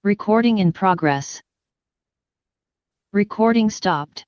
Recording in progress. Recording stopped.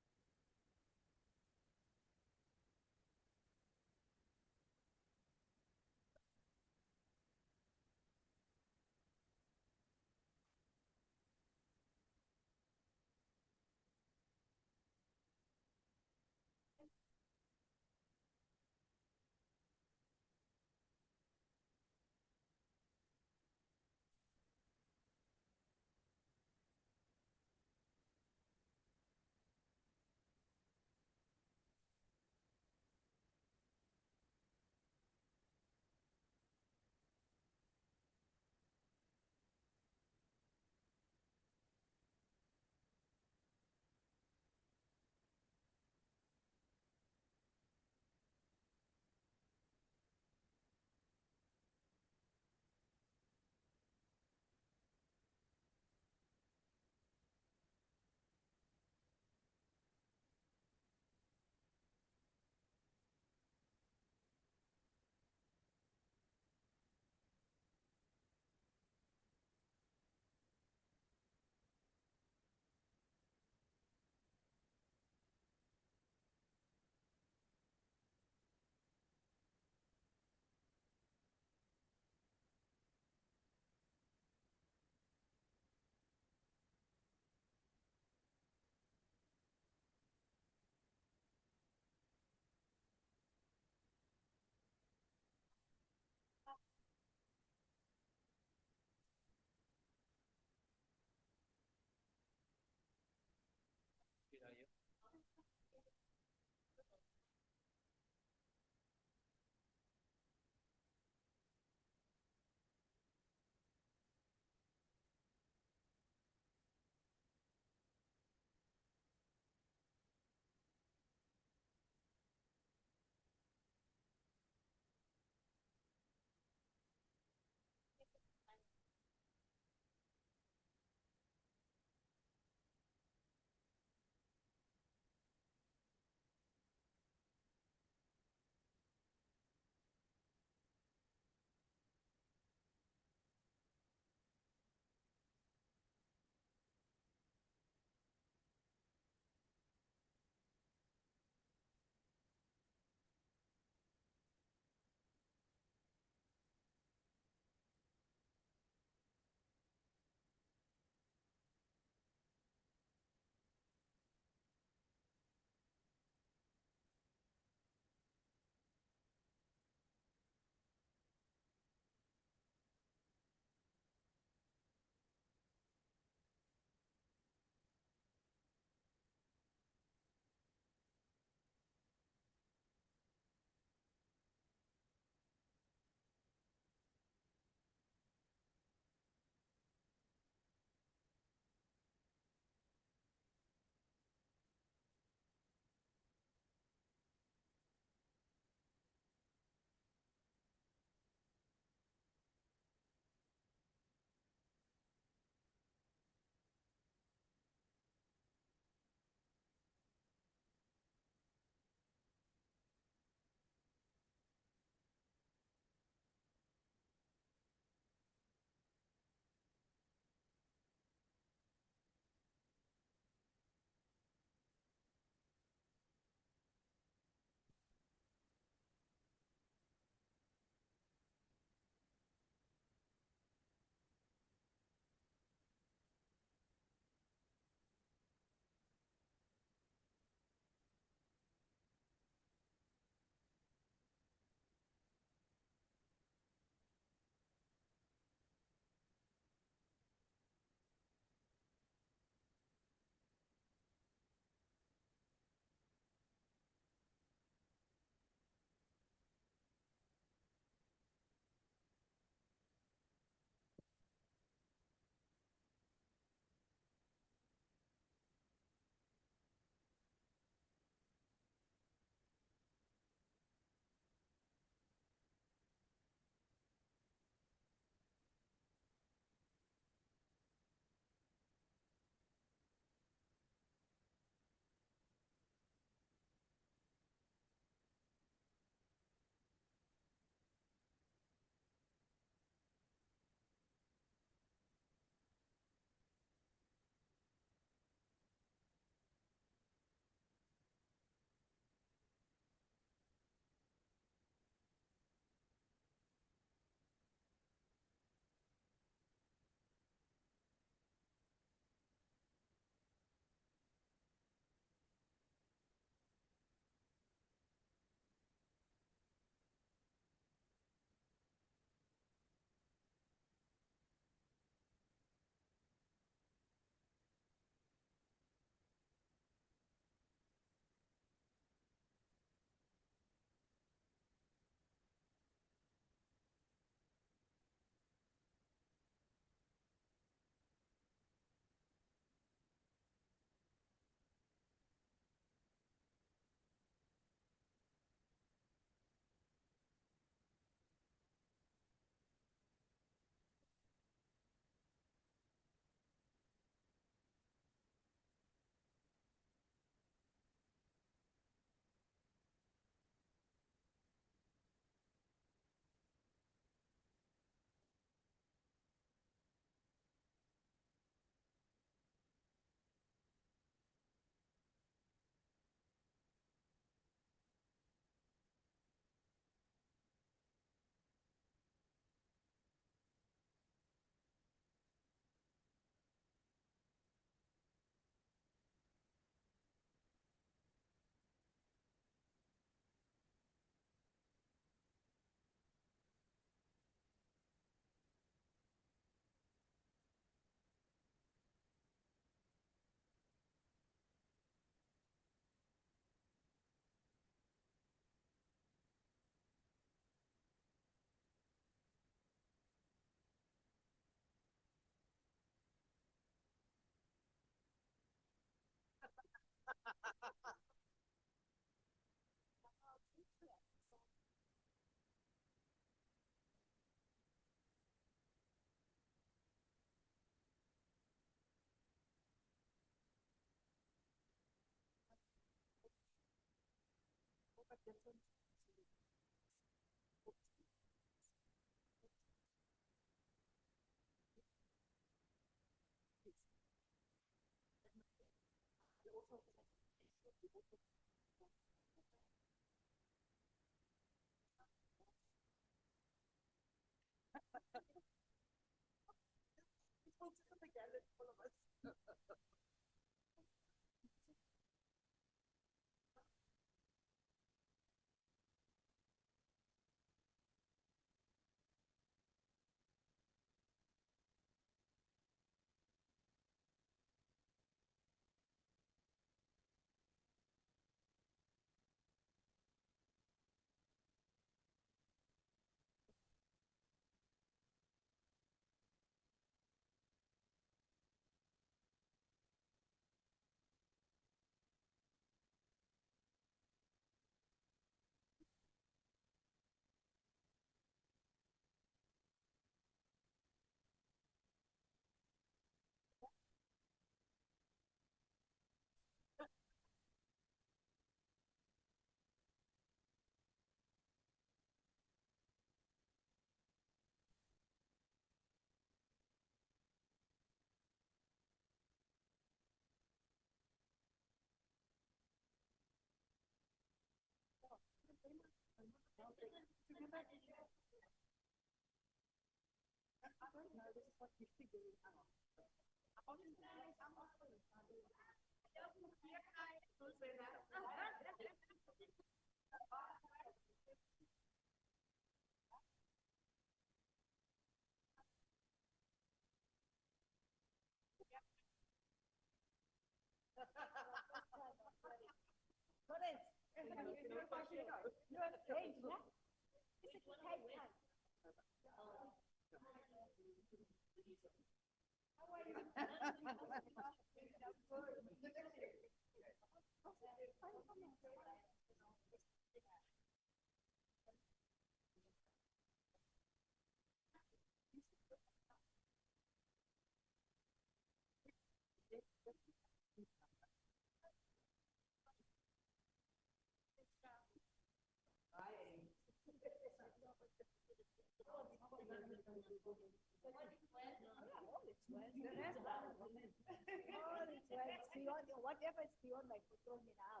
Whatever is beyond my control now.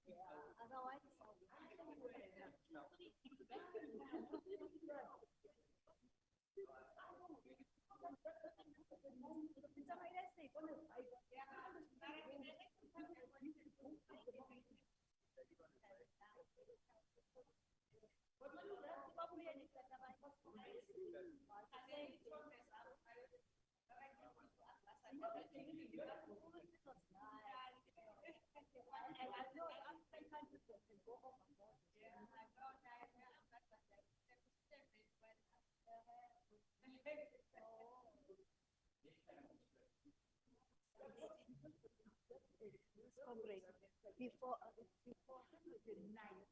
Yeah, otherwise before 109.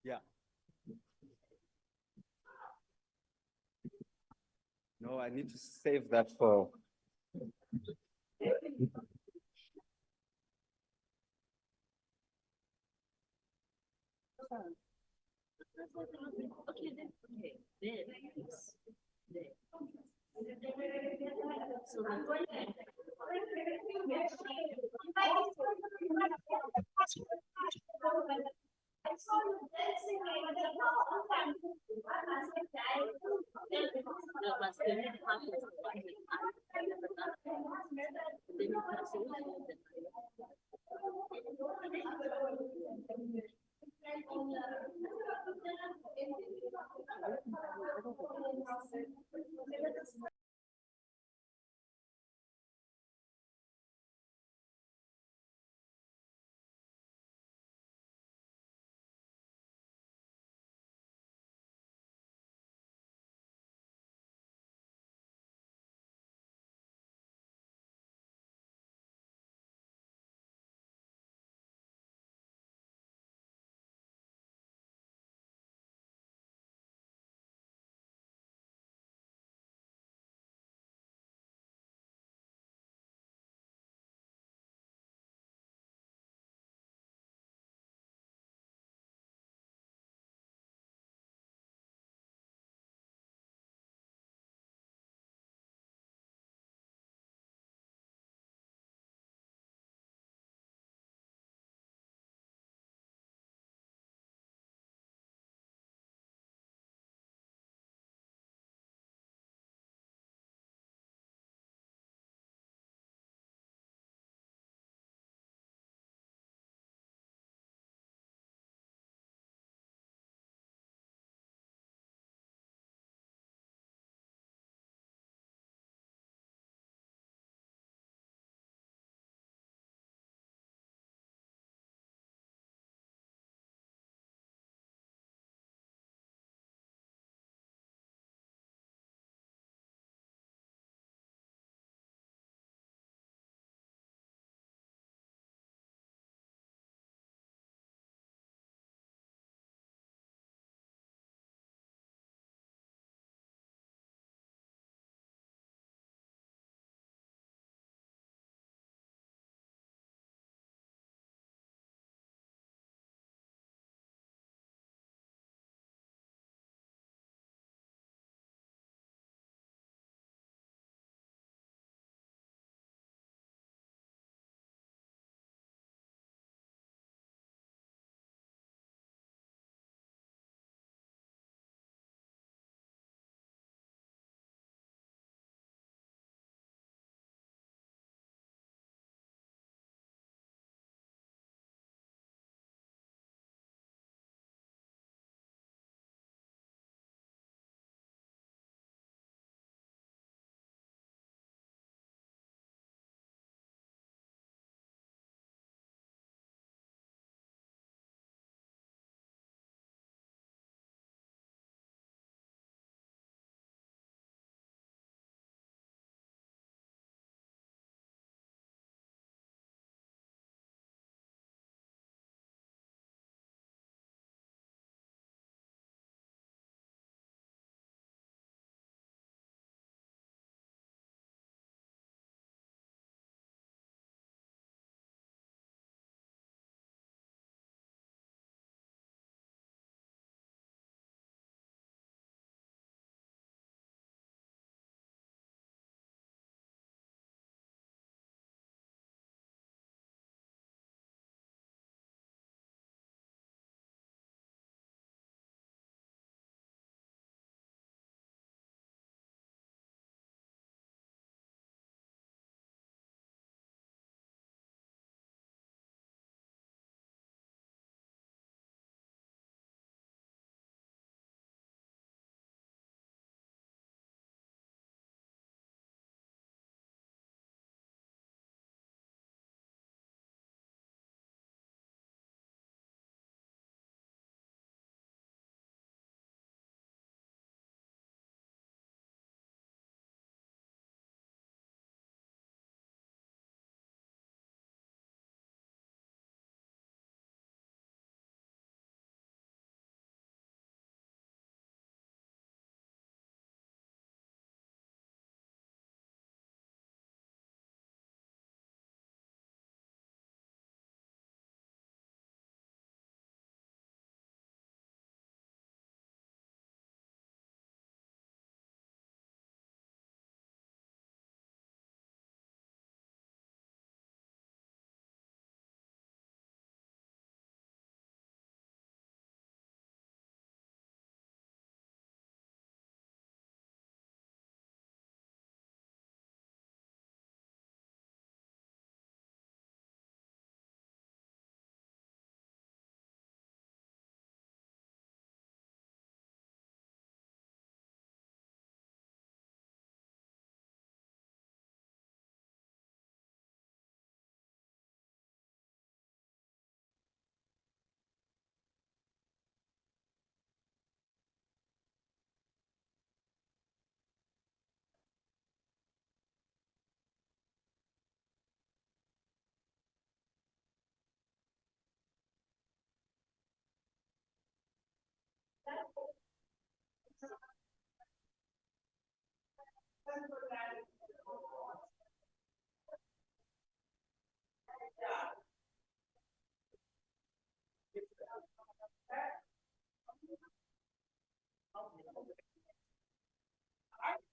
Yeah. No, I need to save that for.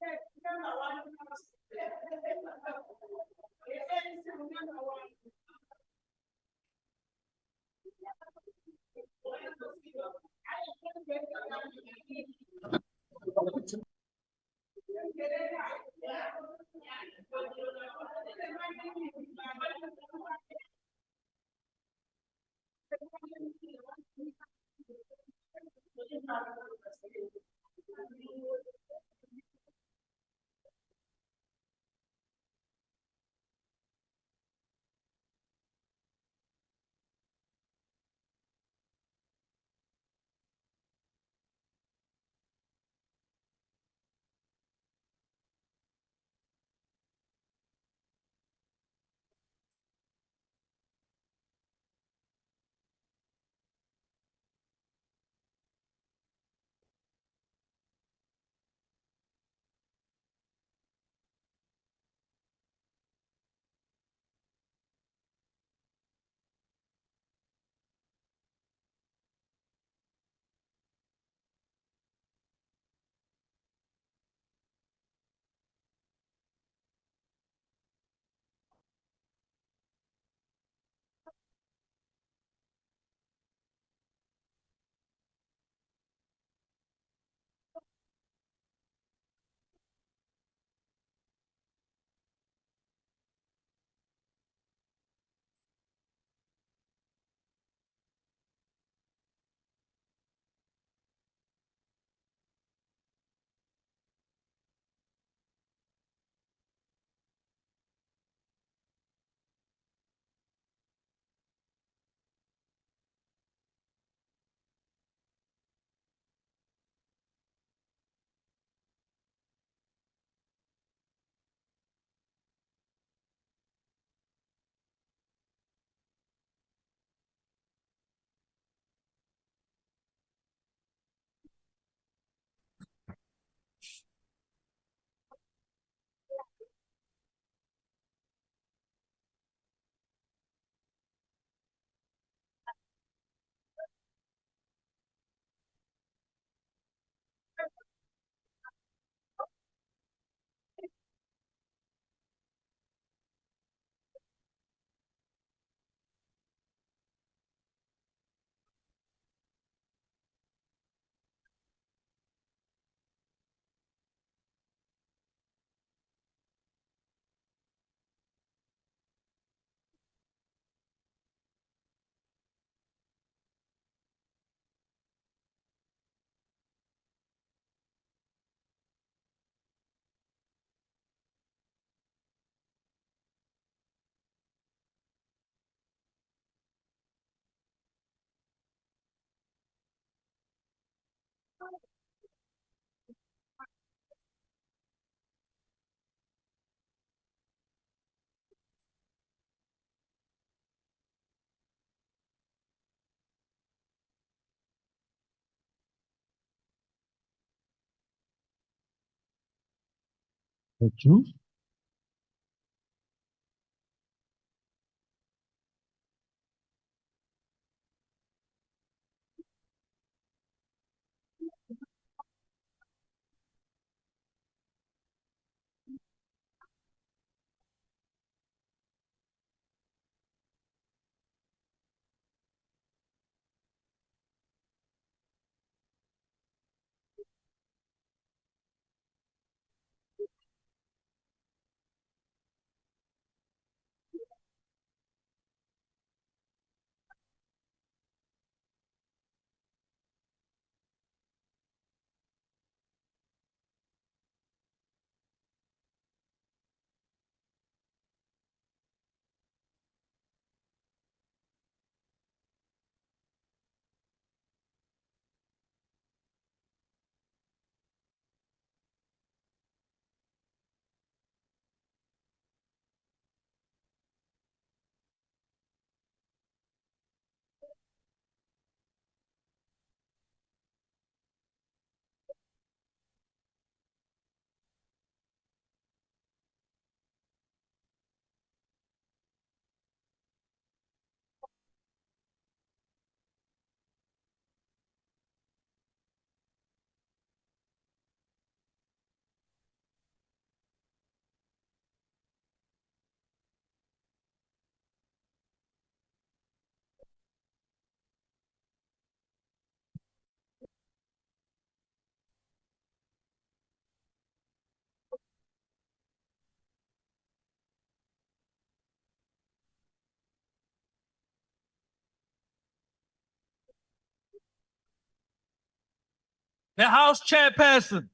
Thank you. The House Chairperson.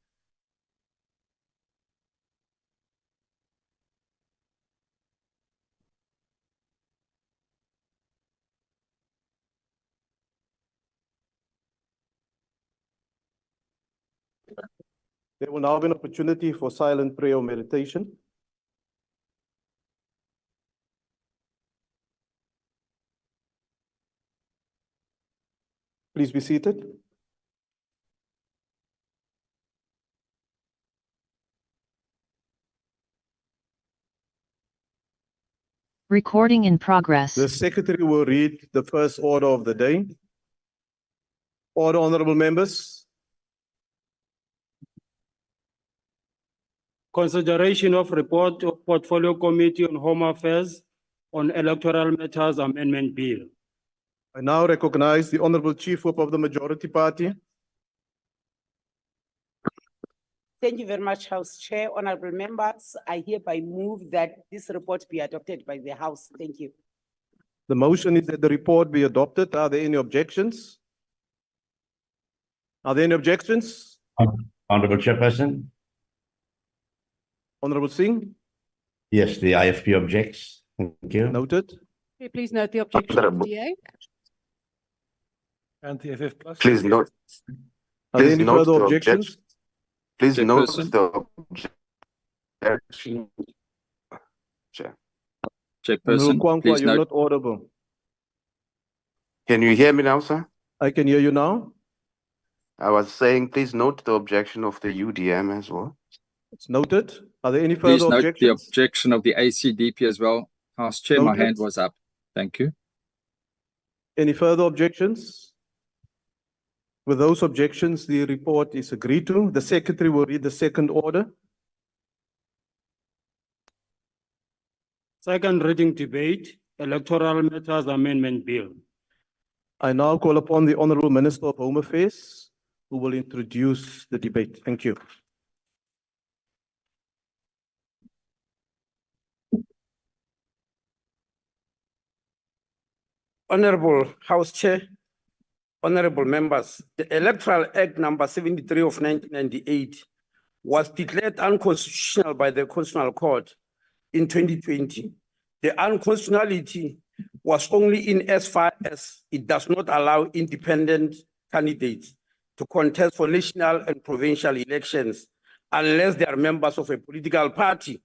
There will now be an opportunity for silent prayer or meditation. Please be seated. Recording in progress. The Secretary will read the first order of the day. Order, honorable members. Consideration of report of Portfolio Committee on Home Affairs on Electoral Matters Amendment Bill. I now recognize the Honorable Chief Whip of the Majority Party. Thank you very much, House Chair. Honorable members, I hereby move that this report be adopted by the House. Thank you. The motion is that the report be adopted. Are there any objections? Are there any objections? Honorable Chairperson, Honorable Singh, yes, the IFP objects. Thank you. noted. Okay, please note the objection of DA. And the FF plus. Please note. Are there Please any note further the objections? Please note Chairperson. the objection. Chair. Honorable Chairperson, Kwankwa, please you're note. not audible. Can you hear me now, sir? I can hear you now. I was saying, please note the objection of the UDM as well. It's noted. Are there any Please further note the objections? objection of the ACDP as well. House Chair, my Noted. hand was up. Thank you. Any further objections? With those objections, the report is agreed to. The Secretary will read the second order. Second reading debate, Electoral Matters Amendment Bill. I now call upon the Honorable Minister of Home Affairs, who will introduce the debate. Thank you. Honorable House Chair, honorable members, the Electoral Act number 73 of 1998 was declared unconstitutional by the Constitutional Court in 2020. The unconstitutionality was only in as far as it does not allow independent candidates to contest for national and provincial elections unless they are members of a political party.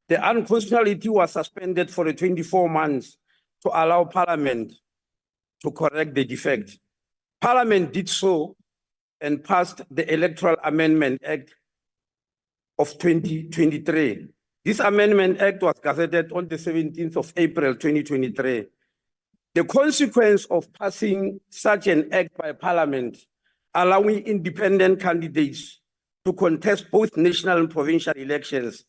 The unconstitutionality was suspended for 24 months to allow Parliament to correct the defect. Parliament did so and passed the Electoral Amendment Act of 2023. This Amendment Act was gazetted on the 17th of April, 2023. The consequence of passing such an act by Parliament, allowing independent candidates to contest both national and provincial elections,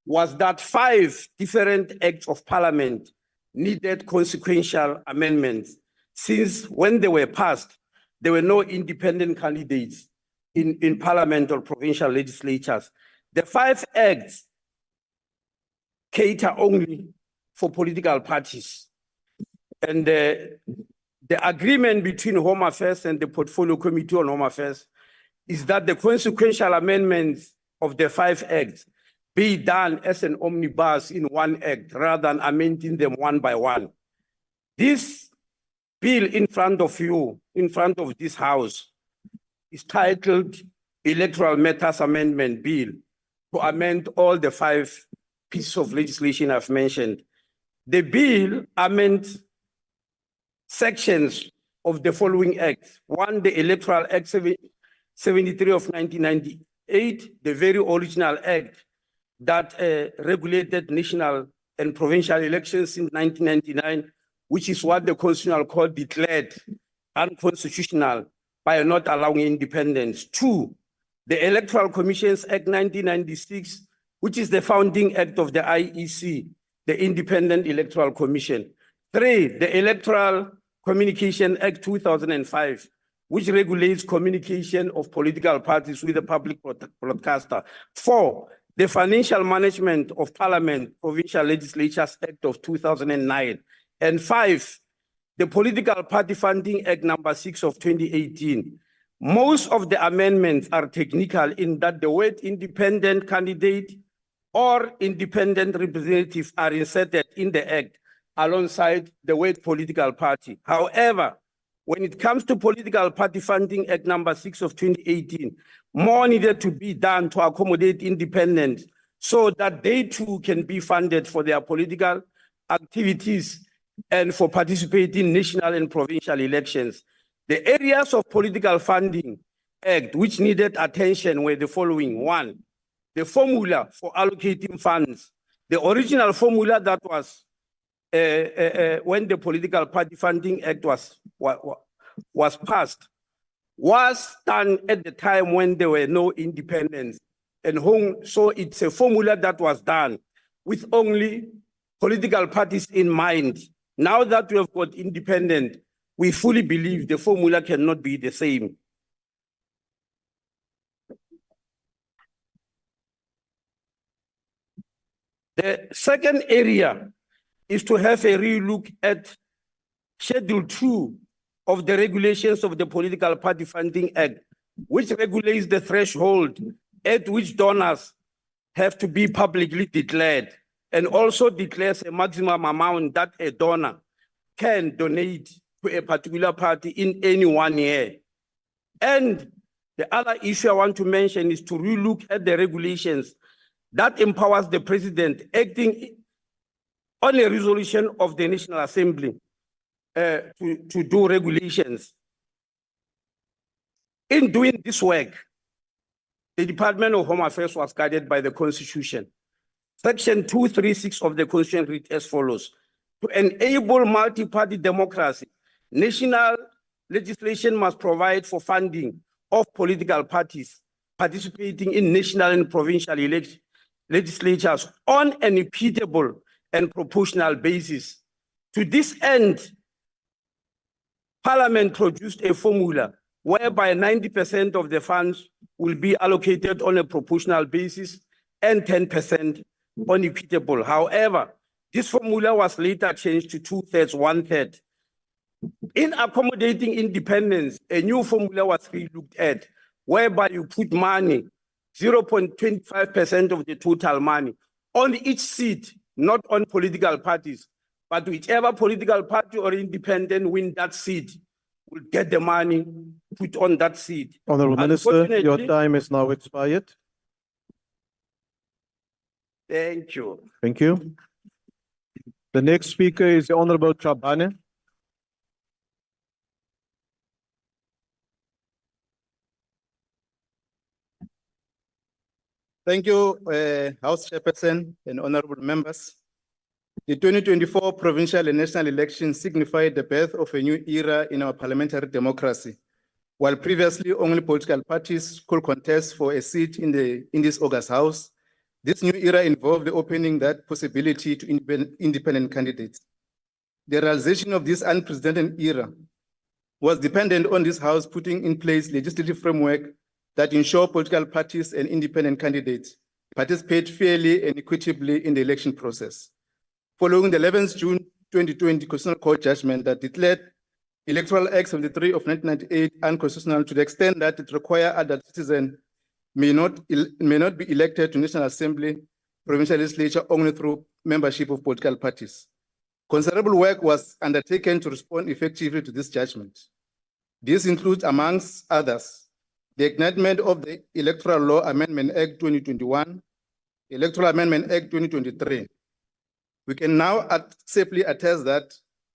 was that 5 different acts of Parliament needed consequential amendments, since when they were passed, there were no independent candidates in Parliament or provincial legislatures. The 5 acts cater only for political parties. And the agreement between Home Affairs and the Portfolio Committee on Home Affairs is that the consequential amendments of the 5 acts be done as an omnibus in one act rather than amending them one by one. This bill in front of you, in front of this House, is titled Electoral Matters Amendment Bill to amend all the 5 pieces of legislation I've mentioned. The bill amends sections of the following acts. 1, the Electoral Act 73 of 1998, the very original act that regulated national and provincial elections in 1999, which is what the Constitutional Court declared unconstitutional by not allowing independence. 2, the Electoral Commissions Act 1996, which is the founding act of the IEC, the Independent Electoral Commission. 3, the Electoral Communication Act 2005, which regulates communication of political parties with the public broadcaster. 4, the Financial Management of Parliament Provincial Legislatures Act of 2009. And 5, the Political Party Funding Act number 6 of 2018, Most of the amendments are technical in that the word independent candidate or independent representative are inserted in the act alongside the word political party. However, when it comes to Political Party Funding Act number 6 of 2018, more needed to be done to accommodate independent so that they too can be funded for their political activities and for participating in national and provincial elections. The areas of Political Funding Act which needed attention were the following. One, the formula for allocating funds. The original formula that was when the Political Party Funding Act was passed was done at the time when there were no independents. So it's a formula that was done with only political parties in mind. Now that we have got independent, we fully believe the formula cannot be the same. The second area is to have a relook at Schedule 2 of the regulations of the Political Party Funding Act, which regulates the threshold at which donors have to be publicly declared, and also declares a maximum amount that a donor can donate to a particular party in any 1 year. And the other issue I want to mention is to relook at the regulations that empowers the president acting on a resolution of the National Assembly to do regulations. In doing this work, the Department of Home Affairs was guided by the Constitution. Section 236 of the Constitution reads as follows: to enable multi-party democracy, national legislation must provide for funding of political parties participating in national and provincial legislatures on an equitable and proportional basis. To this end, Parliament produced a formula whereby 90% of the funds will be allocated on a proportional basis and 10% on equitable. However, this formula was later changed to 2/3, 1/3. In accommodating independence, a new formula was relooked at, whereby you put money, 0.25% of the total money, on each seat, not on political parties, but whichever political party or independent win that seat will get the money put on that seat. Honorable Minister, your Unfortunately- time is now expired. Thank you. Thank you. The next speaker is the Honorable Chabane. Thank you, House Chairperson and honorable members. The 2024 provincial and national elections signified the birth of a new era in our parliamentary democracy. While previously only political parties could contest for a seat in this August House, this new era involved the opening that possibility to independent candidates. The realization of this unprecedented era was dependent on this House putting in place legislative framework that ensure political parties and independent candidates participate fairly and equitably in the election process. Following the 11th June 2020 Constitutional Court judgment that declared Electoral Act 73 of 1998 unconstitutional to the extent that it requires adult citizens may not be elected to National Assembly, provincial legislature only through membership of political parties. Considerable work was undertaken to respond effectively to this judgment. This includes, amongst others, the enactment of the Electoral Law Amendment Act 2021, Electoral Amendment Act 2023. We can now safely attest that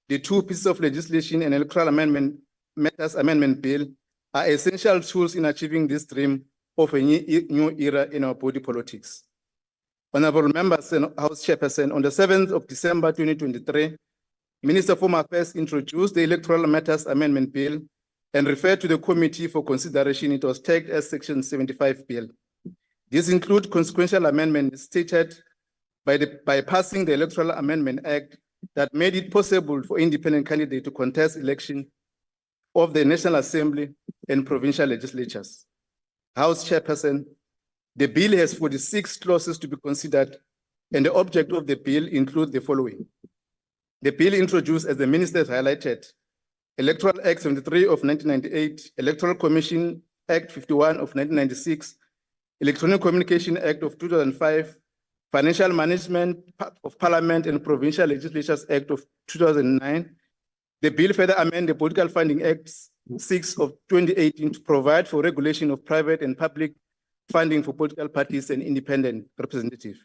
the two pieces of legislation and Electoral Matters Amendment Bill are essential tools in achieving this dream of a new era in our body politics. Honorable members and House Chairperson, on the 7th of December 2023, Minister of Home Affairs introduced the Electoral Matters Amendment Bill and referred to the committee for consideration. It was tagged as Section 75 Bill. This includes consequential amendments stated by passing the Electoral Amendment Act that made it possible for independent candidates to contest election of the National Assembly and provincial legislatures. House Chairperson, the bill has 46 clauses to be considered, and the object of the bill includes the following. The bill introduced, as the Minister has highlighted, Electoral Act 73 of 1998, Electoral Commission Act 51 of 1996, Electronic Communication Act of 2005, Financial Management of Parliament and Provincial Legislatures Act of 2009. The bill further amend the Political Funding Act 6 of 2018 to provide for regulation of private and public funding for political parties and independent representatives,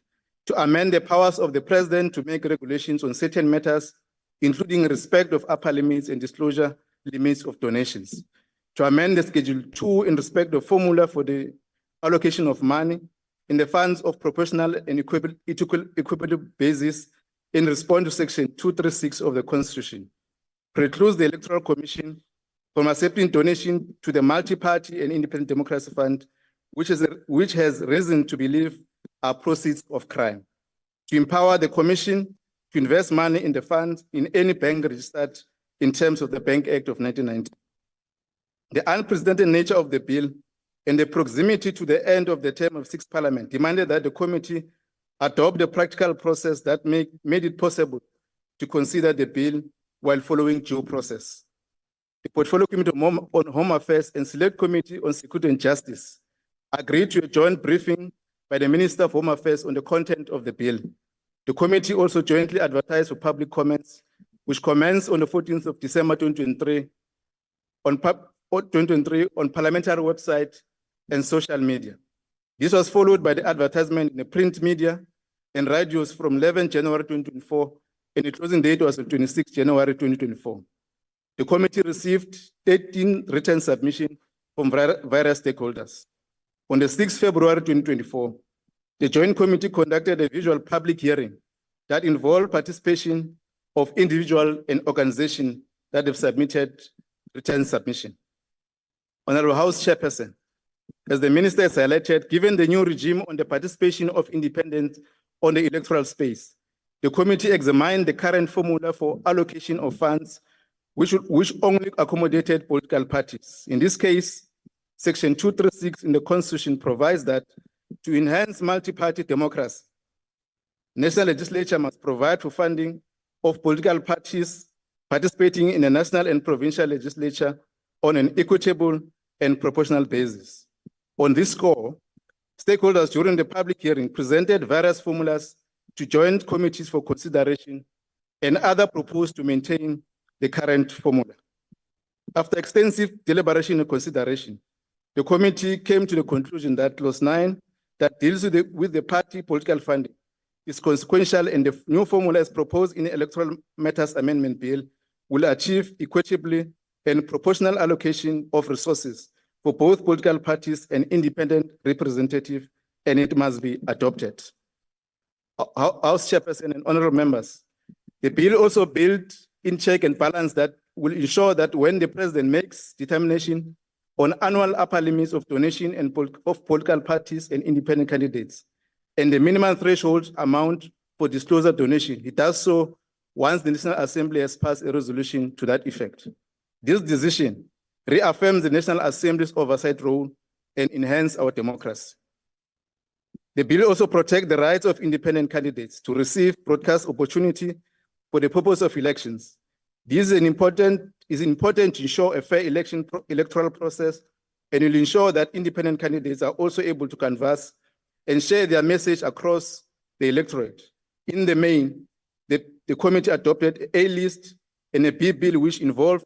to amend the powers of the President to make regulations on certain matters, including respect of upper limits and disclosure limits of donations, to amend the Schedule 2 in respect of formula for the allocation of money in the funds of proportional and equitable basis in response to Section 236 of the Constitution, precludes the Electoral Commission from accepting donation to the Multi-Party and Independent Democracy Fund, which has reason to believe are proceeds of crime, to empower the Commission to invest money in the fund in any bank registered in terms of the Bank Act of 1990. The unprecedented nature of the bill and the proximity to the end of the term of 6th Parliament demanded that the committee adopt the practical process that made it possible to consider the bill while following due process. The Portfolio Committee on Home Affairs and Select Committee on Security and Justice agreed to a joint briefing by the Minister of Home Affairs on the content of the bill. The committee also jointly advertised for public comments, which commenced on the 14th of December 2023 on parliamentary website and social media. This was followed by the advertisement in the print media and radios from 11 January 2024, and the closing date was on 26 January 2024. The committee received 13 written submissions from various stakeholders. On the 6th February 2024, the Joint Committee conducted a visual public hearing that involved participation of individuals and organizations that have submitted written submission. Honorable House Chairperson, as the Minister has highlighted, given the new regime on the participation of independents on the electoral space, the committee examined the current formula for allocation of funds which only accommodated political parties. In this case, Section 236 in the Constitution provides that to enhance multi-party democracy, national legislature must provide for funding of political parties participating in the national and provincial legislature on an equitable and proportional basis. On this score, stakeholders during the public hearing presented various formulas to joint committees for consideration, and others proposed to maintain the current formula. After extensive deliberation and consideration, the committee came to the conclusion that Clause 9 that deals with the party political funding is consequential, and the new formula as proposed in the Electoral Matters Amendment Bill will achieve equitably and proportional allocation of resources for both political parties and independent representatives, and it must be adopted. House Chairperson and honorable members, the bill also built in check and balance that will ensure that when the President makes determination on annual upper limits of donation and of political parties and independent candidates, and the minimum threshold amount for disclosure donation, it does so once the National Assembly has passed a resolution to that effect. This decision reaffirms the National Assembly's oversight role and enhances our democracy. The bill also protects the rights of independent candidates to receive broadcast opportunity for the purpose of elections. This is important to ensure a fair electoral process, and will ensure that independent candidates are also able to canvass and share their message across the electorate. In the main, the committee adopted a list and a B bill which involved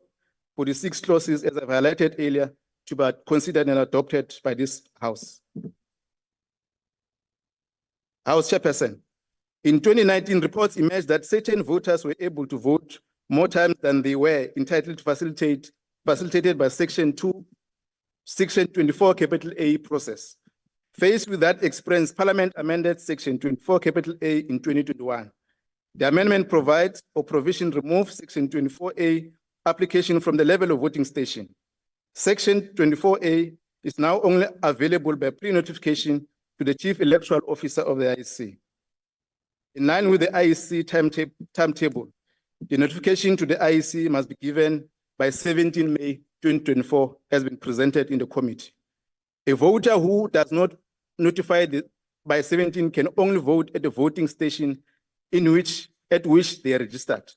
46 clauses, as I've highlighted earlier, to be considered and adopted by this House. House Chairperson, in 2019, reports emerged that certain voters were able to vote more times than they were entitled to facilitated by Section 24 A process. Faced with that experience, Parliament amended Section 24 A in 2021. The amendment provides or provision removes Section 24A application from the level of voting station. Section 24A is now only available by pre-notification to the Chief Electoral Officer of the IEC. In line with the IEC timetable, the notification to the IEC must be given by 17 May 2024, as been presented in the committee. A voter who does not notify by 17 can only vote at the voting station at which they are registered.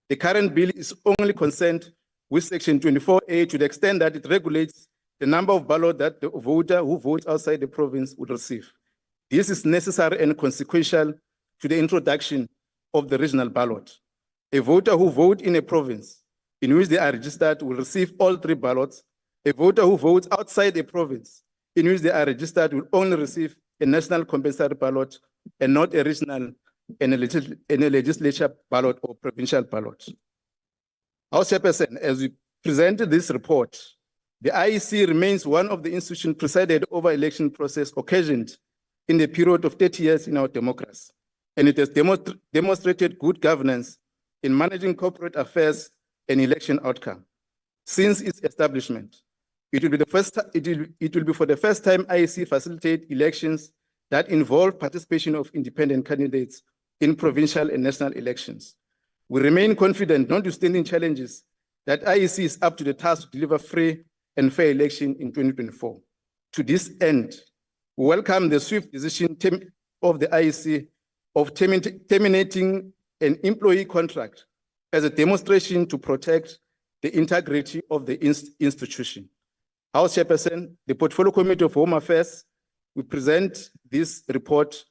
The current bill is only concerned with section 24A to the extent that it regulates the number of ballots that the voter who votes outside the province would receive. This is necessary and consequential to the introduction of the regional ballot. A voter who votes in a province in which they are registered will receive all 3 ballots. A voter who votes outside a province in which they are registered will only receive a national compensatory ballot and not a regional and a legislature ballot or provincial ballot. House Chairperson, as we presented this report, the IEC remains one of the institutions presided over election process occasioned in the period of 30 years in our democracy, and it has demonstrated good governance in managing corporate affairs and election outcome. Since its establishment, it will be for the first time IEC facilitate elections that involve participation of independent candidates in provincial and national elections. We remain confident, notwithstanding challenges, that IEC is up to the task to deliver free and fair election in 2024. To this end, we welcome the swift decision of the IEC of terminating an employee contract as a demonstration to protect the integrity of the institution. House Chairperson, the Portfolio Committee of Home Affairs will present this report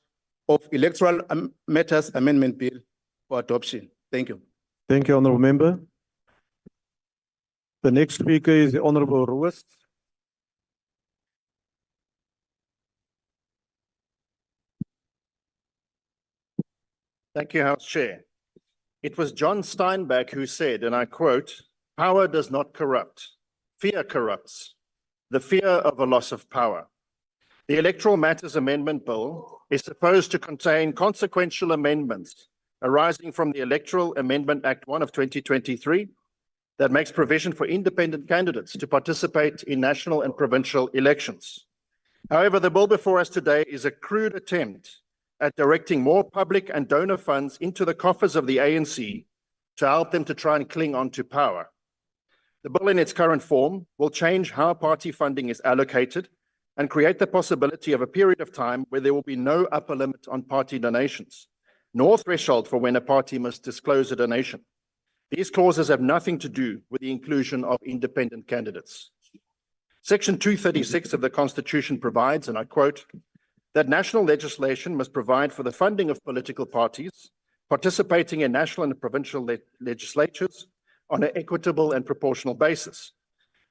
of Electoral Matters Amendment Bill for adoption. Thank you. Thank you, Honourable Member. The next speaker is the Honourable Roos. Thank you, House Chair. It was John Steinbeck who said, and I quote, "Power does not corrupt. Fear corrupts. The fear of a loss of power." The Electoral Matters Amendment Bill is supposed to contain consequential amendments arising from the Electoral Amendment Act 1 of 2023 that makes provision for independent candidates to participate in national and provincial elections. However, the bill before us today is a crude attempt at directing more public and donor funds into the coffers of the ANC to help them to try and cling on to power. The bill in its current form will change how party funding is allocated and create the possibility of a period of time where there will be no upper limit on party donations, nor threshold for when a party must disclose a donation. These clauses have nothing to do with the inclusion of independent candidates. Section 236 of the Constitution provides, and I quote, that national legislation must provide for the funding of political parties participating in national and provincial legislatures on an equitable and proportional basis.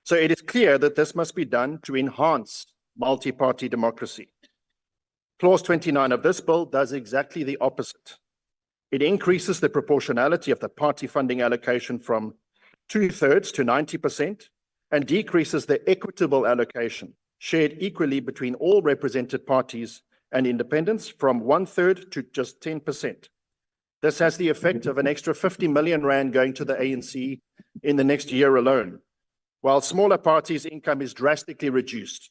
So it is clear that this must be done to enhance multi-party democracy. Clause 29 of this bill does exactly the opposite. It increases the proportionality of the party funding allocation from 2/3 to 90% and decreases the equitable allocation shared equally between all represented parties and independents from 1/3 to just 10%. This has the effect of an extra 50 million rand going to the ANC in the next year alone, while smaller parties' income is drastically reduced.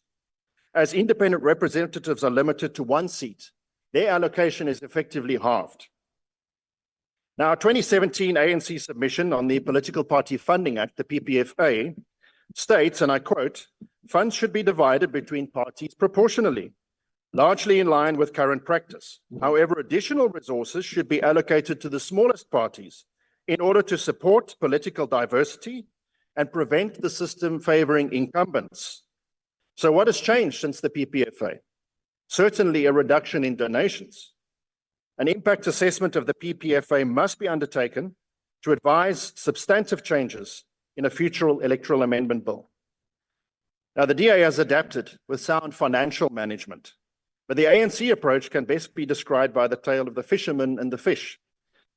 As independent representatives are limited to 1 seat, their allocation is effectively halved. Now, our 2017 ANC submission on the Political Party Funding Act, the PPFA, states, and I quote, funds should be divided between parties proportionally, largely in line with current practice. However, additional resources should be allocated to the smallest parties in order to support political diversity and prevent the system favoring incumbents. So what has changed since the PPFA? Certainly a reduction in donations. An impact assessment of the PPFA must be undertaken to advise substantive changes in a future electoral amendment bill. Now, the DA has adapted with sound financial management, but the ANC approach can best be described by the tale of the fisherman and the fish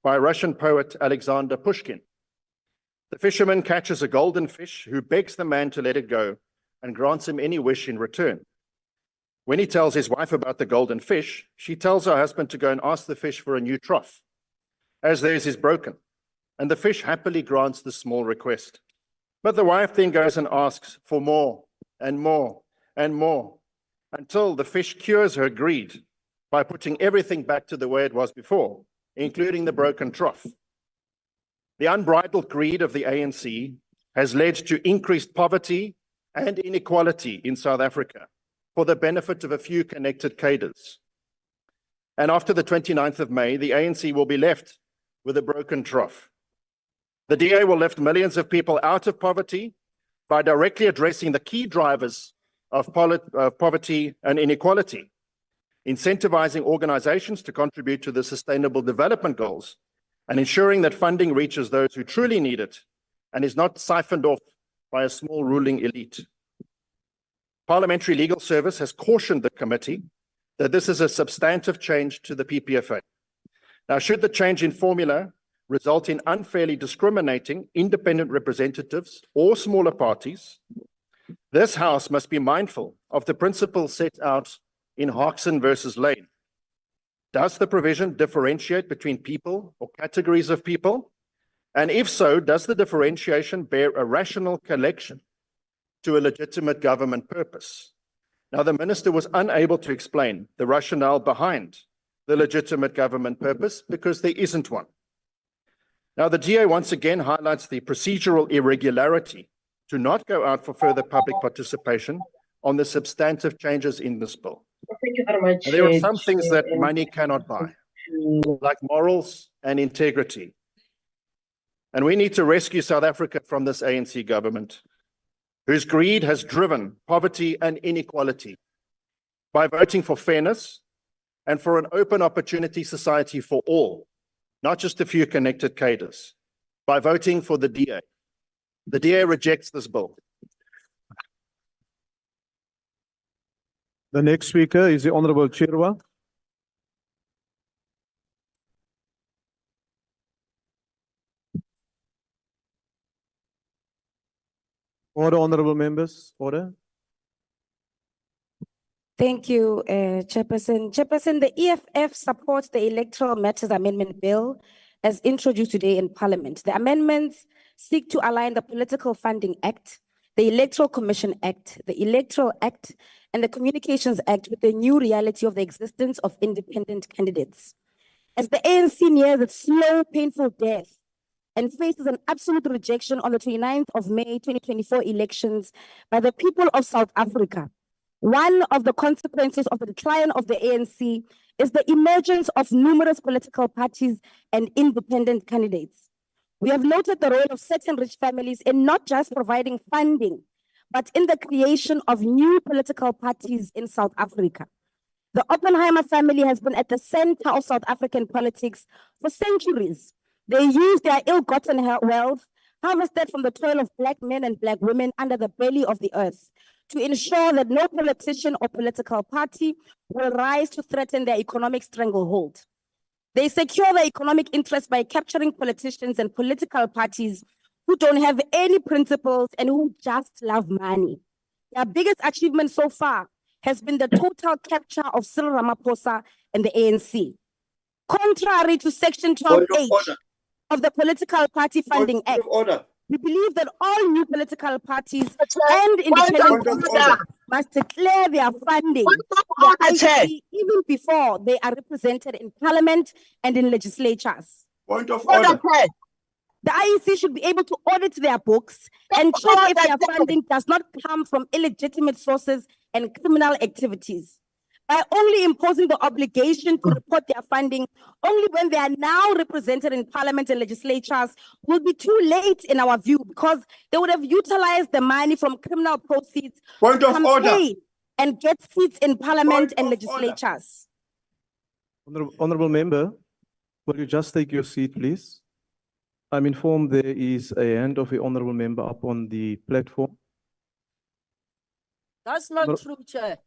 by Russian poet Alexander Pushkin. The fisherman catches a golden fish who begs the man to let it go and grants him any wish in return. When he tells his wife about the golden fish, she tells her husband to go and ask the fish for a new trough, as theirs is broken, and the fish happily grants the small request. But the wife then goes and asks for more and more and more, until the fish cures her greed by putting everything back to the way it was before, including the broken trough. The unbridled greed of the ANC has led to increased poverty and inequality in South Africa for the benefit of a few connected cadres. And after the 29th of May, the ANC will be left with a broken trough. The DA will lift millions of people out of poverty by directly addressing the key drivers of poverty and inequality, incentivizing organizations to contribute to the Sustainable Development Goals, and ensuring that funding reaches those who truly need it and is not siphoned off by a small ruling elite. Parliamentary Legal Service has cautioned the committee that this is a substantive change to the PPFA. Now, should the change in formula result in unfairly discriminating independent representatives or smaller parties, this House must be mindful of the principles set out in Harkson versus Lane. Does the provision differentiate between people or categories of people? And if so, does the differentiation bear a rational connection to a legitimate government purpose? Now, the minister was unable to explain the rationale behind the legitimate government purpose because there isn't one. Now, the DA once again highlights the procedural irregularity to not go out for further public participation on the substantive changes in this bill. Thank you very much. And there are some things that money cannot buy, like morals and integrity. And we need to rescue South Africa from this ANC government, whose greed has driven poverty and inequality, by voting for fairness and for an open opportunity society for all, not just a few connected cadres, by voting for the DA. The DA rejects this bill. The next speaker is the Honorable Chirwa. Order, honorable members, order. Thank you, Chairperson. Chairperson, the EFF supports the Electoral Matters Amendment Bill as introduced today in Parliament. The amendments seek to align the Political Funding Act, the Electoral Commission Act, the Electoral Act, and the Communications Act with the new reality of the existence of independent candidates. As the ANC nears its slow, painful death and faces an absolute rejection on the 29th of May 2024 elections by the people of South Africa, one of the consequences of the decline of the ANC is the emergence of numerous political parties and independent candidates. We have noted the role of certain rich families in not just providing funding, but in the creation of new political parties in South Africa. The Oppenheimer family has been at the center of South African politics for centuries. They use their ill-gotten wealth, harvested from the toil of Black men and Black women under the belly of the earth, to ensure that no politician or political party will rise to threaten their economic stranglehold. They secure their economic interests by capturing politicians and political parties who don't have any principles and who just love money. Their biggest achievement so far has been the total capture of Cyril Ramaphosa and the ANC. Contrary to Section 12H of the Political Party Funding Act, we believe that all new political parties and independent candidates must declare their funding even before they are represented in Parliament and in legislatures. Point of order. The IEC should be able to audit their books and check if their funding does not come from illegitimate sources and criminal activities. By only imposing the obligation to report their funding only when they are now represented in Parliament and legislatures will be too late in our view, because they would have utilized the money from criminal proceeds to campaign and get seats in Parliament and legislatures. Honorable member, will you just take your seat, please? I'm informed there is a hand of the honorable member up on the platform. That's not true, Chair.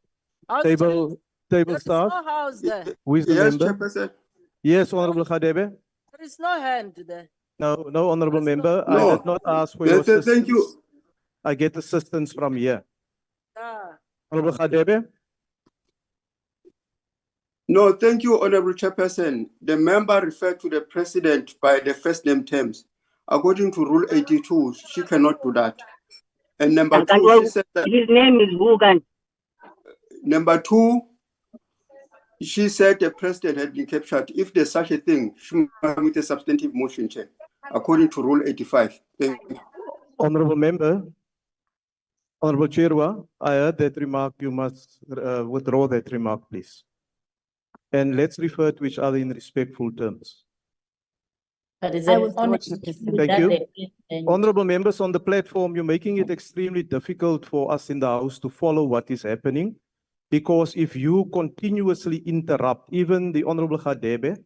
Table staff. No house there. Who is the member? Chairperson. Yes, Honorable Khadebe. There is no hand there. No, Honorable member. No. I did not ask for your assistance. Thank you. I get assistance from here. Ah. Honorable Khadebe. No, thank you, Honorable Chairperson. The member referred to the president by the first name terms. According to Rule 82, she cannot do that. And number two, she said that His name is Bugan. number two, she said the president had been captured. If there's such a thing, she must make a substantive motion, Chair, according to Rule 85. Thank you. Honorable member. Honorable Chirwa, I heard that remark. You must withdraw that remark, please. And let's refer to each other in respectful terms. But is I it withdraw, honest Chairperson. Thank that you. they present? Honorable members on the platform, you're making it extremely difficult for us in the House to follow what is happening. Because if you continuously interrupt, even the Honorable Khadebe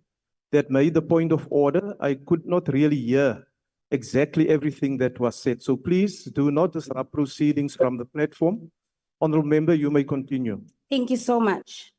that made the point of order, I could not really hear exactly everything that was said. So please do not disrupt proceedings from the platform. Honorable member, you may continue. Thank you so much.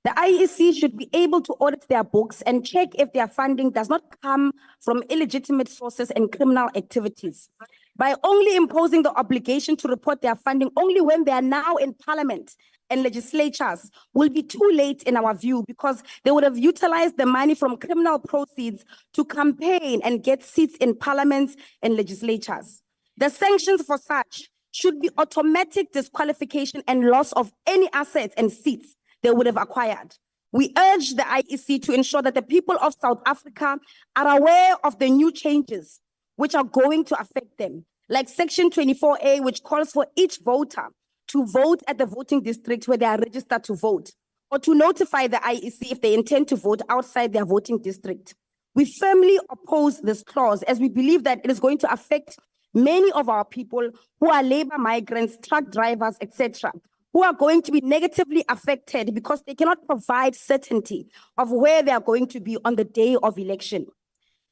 The IEC should be able to audit their books and check if their funding does not come from illegitimate sources and criminal activities. By only imposing the obligation to report their funding only when they are now in parliament and legislatures will be too late in our view, because they would have utilized the money from criminal proceeds to campaign and get seats in parliaments and legislatures. The sanctions for such should be automatic disqualification and loss of any assets and seats they would have acquired. We urge the IEC to ensure that the people of South Africa are aware of the new changes which are going to affect them, like Section 24A, which calls for each voter to vote at the voting district where they are registered to vote, or to notify the IEC if they intend to vote outside their voting district. We firmly oppose this clause as we believe that it is going to affect many of our people who are labor migrants, truck drivers, etc., who are going to be negatively affected because they cannot provide certainty of where they are going to be on the day of election.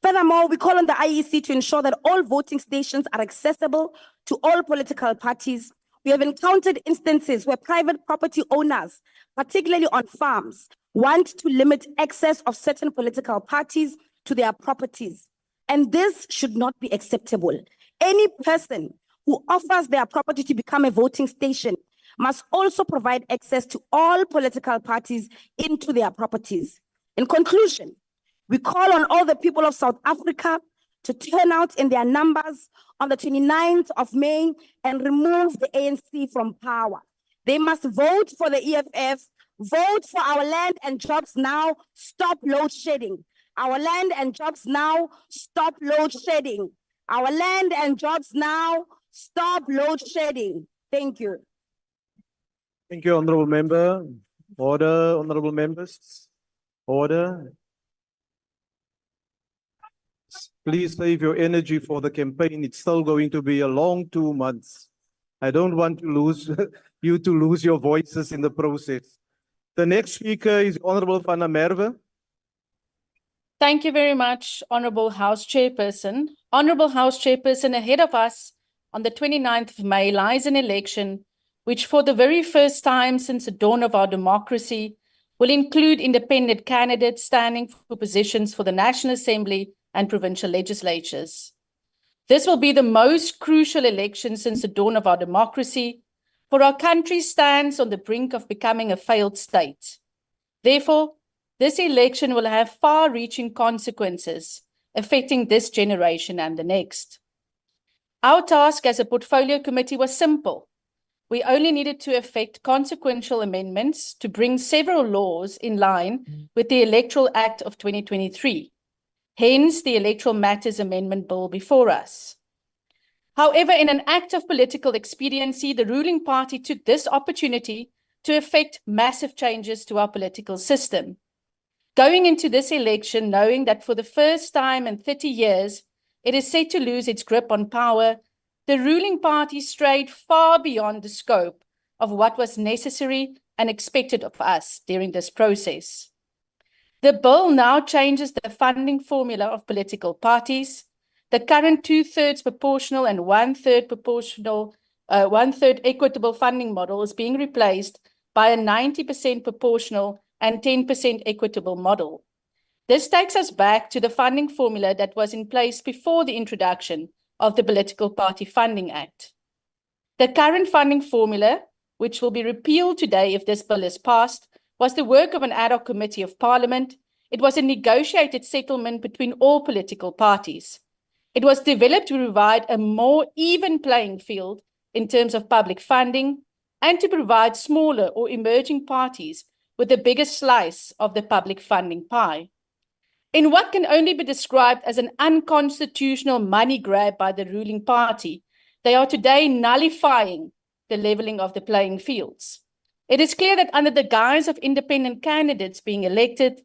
Furthermore, we call on the IEC to ensure that all voting stations are accessible to all political parties. We have encountered instances where private property owners, particularly on farms, want to limit access of certain political parties to their properties. And this should not be acceptable. Any person who offers their property to become a voting station must also provide access to all political parties into their properties. In conclusion, we call on all the people of South Africa to turn out in their numbers on the 29th of May and remove the ANC from power. They must vote for the EFF, vote for our land and jobs now, stop load shedding. Our land and jobs now, stop load shedding. Our land and jobs now, stop load shedding. Thank you. Thank you, honorable member. Order, honorable members. Order. Please save your energy for the campaign. It's still going to be a long 2 months. I don't want to lose you to lose your voices in the process. The next speaker is Honorable Van der Merwe. Thank you very much, Honorable House Chairperson. Honorable House Chairperson, ahead of us on the 29th of May lies an election which for the very first time since the dawn of our democracy will include independent candidates standing for positions for the National Assembly and provincial legislatures. This will be the most crucial election since the dawn of our democracy, for our country stands on the brink of becoming a failed state. Therefore, this election will have far-reaching consequences affecting this generation and the next. Our task as a portfolio committee was simple. We only needed to effect consequential amendments to bring several laws in line with the Electoral Act of 2023. Hence, the Electoral Matters Amendment Bill before us. However, in an act of political expediency, the ruling party took this opportunity to effect massive changes to our political system. Going into this election, knowing that for the first time in 30 years, it is set to lose its grip on power, the ruling party strayed far beyond the scope of what was necessary and expected of us during this process. The bill now changes the funding formula of political parties. The current 2/3 proportional and 1/3 proportional, 1/3 equitable funding model is being replaced by a 90% proportional and 10% equitable model. This takes us back to the funding formula that was in place before the introduction of the Political Party Funding Act. The current funding formula, which will be repealed today if this bill is passed, was the work of an ad hoc committee of Parliament. It was a negotiated settlement between all political parties. It was developed to provide a more even playing field in terms of public funding and to provide smaller or emerging parties with the biggest slice of the public funding pie. In what can only be described as an unconstitutional money grab by the ruling party, they are today nullifying the levelling of the playing fields. It is clear that under the guise of independent candidates being elected,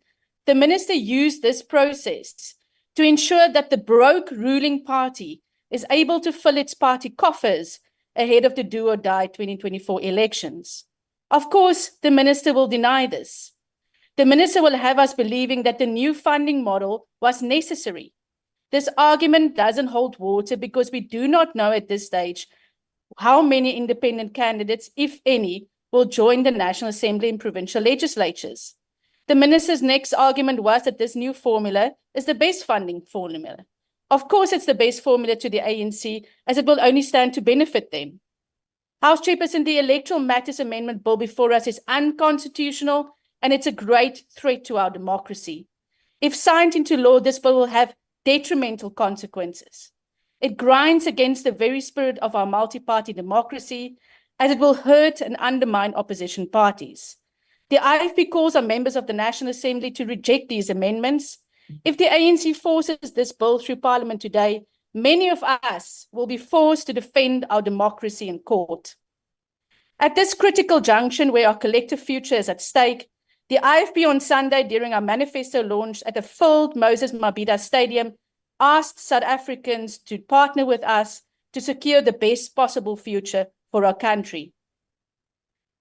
the minister used this process to ensure that the broke ruling party is able to fill its party coffers ahead of the do-or-die 2024 elections. Of course, the minister will deny this. The minister will have us believing that the new funding model was necessary. This argument doesn't hold water because we do not know at this stage how many independent candidates, if any, will join the National Assembly and provincial legislatures. The minister's next argument was that this new formula is the best funding formula. Of course, it's the best formula to the ANC, as it will only stand to benefit them. House Chairperson, the Electoral Matters Amendment Bill before us is unconstitutional, and it's a great threat to our democracy. If signed into law, this bill will have detrimental consequences. It grinds against the very spirit of our multi-party democracy, as it will hurt and undermine opposition parties. The IFP calls on members of the National Assembly to reject these amendments. If the ANC forces this bill through Parliament today, many of us will be forced to defend our democracy in court. At this critical junction where our collective future is at stake, the IFP on Sunday during our manifesto launch at the filled Moses Mabhida Stadium asked South Africans to partner with us to secure the best possible future for our country.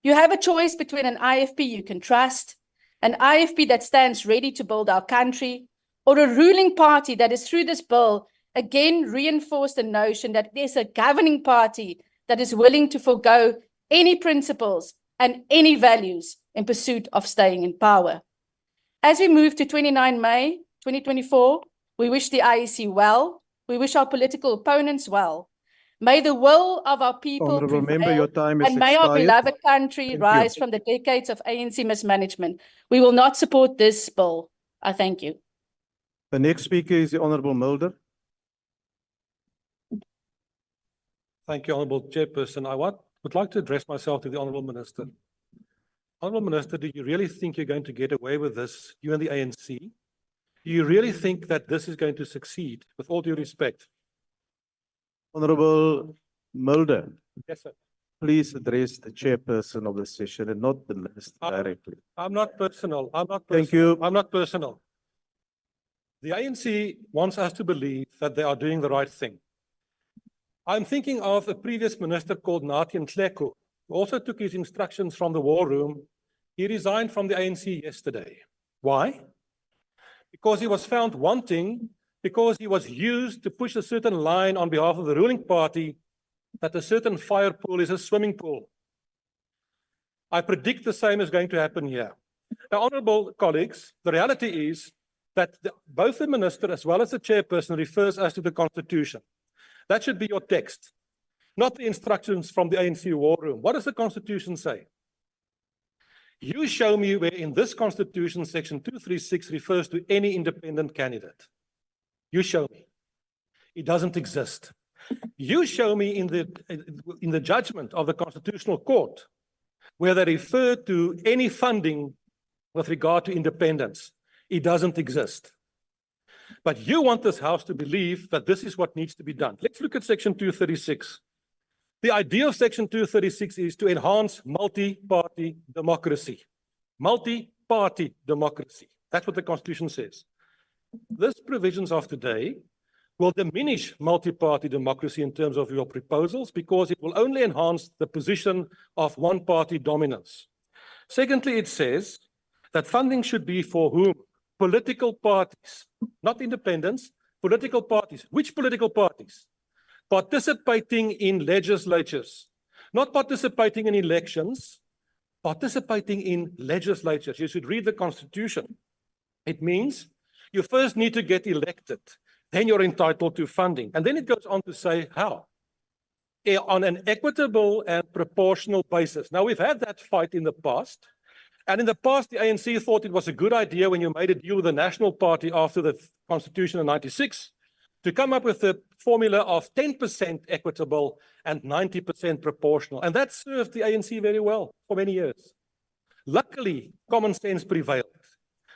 You have a choice between an IFP you can trust, an IFP that stands ready to build our country, or a ruling party that is through this bill again reinforced the notion that there's a governing party that is willing to forgo any principles and any values in pursuit of staying in power. As we move to 29 May 2024, we wish the IEC well. We wish our political opponents well. May the will of our people Honourable Member, prevail, your time is and may our expired. beloved country Thank rise you. from the decades of ANC mismanagement. We will not support this bill. I thank you. The next speaker is the Honourable Mulder. Thank you, Honourable Chairperson. I would like to address myself to the Honourable Minister. Honourable Minister, do you really think you're going to get away with this, you and the ANC? Do you really think that this is going to succeed, with all due respect? Honourable Mulder, Yes, sir. please address the chairperson of the session and not the minister directly. I'm not personal. I'm not Thank personal. you. I'm not personal. The ANC wants us to believe that they are doing the right thing. I'm thinking of a previous minister called Nathi Nhleko, who also took his instructions from the war room. He resigned from the ANC yesterday. Why? Because he was found wanting, because he was used to push a certain line on behalf of the ruling party that a certain fire pool is a swimming pool. I predict the same is going to happen here. Now, honourable colleagues, the reality is that both the minister as well as the chairperson refers us to the Constitution. That should be your text, not the instructions from the ANC war room. What does the Constitution say? You show me where in this Constitution, section 236 refers to any independent candidate. You show me. It doesn't exist. You show me in the judgment of the Constitutional Court where they refer to any funding with regard to independence. It doesn't exist. But you want this House to believe that this is what needs to be done. Let's look at section 236. The idea of section 236 is to enhance multi-party democracy. Multi-party democracy. That's what the Constitution says. These provisions of today will diminish multi-party democracy in terms of your proposals because it will only enhance the position of one-party dominance. Secondly, it says that funding should be for whom? Political parties, not independents, political parties. Which political parties? Participating in legislatures, not participating in elections, participating in legislatures. You should read the Constitution. It means you first need to get elected, then you're entitled to funding. And then it goes on to say how. On an equitable and proportional basis. Now, we've had that fight in the past. And in the past, the ANC thought it was a good idea when you made a deal with the National Party after the Constitution in 96 to come up with a formula of 10% equitable and 90% proportional. And that served the ANC very well for many years. Luckily, common sense prevailed.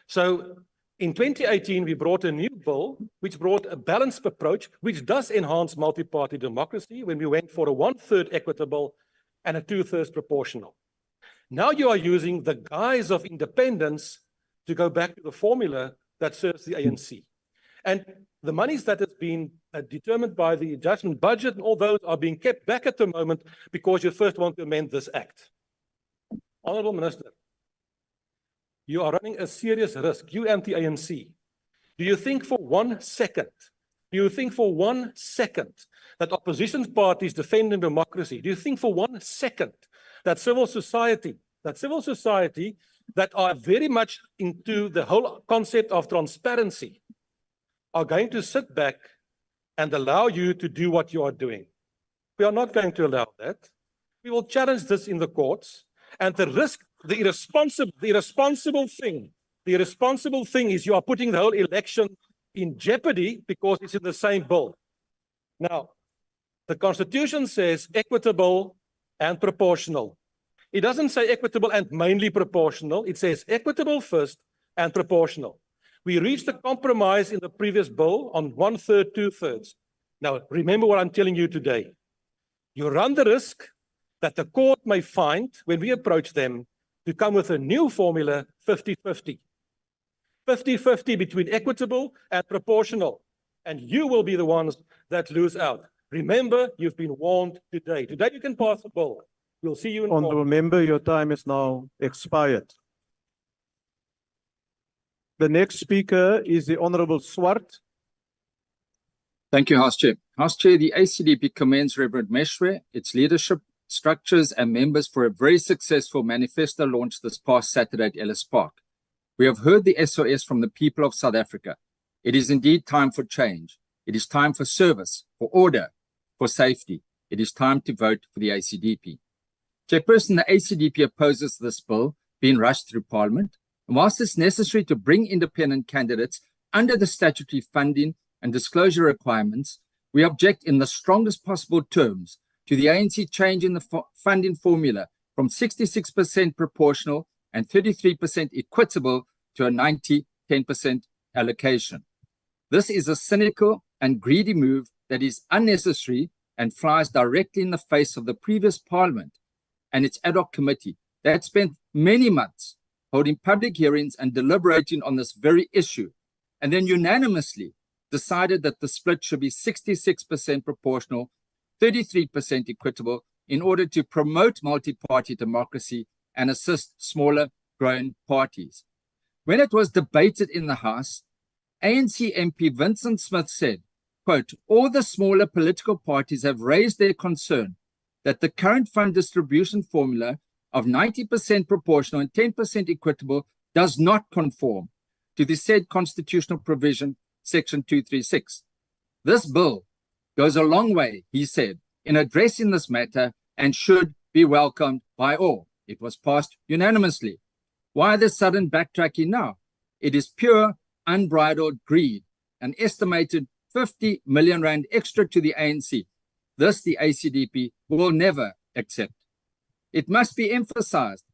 So in 2018, we brought a new bill which brought a balanced approach, which does enhance multi-party democracy when we went for a 1/3 equitable and a 2/3 proportional. Now you are using the guise of independence to go back to the formula that serves the ANC. And the monies that has been determined by the adjustment budget and all those are being kept back at the moment because you first want to amend this act. Honourable Minister, you are running a serious risk, you and the ANC. Do you think for 1 second, that opposition parties defending democracy, do you think for 1 second that civil society that are very much into the whole concept of transparency are going to sit back and allow you to do what you are doing? We are not going to allow that. We will challenge this in the courts, and the irresponsible thing is you are putting the whole election in jeopardy because it's in the same bill. Now, the Constitution says equitable and proportional. It doesn't say equitable and mainly proportional. It says equitable first and proportional. We reached a compromise in the previous bill on 1/3, 2/3. Now, remember what I'm telling you today. You run the risk that the court may find, when we approach them, to come with a new formula, 50-50. 50-50 between equitable and proportional. And you will be the ones that lose out. Remember, you've been warned today. Today you can pass the bill. We'll see you in court. Honourable Member, your time is now expired. The next speaker is the Honourable Swart. Thank you, House Chair. House Chair, the ACDP commends Reverend Meshwe, its leadership, structures and members for a very successful manifesto launch this past Saturday at Ellis Park. We have heard the SOS from the people of South Africa. It is indeed time for change. It is time for service, for order, for safety. It is time to vote for the ACDP. Chairperson, the ACDP opposes this bill being rushed through Parliament. And whilst it's necessary to bring independent candidates under the statutory funding and disclosure requirements, we object in the strongest possible terms to the ANC change in the funding formula from 66% proportional and 33% equitable to a 90-10% allocation. This is a cynical and greedy move that is unnecessary and flies directly in the face of the previous Parliament and its ad hoc committee that spent many months holding public hearings and deliberating on this very issue, and then unanimously decided that the split should be 66% proportional, 33% equitable, in order to promote multi-party democracy and assist smaller growing parties. When it was debated in the House, ANC MP Vincent Smith said, quote, all the smaller political parties have raised their concern that the current fund distribution formula of 90% proportional and 10% equitable does not conform to the said constitutional provision, section 236. This bill goes a long way, he said, in addressing this matter and should be welcomed by all. It was passed unanimously. Why the sudden backtracking now? It is pure, unbridled greed, an estimated 50 million rand extra to the ANC. This the ACDP will never accept. It must be emphasized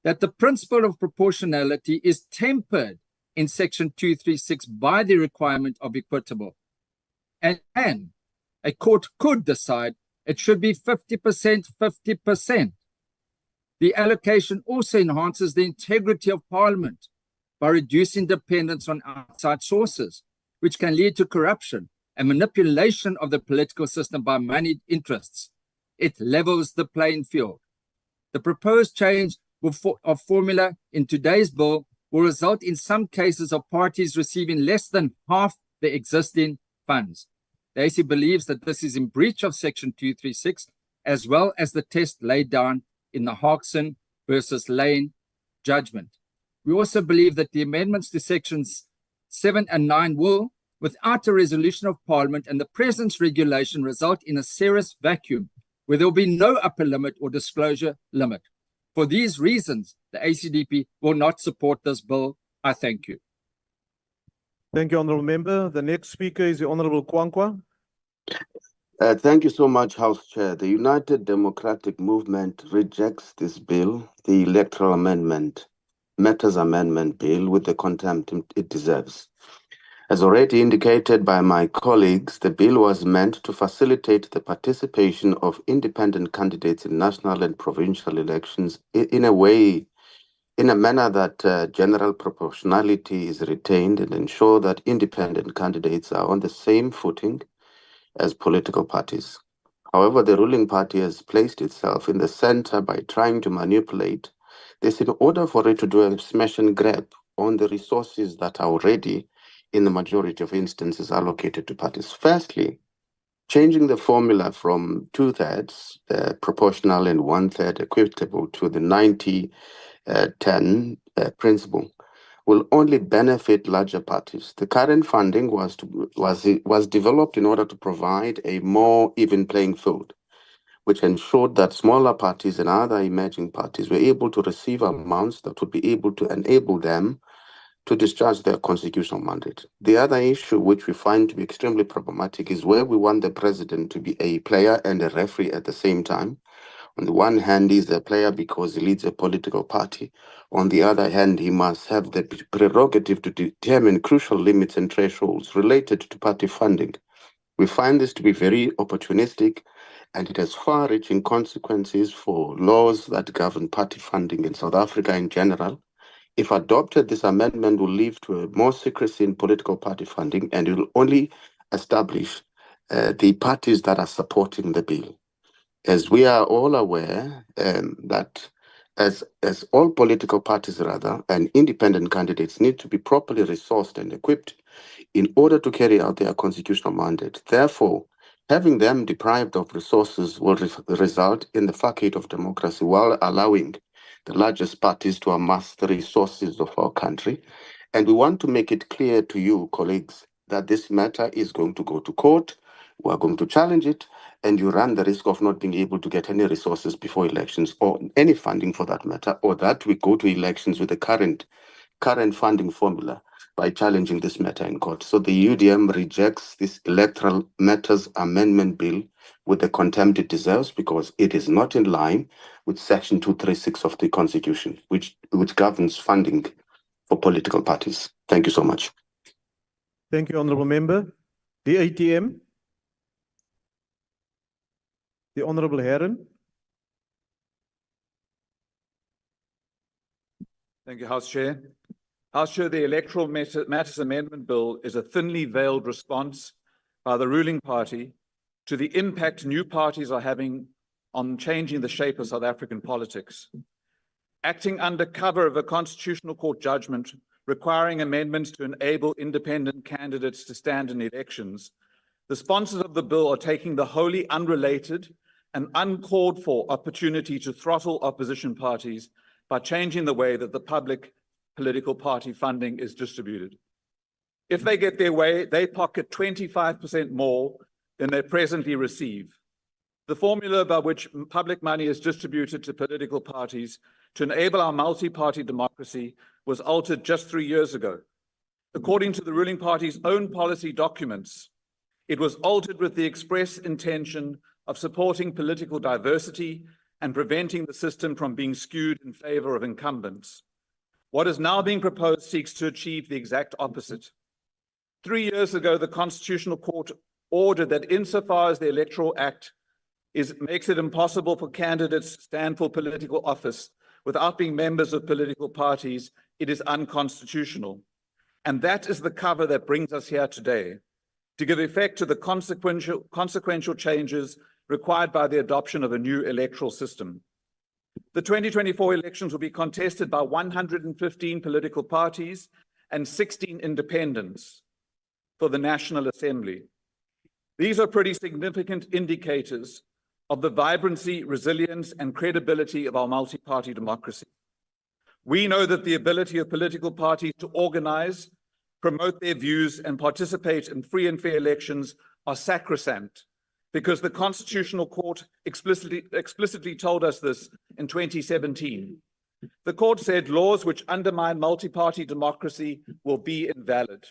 that the principle of proportionality is tempered in section 236 by the requirement of equitable. And a court could decide it should be 50%, 50%. The allocation also enhances the integrity of Parliament by reducing dependence on outside sources, which can lead to corruption and manipulation of the political system by moneyed interests. It levels the playing field. The proposed change of formula in today's bill will result in some cases of parties receiving less than half the existing funds. The AC believes that this is in breach of section 236, as well as the test laid down in the Harkson versus Lane judgment. We also believe that the amendments to sections 7 and 9 will, without a resolution of Parliament and the presence regulation, result in a serious vacuum where there will be no upper limit or disclosure limit. For these reasons, the ACDP will not support this bill. I thank you. Thank you, Honourable Member. The next speaker is the Honourable Kwankwa. Thank you so much, House Chair. The United Democratic Movement rejects this bill, the Electoral Amendment, Matters Amendment Bill, with the contempt it deserves. As already indicated by my colleagues, the bill was meant to facilitate the participation of independent candidates in national and provincial elections in a way in a manner that general proportionality is retained and ensure that independent candidates are on the same footing as political parties. However, the ruling party has placed itself in the center by trying to manipulate this in order for it to do a smash and grab on the resources that are already, in the majority of instances, allocated to parties. Firstly, changing the formula from 2/3 proportional and 1/3 equitable to the 90-10 principle will only benefit larger parties. The current funding was developed in order to provide a more even playing field, which ensured that smaller parties and other emerging parties were able to receive amounts that would be able to enable them to discharge their constitutional mandate. The other issue, which we find to be extremely problematic, is where we want the president to be a player and a referee at the same time. On the one hand, he's a player because he leads a political party. On the other hand, he must have the prerogative to determine crucial limits and thresholds related to party funding. We find this to be very opportunistic, and it has far-reaching consequences for laws that govern party funding in South Africa in general. If adopted, this amendment will lead to more secrecy in political party funding, and it will only establish the parties that are supporting the bill. As we are all aware that as all political parties and independent candidates need to be properly resourced and equipped in order to carry out their constitutional mandate. Therefore, having them deprived of resources will result in the facade of democracy while allowing the largest parties to amass the resources of our country. And we want to make it clear to you, colleagues, that this matter is going to go to court. We are going to challenge it, and you run the risk of not being able to get any resources before elections or any funding for that matter, or that we go to elections with the current funding formula by challenging this matter in court. So the UDM rejects this Electoral Matters Amendment Bill with the contempt it deserves, because it is not in line with Section 236 of the Constitution, which governs funding for political parties. Thank you so much. Thank you, Honourable Member. The ATM. The Honourable Heron. Thank you, House Chair. House Chair, the Electoral Matters Amendment Bill is a thinly veiled response by the ruling party to the impact new parties are having on changing the shape of South African politics. Acting under cover of a Constitutional Court judgment requiring amendments to enable independent candidates to stand in elections, the sponsors of the bill are taking the wholly unrelated and uncalled for opportunity to throttle opposition parties by changing the way that the public political party funding is distributed. If they get their way, they pocket 25% more than they presently receive. The formula by which public money is distributed to political parties to enable our multi-party democracy was altered just 3 years ago. According to the ruling party's own policy documents, it was altered with the express intention of supporting political diversity and preventing the system from being skewed in favor of incumbents. What is now being proposed seeks to achieve the exact opposite. 3 years ago, the Constitutional Court ordered that insofar as the Electoral Act makes it impossible for candidates to stand for political office without being members of political parties, it is unconstitutional. And that is the cover that brings us here today, to give effect to the consequential changes required by the adoption of a new electoral system. The 2024 elections will be contested by 115 political parties and 16 independents for the National Assembly. These are pretty significant indicators of the vibrancy, resilience, and credibility of our multi-party democracy. We know that the ability of political parties to organize, promote their views, and participate in free and fair elections are sacrosanct, because the Constitutional Court explicitly told us this in 2017. The court said laws which undermine multi-party democracy will be invalid.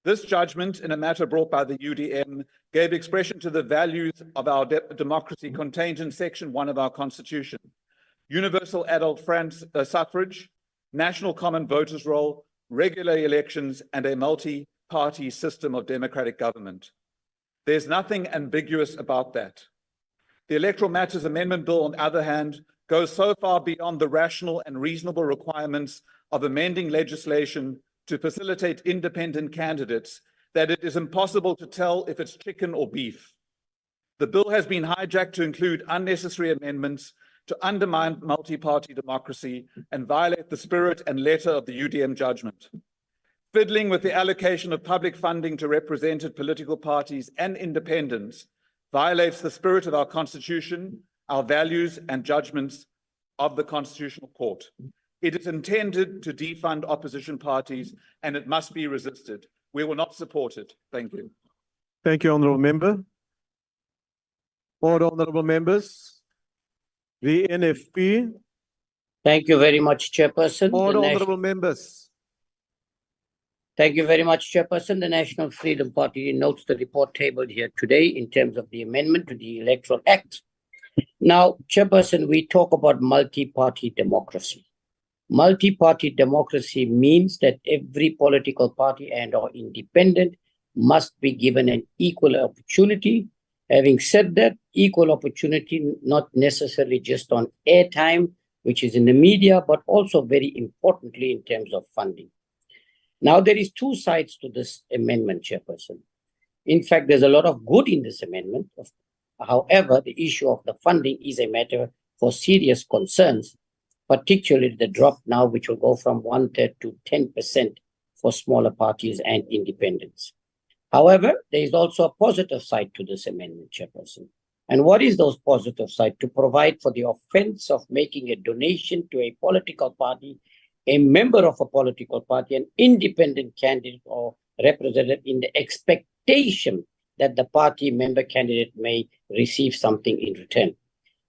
This judgment, in a matter brought by the UDM, gave expression to the values of our democracy contained in Section 1 of our Constitution: universal adult suffrage, national common voters' roll, regular elections, and a multi-party system of democratic government. There's nothing ambiguous about that. The Electoral Matters Amendment Bill, on the other hand, goes so far beyond the rational and reasonable requirements of amending legislation to facilitate independent candidates that it is impossible to tell if it's chicken or beef. The bill has been hijacked to include unnecessary amendments to undermine multi-party democracy and violate the spirit and letter of the UDM judgment. Fiddling with the allocation of public funding to represented political parties and independents violates the spirit of our Constitution, our values and judgments of the Constitutional Court. It is intended to defund opposition parties and it must be resisted. We will not support it. Thank you. Thank you, Honourable Member. More honourable members. The NFP. Thank you very much, Chairperson. More The honourable members. Thank you very much, Chairperson. The National Freedom Party notes the report tabled here today in terms of the amendment to the Electoral Act. Now, Chairperson, we talk about multi-party democracy. Multi-party democracy means that every political party and or independent must be given an equal opportunity. Having said that, equal opportunity not necessarily just on airtime, which is in the media, but also very importantly in terms of funding. Now, there is two sides to this amendment, Chairperson. In fact, there's a lot of good in this amendment. However, the issue of the funding is a matter for serious concerns, particularly the drop now, which will go from 1/3 to 10% for smaller parties and independents. However, there is also a positive side to this amendment, Chairperson. And what is those positive side? To provide for the offense of making a donation to a political party, a member of a political party, an independent candidate or representative in the expectation that the party member candidate may receive something in return.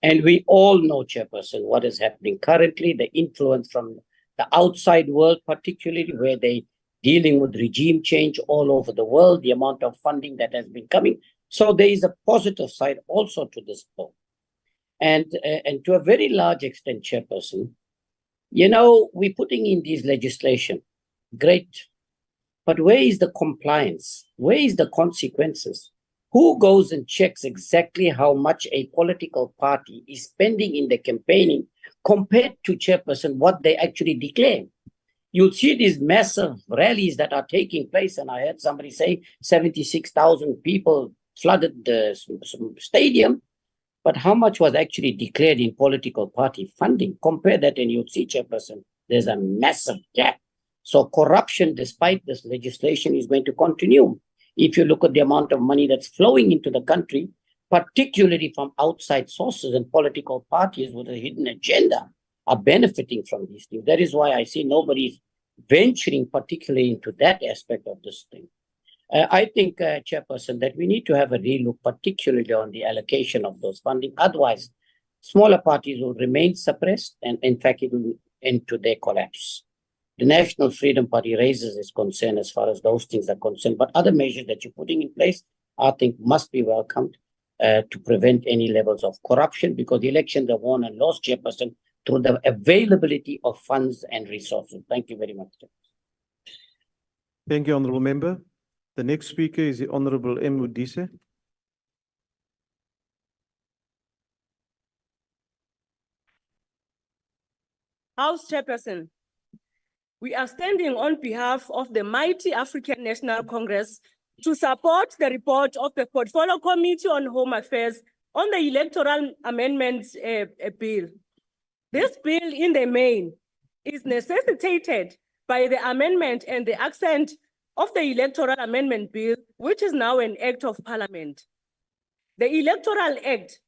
And we all know, Chairperson, what is happening currently, the influence from the outside world, particularly where they dealing with regime change all over the world, the amount of funding that has been coming. So there is a positive side also to this bill. And to a very large extent, Chairperson, you know, we're putting in these legislation, great, but where is the compliance? Where is the consequences? Who goes and checks exactly how much a political party is spending in the campaigning compared to, Chairperson, what they actually declare? You'll see these massive rallies that are taking place, and I heard somebody say 76,000 people flooded the stadium, but how much was actually declared in political party funding? Compare that and you'll see, Chairperson, there's a massive gap. So corruption, despite this legislation, is going to continue. If you look at the amount of money that's flowing into the country, particularly from outside sources and political parties with a hidden agenda, are benefiting from these things. That is why I see nobody's venturing particularly into that aspect of this thing. I think, Chairperson, that we need to have a relook, particularly on the allocation of those funding. Otherwise, smaller parties will remain suppressed, and in fact, it will end to their collapse. The National Freedom Party raises its concern as far as those things are concerned, but other measures that you're putting in place, I think, must be welcomed to prevent any levels of corruption, because the elections are won and lost, Chairperson, through the availability of funds and resources. Thank you very much. Thank you, Honourable Member. The next speaker is the Honourable Emlazi. House Chairperson, we are standing on behalf of the mighty African National Congress to support the report of the Portfolio Committee on Home Affairs on the Electoral Amendment Bill. This bill, in the main, is necessitated by the amendment and the accent of the Electoral Amendment Bill, which is now an Act of Parliament. The Electoral Act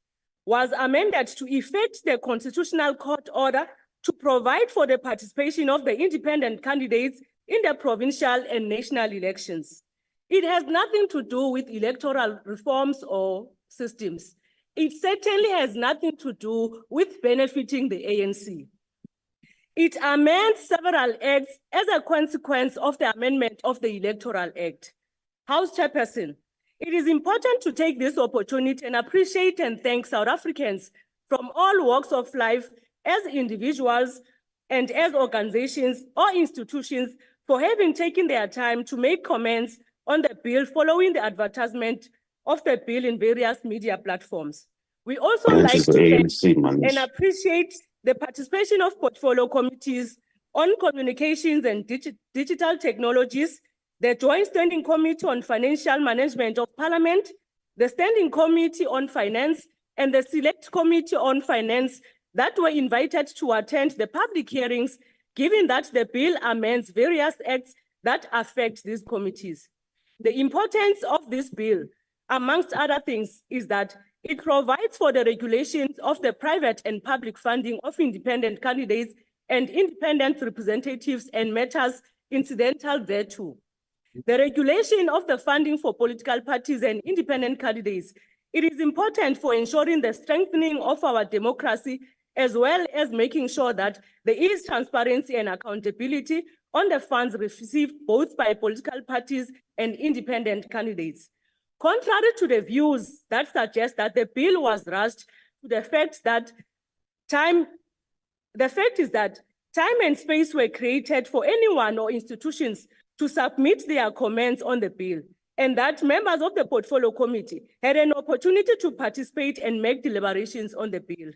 was amended to effect the Constitutional Court order to provide for the participation of the independent candidates in the provincial and national elections. It has nothing to do with electoral reforms or systems. It certainly has nothing to do with benefiting the ANC. It amends several acts as a consequence of the amendment of the Electoral Act. House Chairperson, it is important to take this opportunity and appreciate and thank South Africans from all walks of life, as individuals and as organizations or institutions, for having taken their time to make comments on the bill following the advertisement of the bill in various media platforms. We also Branch like is to the thank ANC, man. and appreciate the participation of portfolio committees on communications and digital technologies, the Joint Standing Committee on Financial Management of Parliament, the Standing Committee on Finance, and the Select Committee on Finance that were invited to attend the public hearings, given that the bill amends various acts that affect these committees. The importance of this bill, amongst other things, is that it provides for the regulations of the private and public funding of independent candidates and independent representatives and matters incidental thereto. The regulation of the funding for political parties and independent candidates, it is important for ensuring the strengthening of our democracy, as well as making sure that there is transparency and accountability on the funds received both by political parties and independent candidates. Contrary to the views that suggest that the bill was rushed, the fact is that time and space were created for anyone or institutions to submit their comments on the bill, and that members of the portfolio committee had an opportunity to participate and make deliberations on the bill.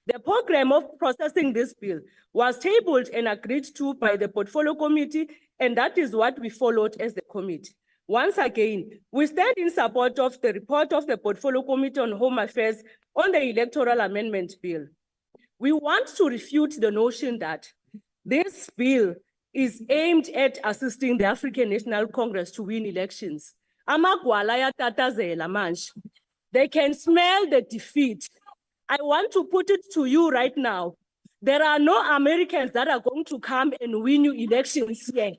The program of processing this bill was tabled and agreed to by the portfolio committee, and that is what we followed as the committee. Once again, we stand in support of the report of the Portfolio Committee on Home Affairs on the Electoral Amendment Bill. We want to refute the notion that this bill is aimed at assisting the African National Congress to win elections. Amagwala ayatatazela manje. They can smell the defeat. I want to put it to you right now. There are no Americans that are going to come and win you elections here.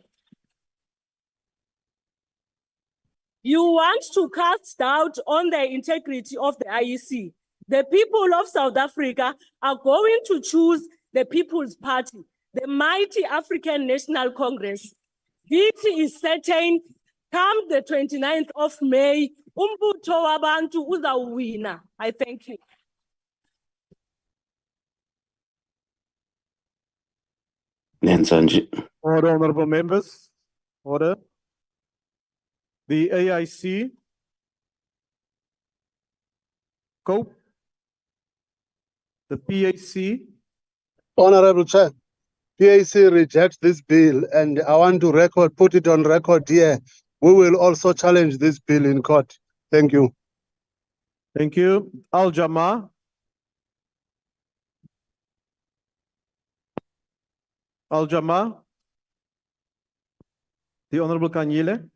You want to cast doubt on the integrity of the IEC. The people of South Africa are going to choose the People's Party, the mighty African National Congress. Victory is certain. Come the 29th of May, umbutho wabantu uzawina. I thank you. Order, honorable members. Order. The AIC. Cope. The PAC. Honorable Chair, PAC rejects this bill, and I want to put it on record here. We will also challenge this bill in court. Thank you. Thank you. Al-Jama. Al-Jama. The Honorable Kanyile.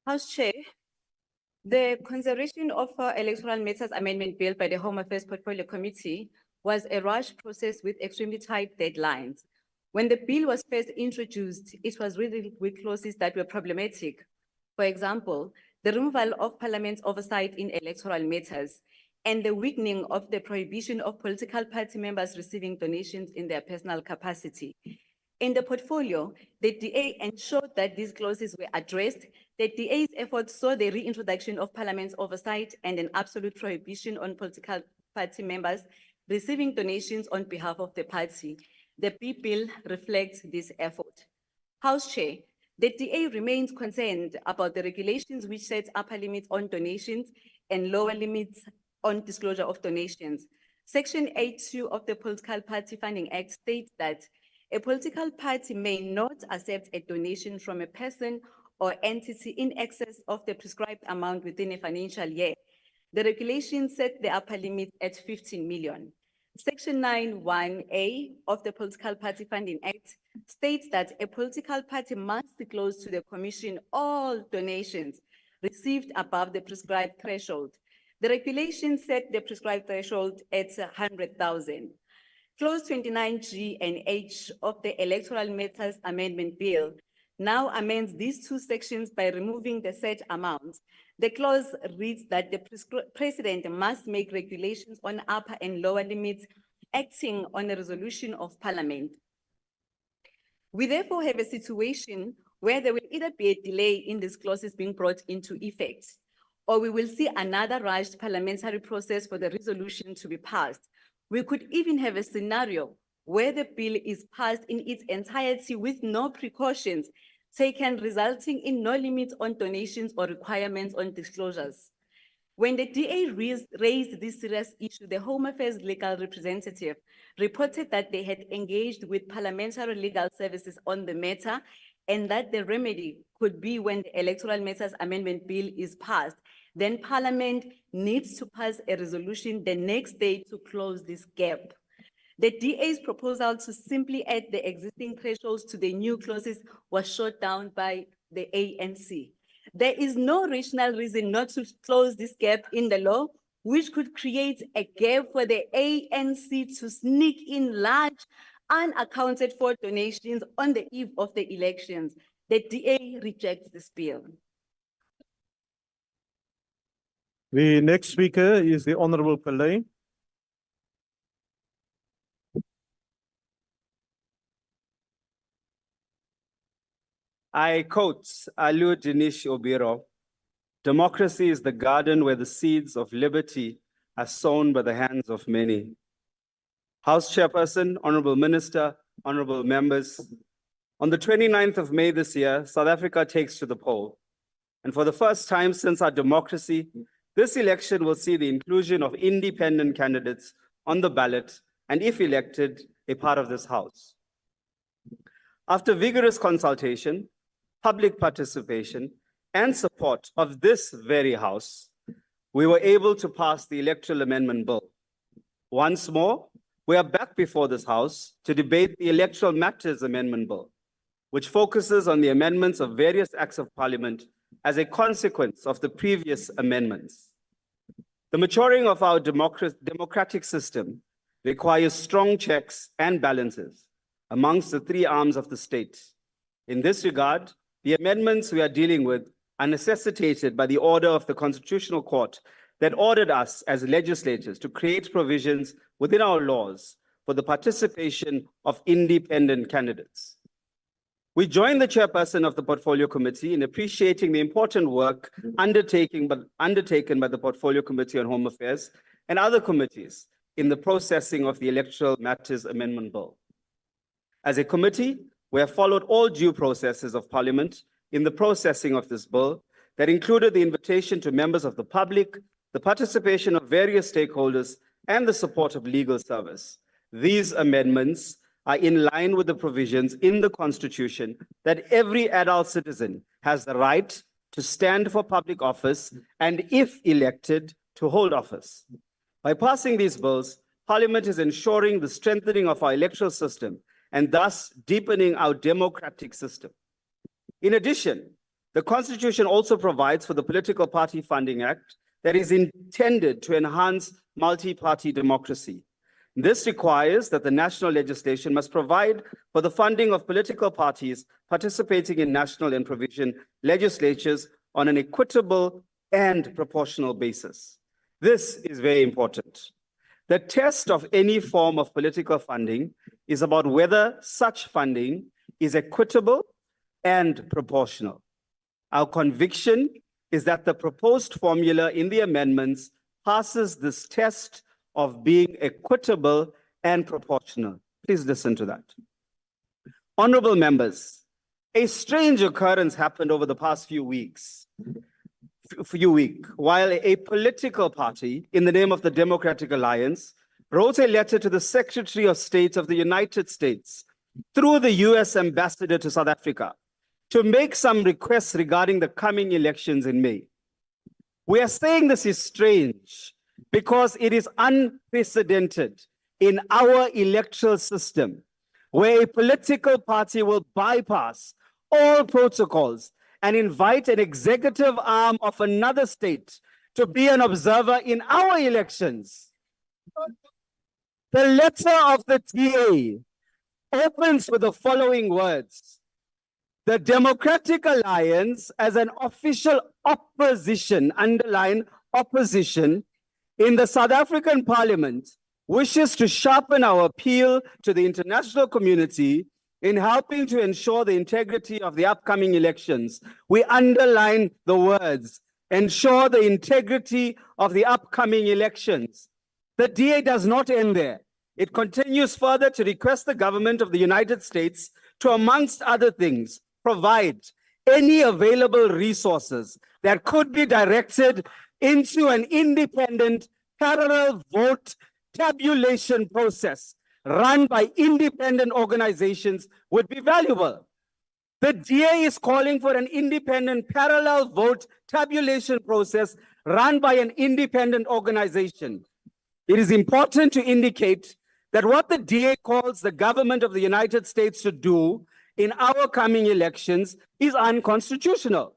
House Chair, the consideration of Electoral Matters Amendment Bill by the Home Affairs Portfolio Committee was a rushed process with extremely tight deadlines. When the bill was first introduced, it was riddled with clauses that were problematic. For example, the removal of Parliament's oversight in electoral matters and the weakening of the prohibition of political party members receiving donations in their personal capacity. In the portfolio, the DA ensured that these clauses were addressed. The DA's efforts saw the reintroduction of Parliament's oversight and an absolute prohibition on political party members receiving donations on behalf of the party. The B bill reflects this effort. House Chair, the DA remains concerned about the regulations which set upper limits on donations and lower limits on disclosure of donations. Section 8(2) of the Political Party Funding Act states that a political party may not accept a donation from a person or entity in excess of the prescribed amount within a financial year. The regulation set the upper limit at 15 million. Section 9(1)(a) of the Political Party Funding Act states that a political party must disclose to the Commission all donations received above the prescribed threshold. The regulation set the prescribed threshold at 100,000. Clause 29G and H of the Electoral Matters Amendment Bill now amends these two sections by removing the set amount. The clause reads that the President must make regulations on upper and lower limits acting on a resolution of Parliament. We therefore have a situation where there will either be a delay in these clauses being brought into effect, or we will see another rushed parliamentary process for the resolution to be passed. We could even have a scenario where the bill is passed in its entirety with no precautions taken, resulting in no limits on donations or requirements on disclosures. When the DA raised this serious issue, the Home Affairs legal representative reported that they had engaged with Parliamentary Legal Services on the matter and that the remedy could be when the Electoral Matters Amendment Bill is passed. Then Parliament needs to pass a resolution the next day to close this gap. The DA's proposal to simply add the existing thresholds to the new clauses was shot down by the ANC. There is no rational reason not to close this gap in the law, which could create a gap for the ANC to sneak in large, unaccounted for donations on the eve of the elections. The DA rejects this bill. The next speaker is the Honorable Pillay. I quote Alu Dinish Obiro, "Democracy is the garden where the seeds of liberty are sown by the hands of many." House Chairperson, Honorable Minister, Honorable Members, on the 29th of May this year, South Africa takes to the poll. And for the first time since our democracy, this election will see the inclusion of independent candidates on the ballot and, if elected, a part of this House. After vigorous consultation, public participation, and support of this very House, we were able to pass the Electoral Amendment Bill. Once more, we are back before this House to debate the Electoral Matters Amendment Bill, which focuses on the amendments of various acts of Parliament as a consequence of the previous amendments. The maturing of our democratic system requires strong checks and balances amongst the three arms of the state. In this regard, the amendments we are dealing with are necessitated by the order of the Constitutional Court that ordered us as legislators to create provisions within our laws for the participation of independent candidates. We join the chairperson of the Portfolio Committee in appreciating the important work undertaken by the Portfolio Committee on Home Affairs and other committees in the processing of the Electoral Matters Amendment Bill. As a committee, we have followed all due processes of Parliament in the processing of this bill that included the invitation to members of the public, the participation of various stakeholders, and the support of legal service. These amendments are in line with the provisions in the Constitution that every adult citizen has the right to stand for public office and, if elected, to hold office. By passing these bills, Parliament is ensuring the strengthening of our electoral system and thus deepening our democratic system. In addition, the Constitution also provides for the Political Party Funding Act that is intended to enhance multi-party democracy. This requires that the national legislation must provide for the funding of political parties participating in national and provincial legislatures on an equitable and proportional basis. This is very important. The test of any form of political funding is about whether such funding is equitable and proportional. Our conviction is that the proposed formula in the amendments passes this test of being equitable and proportional. Please listen to that. Honorable members, a strange occurrence happened over the past few weeks. While a political party in the name of the Democratic Alliance wrote a letter to the Secretary of State of the United States through the US Ambassador to South Africa to make some requests regarding the coming elections in May. We are saying this is strange because it is unprecedented in our electoral system, where a political party will bypass all protocols and invite an executive arm of another state to be an observer in our elections. The letter of the TA opens with the following words: "The Democratic Alliance, as an official opposition, underline opposition, in the South African Parliament, wishes to sharpen our appeal to the international community in helping to ensure the integrity of the upcoming elections." We underline the words, ensure the integrity of the upcoming elections. The DA does not end there. it continues further to request the government of the United States to, amongst other things, provide any available resources that could be directed into an independent parallel vote tabulation process run by independent organizations would be valuable. The DA is calling for an independent parallel vote tabulation process run by an independent organization. It is important to indicate that what the DA calls the government of the United States to do in our coming elections is unconstitutional.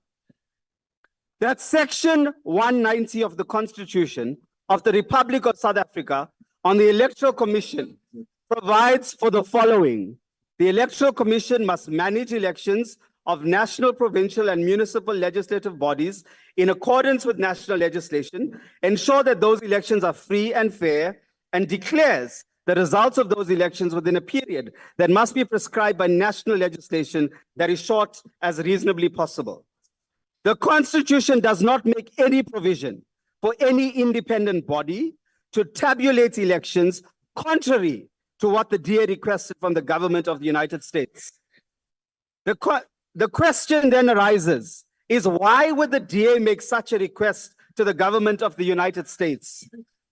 That Section 190 of the Constitution of the Republic of South Africa on the Electoral Commission provides for the following. The Electoral Commission must manage elections of national, provincial, and municipal legislative bodies in accordance with national legislation, ensure that those elections are free and fair, and declares the results of those elections within a period that must be prescribed by national legislation that is short as reasonably possible. The Constitution does not make any provision for any independent body to tabulate elections contrary to what the DA requested from the government of the United States. The question then arises is why would the DA make such a request to the government of the United States?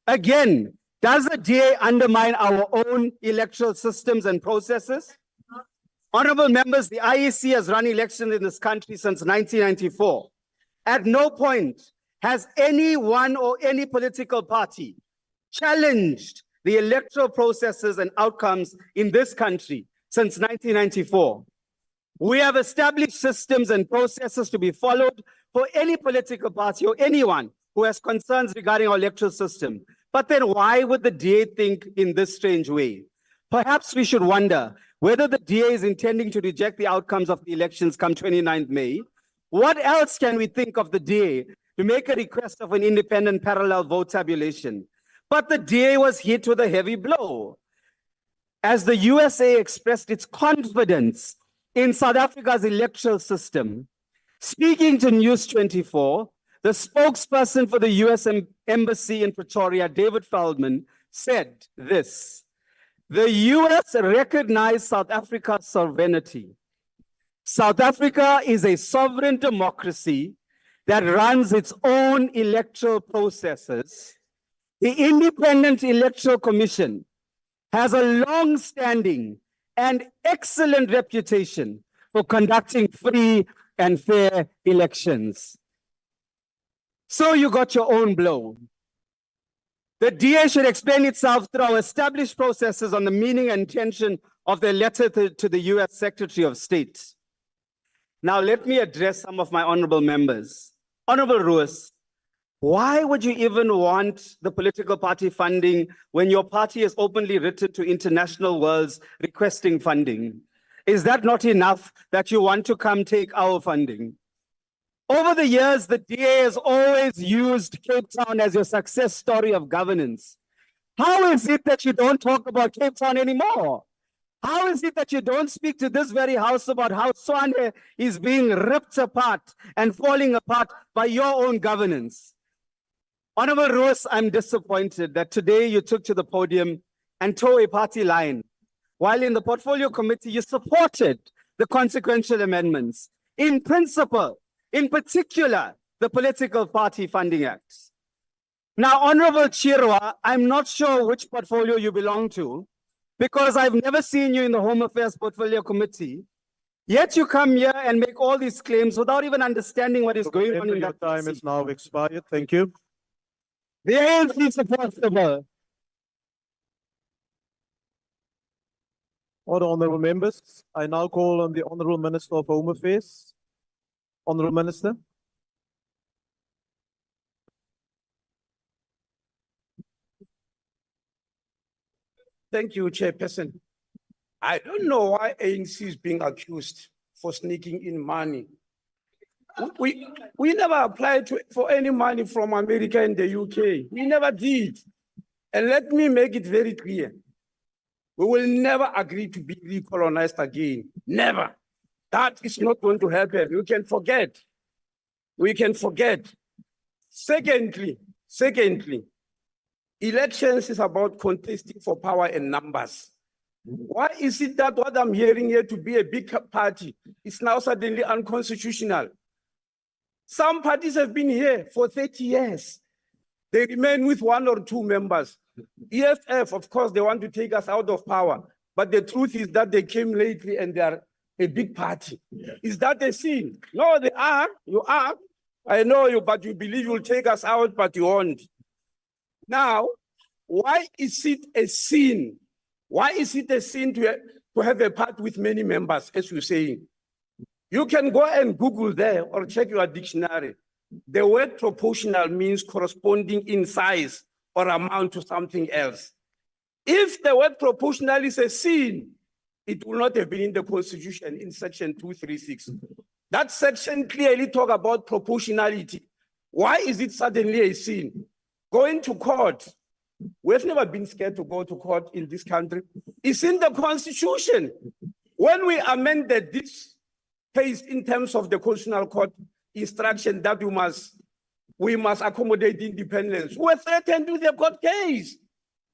Again, does the DA undermine our own electoral systems and processes? Honorable members, the IEC has run elections in this country since 1994. At no point has anyone or any political party challenged the electoral processes and outcomes in this country since 1994. We have established systems and processes to be followed for any political party or anyone who has concerns regarding our electoral system. But then why would the DA think in this strange way? Perhaps we should wonder whether the DA is intending to reject the outcomes of the elections come 29th May. What else can we think of the DA to make a request of an independent parallel vote tabulation? But the DA was hit with a heavy blow. As the USA expressed its confidence in South Africa's electoral system, speaking to News 24, the spokesperson for the US Embassy in Pretoria, David Feldman, said this: the US recognized South Africa's sovereignty. South Africa is a sovereign democracy that runs its own electoral processes. The Independent Electoral Commission has a long-standing and excellent reputation for conducting free and fair elections. So you got your own blow. The DA should explain itself through our established processes on the meaning and intention of the letter to the US Secretary of State. Now let me address some of my honorable members. Honorable Roos, why would you even want the political party funding when your party has openly written to international worlds requesting funding? Is that not enough that you want to come take our funding? Over the years, the DA has always used Cape Town as your success story of governance. How is it that you don't talk about Cape Town anymore? How is it that you don't speak to this very house about how Swane is being ripped apart and falling apart by your own governance? Honorable Roos, I'm disappointed that today you took to the podium and tore a party line, while in the Portfolio Committee you supported the consequential amendments. In principle, in particular, the Political Party Funding Act. Now, Honorable Chirwa, I'm not sure which portfolio you belong to, because I've never seen you in the Home Affairs Portfolio Committee, yet you come here and make all these claims without even understanding what is going on in that. Your time is now expired. Thank you. The ANC supports the bill. All the honorable members, I now call on the Honorable Minister of Home Affairs. Honorable Minister. Thank you, Chairperson. I don't know why ANC is being accused for sneaking in money. We never applied for any money from America and the UK. We never did. And let me make it very clear. We will never agree to be recolonized again. Never. That is not going to happen. We can forget. We can forget. Secondly, Elections is about contesting for power and numbers. Why is it that what I'm hearing here to be a big party is now suddenly unconstitutional? Some parties have been here for 30 years. They remain with 1 or 2 members. EFF, of course, they want to take us out of power. But the truth is that they came lately and they are a big party. Is that a sin? No, they are. You are. I know you, but you believe you'll take us out, but you won't. Now, why is it a sin? Why is it a sin to have a party with many members, as you're saying? You can go and Google there or check your dictionary. The word proportional means corresponding in size or amount to something else. If the word proportional is a sin, it will not have been in the Constitution in section 236. That section clearly talks about proportionality. Why is it suddenly a sin? Going to court, we've never been scared to go to court in this country. It's in the Constitution. When we amended this case in terms of the Constitutional Court instruction that we must accommodate independence, we threatened with the court case.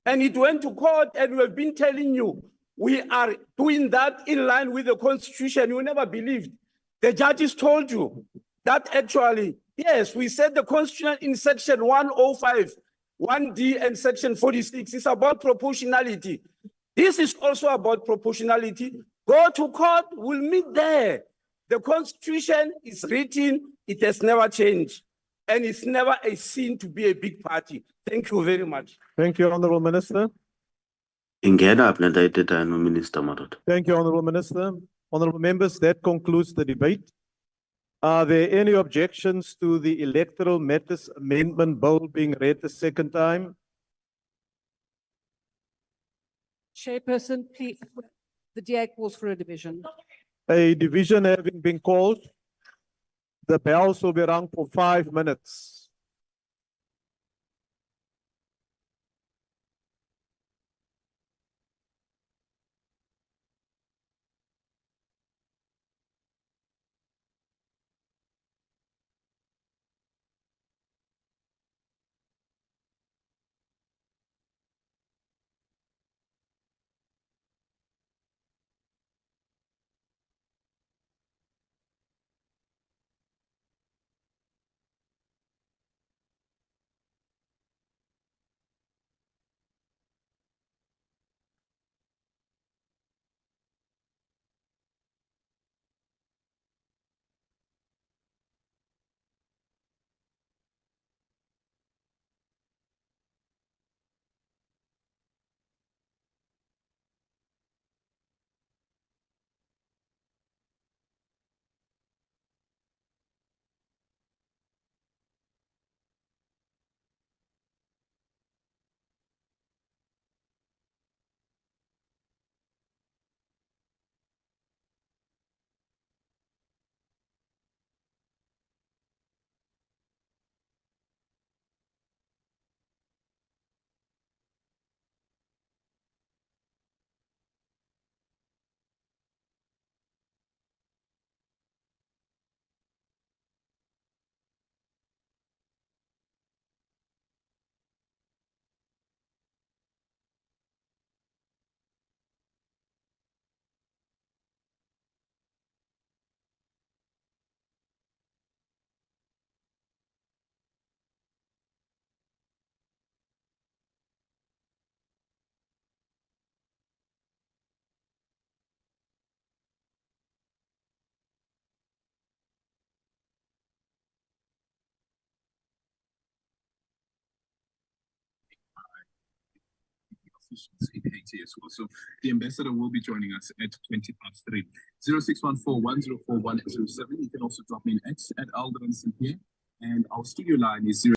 And it went to court, and we've been telling you, we are doing that in line with the Constitution. You never believed. The judges told you that actually, yes, we said the Constitution in section 105, 1D and section 46 is about proportionality. This is also about proportionality. Go to court, we'll meet there. The Constitution is written, it has never changed. And it's never a sin to be a big party. Thank you very much. Thank you, Honorable Minister. Minister Marot. Thank you, Honorable Minister. Honorable members, that concludes the debate. Are there any objections to the Electoral Matters Amendment Bill being read the second time? Chairperson, please, the DA calls for a division. A division having been called, the bells will be rung for 5 minutes. Officials in Haiti as well. So the ambassador will be joining us at 3:20. 0614-104107. You can also drop me an X at Alderan here. And our studio line is 0.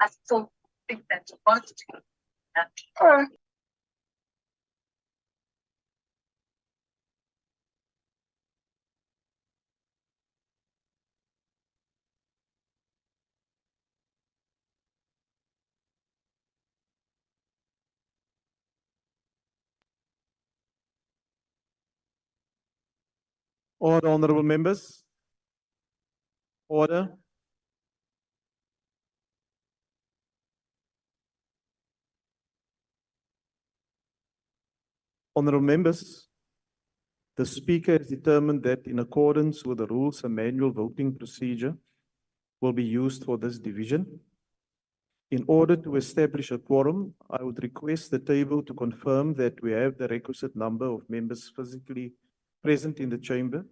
I still think that both. Order, honorable members. Order. Honorable members, the Speaker has determined that in accordance with the rules, a manual voting procedure will be used for this division. In order to establish a quorum, I would request the table to confirm that we have the requisite number of members physically present in the chamber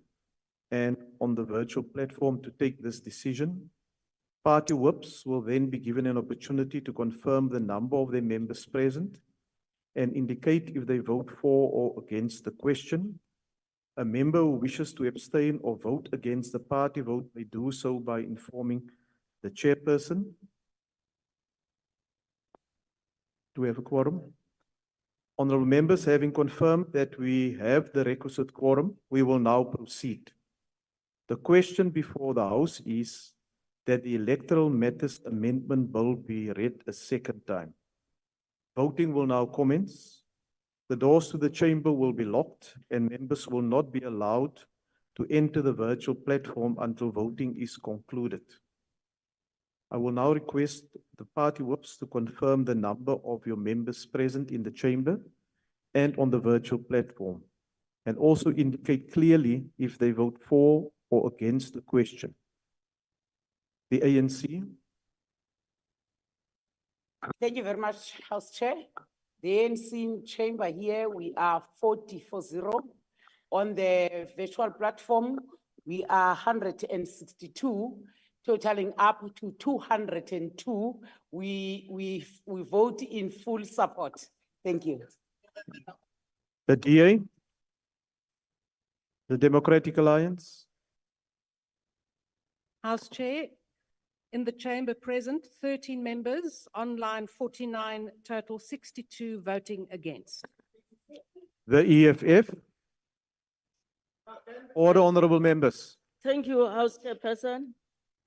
and on the virtual platform to take this decision. Party whips will then be given an opportunity to confirm the number of their members present and indicate if they vote for or against the question. A member who wishes to abstain or vote against the party vote may do so by informing the chairperson. Do we have a quorum? Honorable members, having confirmed that we have the requisite quorum, we will now proceed. The question before the House is that the Electoral Matters Amendment Bill be read a second time. Voting will now commence. The doors to the chamber will be locked and members will not be allowed to enter the virtual platform until voting is concluded. I will now request the party whips to confirm the number of your members present in the chamber and on the virtual platform, and also indicate clearly if they vote for or against the question. The ANC. Thank you very much, House Chair. The ANC chamber here, we are 40. On the virtual platform, we are 162, totaling up to 202. We vote in full support. Thank you. The DA. The Democratic Alliance. House Chair, in the chamber present, 13 members, online 49, total 62 voting against. The EFF. Order, honorable members. Thank you, House Chairperson.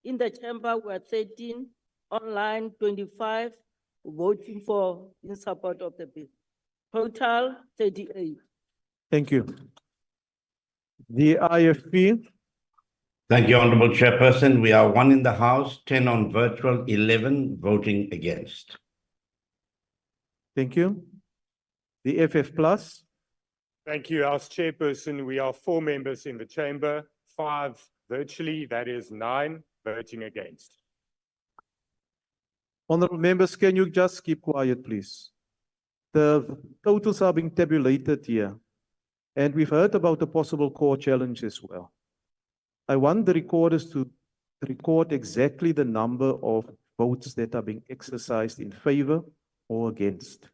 In the chamber, we are 13, online 25, voting for in support of the bill. Total 38. Thank you. The IFP. Thank you, Honorable Chairperson. We are 1 in the House, 10 on virtual, 11 voting against. Thank you. The FF Plus. Thank you, House Chairperson. We are 4 members in the chamber, 5 virtually, that is 9 voting against. Honorable members, can you just keep quiet, please? The totals are being tabulated here, and we've heard about the possible core challenge as well. I want the recorders to record exactly the number of votes that are being exercised in favor or against.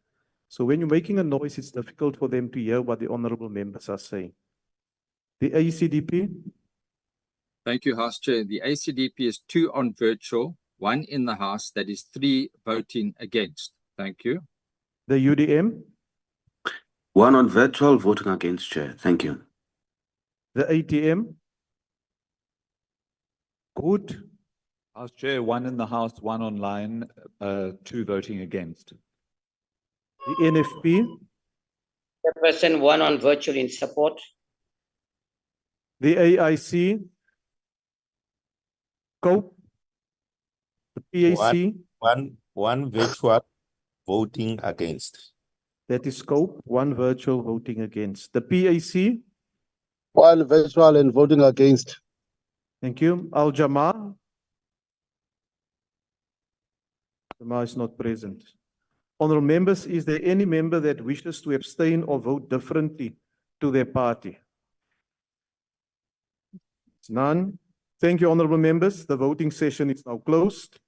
So when you're making a noise, it's difficult for them to hear what the honorable members are saying. The ACDP. Thank you, House Chair. The ACDP is 2 on virtual, 1 in the House, that is 3 voting against. Thank you. The UDM. 1 on virtual, voting against, Chair. Thank you. The ATM. Good. House Chair, 1 in the House, 1 online, 2 voting against. The NFP. Chairperson, 1 on virtual in support. The AIC. COPE. The PAC. One virtual voting against. That is COPE, 1 virtual voting against. The PAC. 1 virtual and voting against. Thank you. Al Jamaa. Jamaa is not present. Honorable members, is there any member that wishes to abstain or vote differently to their party? It's none. Thank you, honorable members. The voting session is now closed.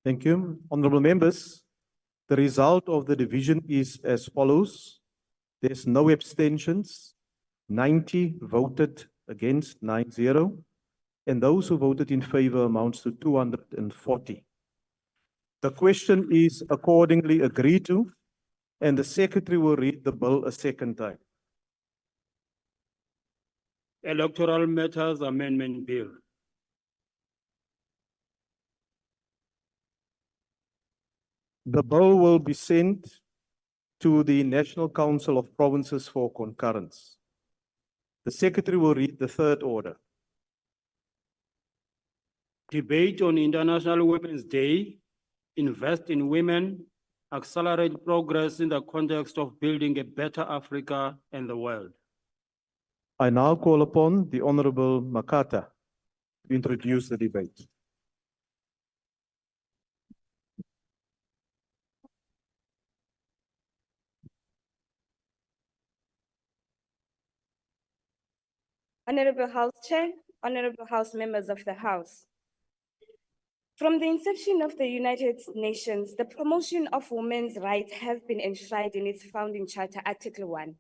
Thank you. Honorable members, the result of the division is as follows. There's no abstentions. 90 voted against, 9-0. And those who voted in favor amounts to 240. The question is accordingly agreed to, and the secretary will read the bill a second time. Electoral Matters Amendment Bill. The bill will be sent to the National Council of Provinces for concurrence. The secretary will read the third order. Debate on International Women's Day, invest in women, accelerate progress in the context of building a better Africa and the world. I now call upon the Honorable Makata to introduce the debate. Honorable House Chair, Honorable House members of the House. From the inception of the United Nations, the promotion of women's rights has been enshrined in its founding charter, Article 1,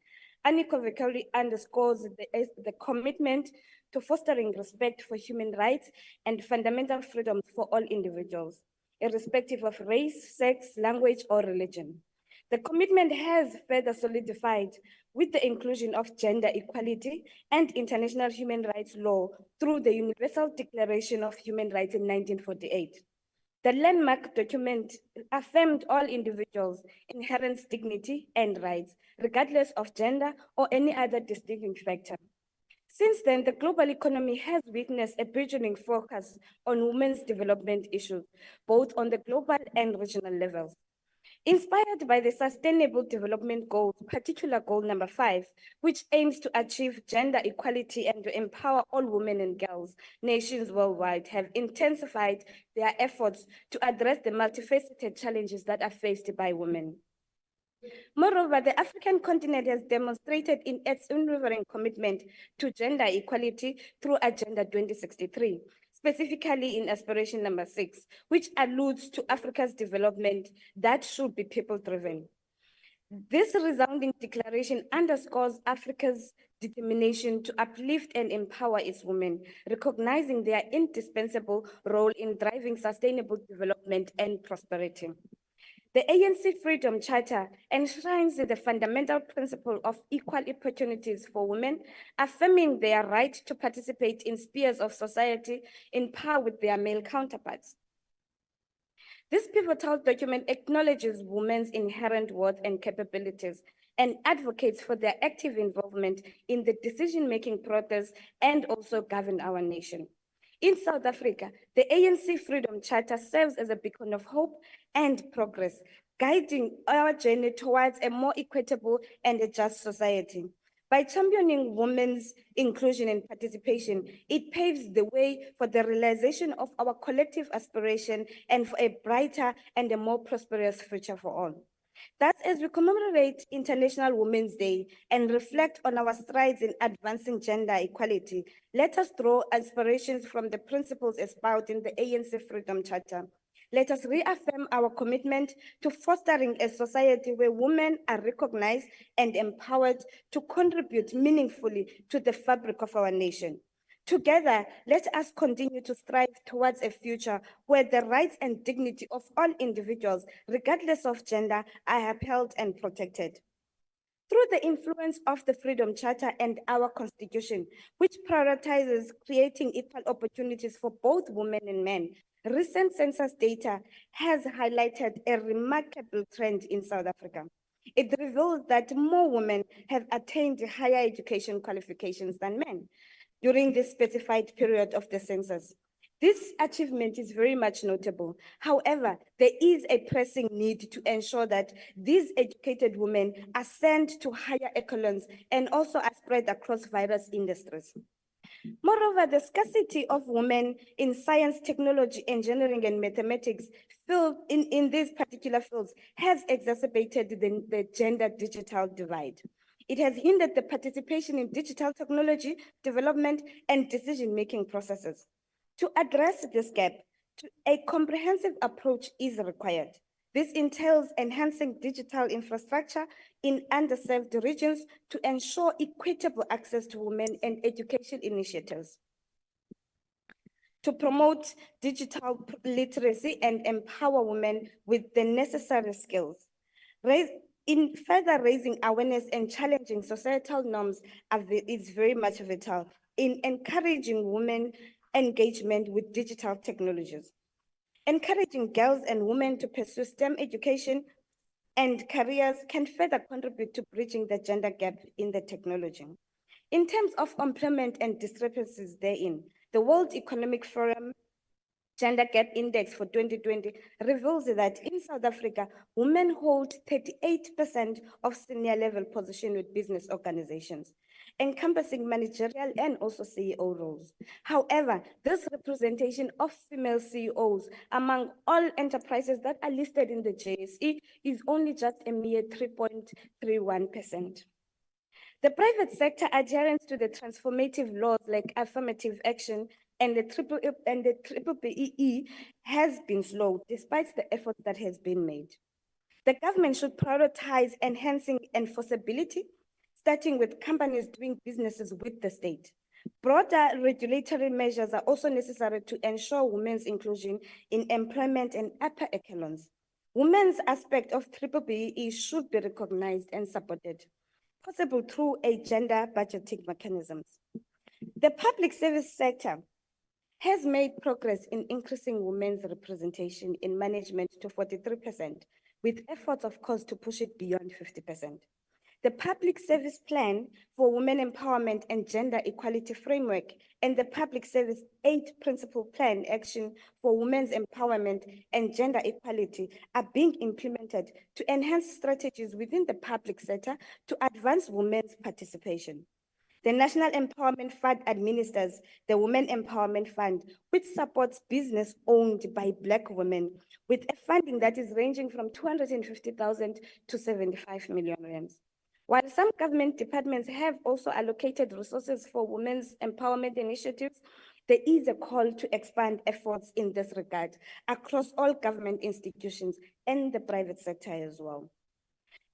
unequivocally underscores the commitment to fostering respect for human rights and fundamental freedoms for all individuals, irrespective of race, sex, language, or religion. The commitment has further solidified with the inclusion of gender equality and international human rights law through the Universal Declaration of Human Rights in 1948. The landmark document affirmed all individuals' inherent dignity and rights, regardless of gender or any other distinguishing factor. Since then, the global economy has witnessed a burgeoning focus on women's development issues, both on the global and regional levels. Inspired by the Sustainable Development Goals, particular goal number 5, which aims to achieve gender equality and to empower all women and girls, nations worldwide have intensified their efforts to address the multifaceted challenges that are faced by women. Moreover, the African continent has demonstrated in its unwavering commitment to gender equality through Agenda 2063. Specifically in aspiration number 6, which alludes to Africa's development that should be people-driven. This resounding declaration underscores Africa's determination to uplift and empower its women, recognizing their indispensable role in driving sustainable development and prosperity. The ANC Freedom Charter enshrines the fundamental principle of equal opportunities for women, affirming their right to participate in spheres of society in par with their male counterparts. This pivotal document acknowledges women's inherent worth and capabilities and advocates for their active involvement in the decision-making process and also govern our nation. In South Africa, the ANC Freedom Charter serves as a beacon of hope and progress, guiding our journey towards a more equitable and a just society. By championing women's inclusion and participation, it paves the way for the realization of our collective aspiration and for a brighter and a more prosperous future for all. Thus, as we commemorate International Women's Day and reflect on our strides in advancing gender equality, let us draw aspirations from the principles espoused in the ANC Freedom Charter. Let us reaffirm our commitment to fostering a society where women are recognized and empowered to contribute meaningfully to the fabric of our nation. Together, let us continue to strive towards a future where the rights and dignity of all individuals, regardless of gender, are upheld and protected. Through the influence of the Freedom Charter and our Constitution, which prioritizes creating equal opportunities for both women and men, recent census data has highlighted a remarkable trend in South Africa. It reveals that more women have attained higher education qualifications than men during this specified period of the census. This achievement is very much notable. However, there is a pressing need to ensure that these educated women ascend to higher echelons and also are spread across various industries. Moreover, the scarcity of women in science, technology, engineering, and mathematics in these particular fields has exacerbated the gender digital divide. It has hindered the participation in digital technology development and decision-making processes. To address this gap, A comprehensive approach is required. This entails enhancing digital infrastructure in underserved regions to ensure equitable access to women and education initiatives, to promote digital literacy and empower women with the necessary skills. In further raising awareness and challenging societal norms is very much vital in encouraging women engagement with digital technologies. Encouraging girls and women to pursue STEM education and careers can further contribute to bridging the gender gap in the technology. In terms of employment and discrepancies therein, the World Economic Forum Gender Gap Index for 2020 reveals that in South Africa, women hold 38% of senior level positions with business organizations, encompassing managerial and also CEO roles. However, this representation of female CEOs among all enterprises that are listed in the JSE is only just a mere 3.31%. The private sector adherence to the transformative laws like affirmative action and the triple BEE has been slow despite the effort that has been made. The government should prioritize enhancing enforceability, starting with companies doing businesses with the state. Broader regulatory measures are also necessary to ensure women's inclusion in employment and upper echelons. Women's aspect of triple BEE should be recognized and supported, possible through a gender budgeting mechanisms. The public service sector has made progress in increasing women's representation in management to 43%, with efforts, of course, to push it beyond 50%. The Public Service Plan for Women Empowerment and Gender Equality Framework and the Public Service 8 Principal Plan Action for Women's Empowerment and Gender Equality are being implemented to enhance strategies within the public sector to advance women's participation. The National Empowerment Fund administers the Women Empowerment Fund, which supports business owned by Black women with a funding that is ranging from 250,000 to 75 million rands. While some government departments have also allocated resources for women's empowerment initiatives, there is a call to expand efforts in this regard across all government institutions and the private sector as well.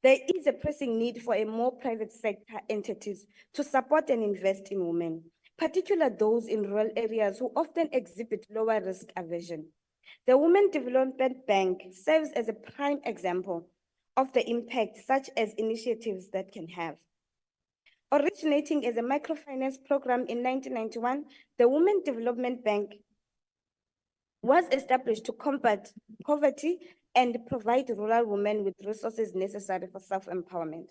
There is a pressing need for a more private sector entities to support and invest in women, particularly those in rural areas who often exhibit lower risk aversion. The Women Development Bank serves as a prime example of the impact such as initiatives that can have. Originating as a microfinance program in 1991, the Women Development Bank was established to combat poverty and provide rural women with resources necessary for self-empowerment.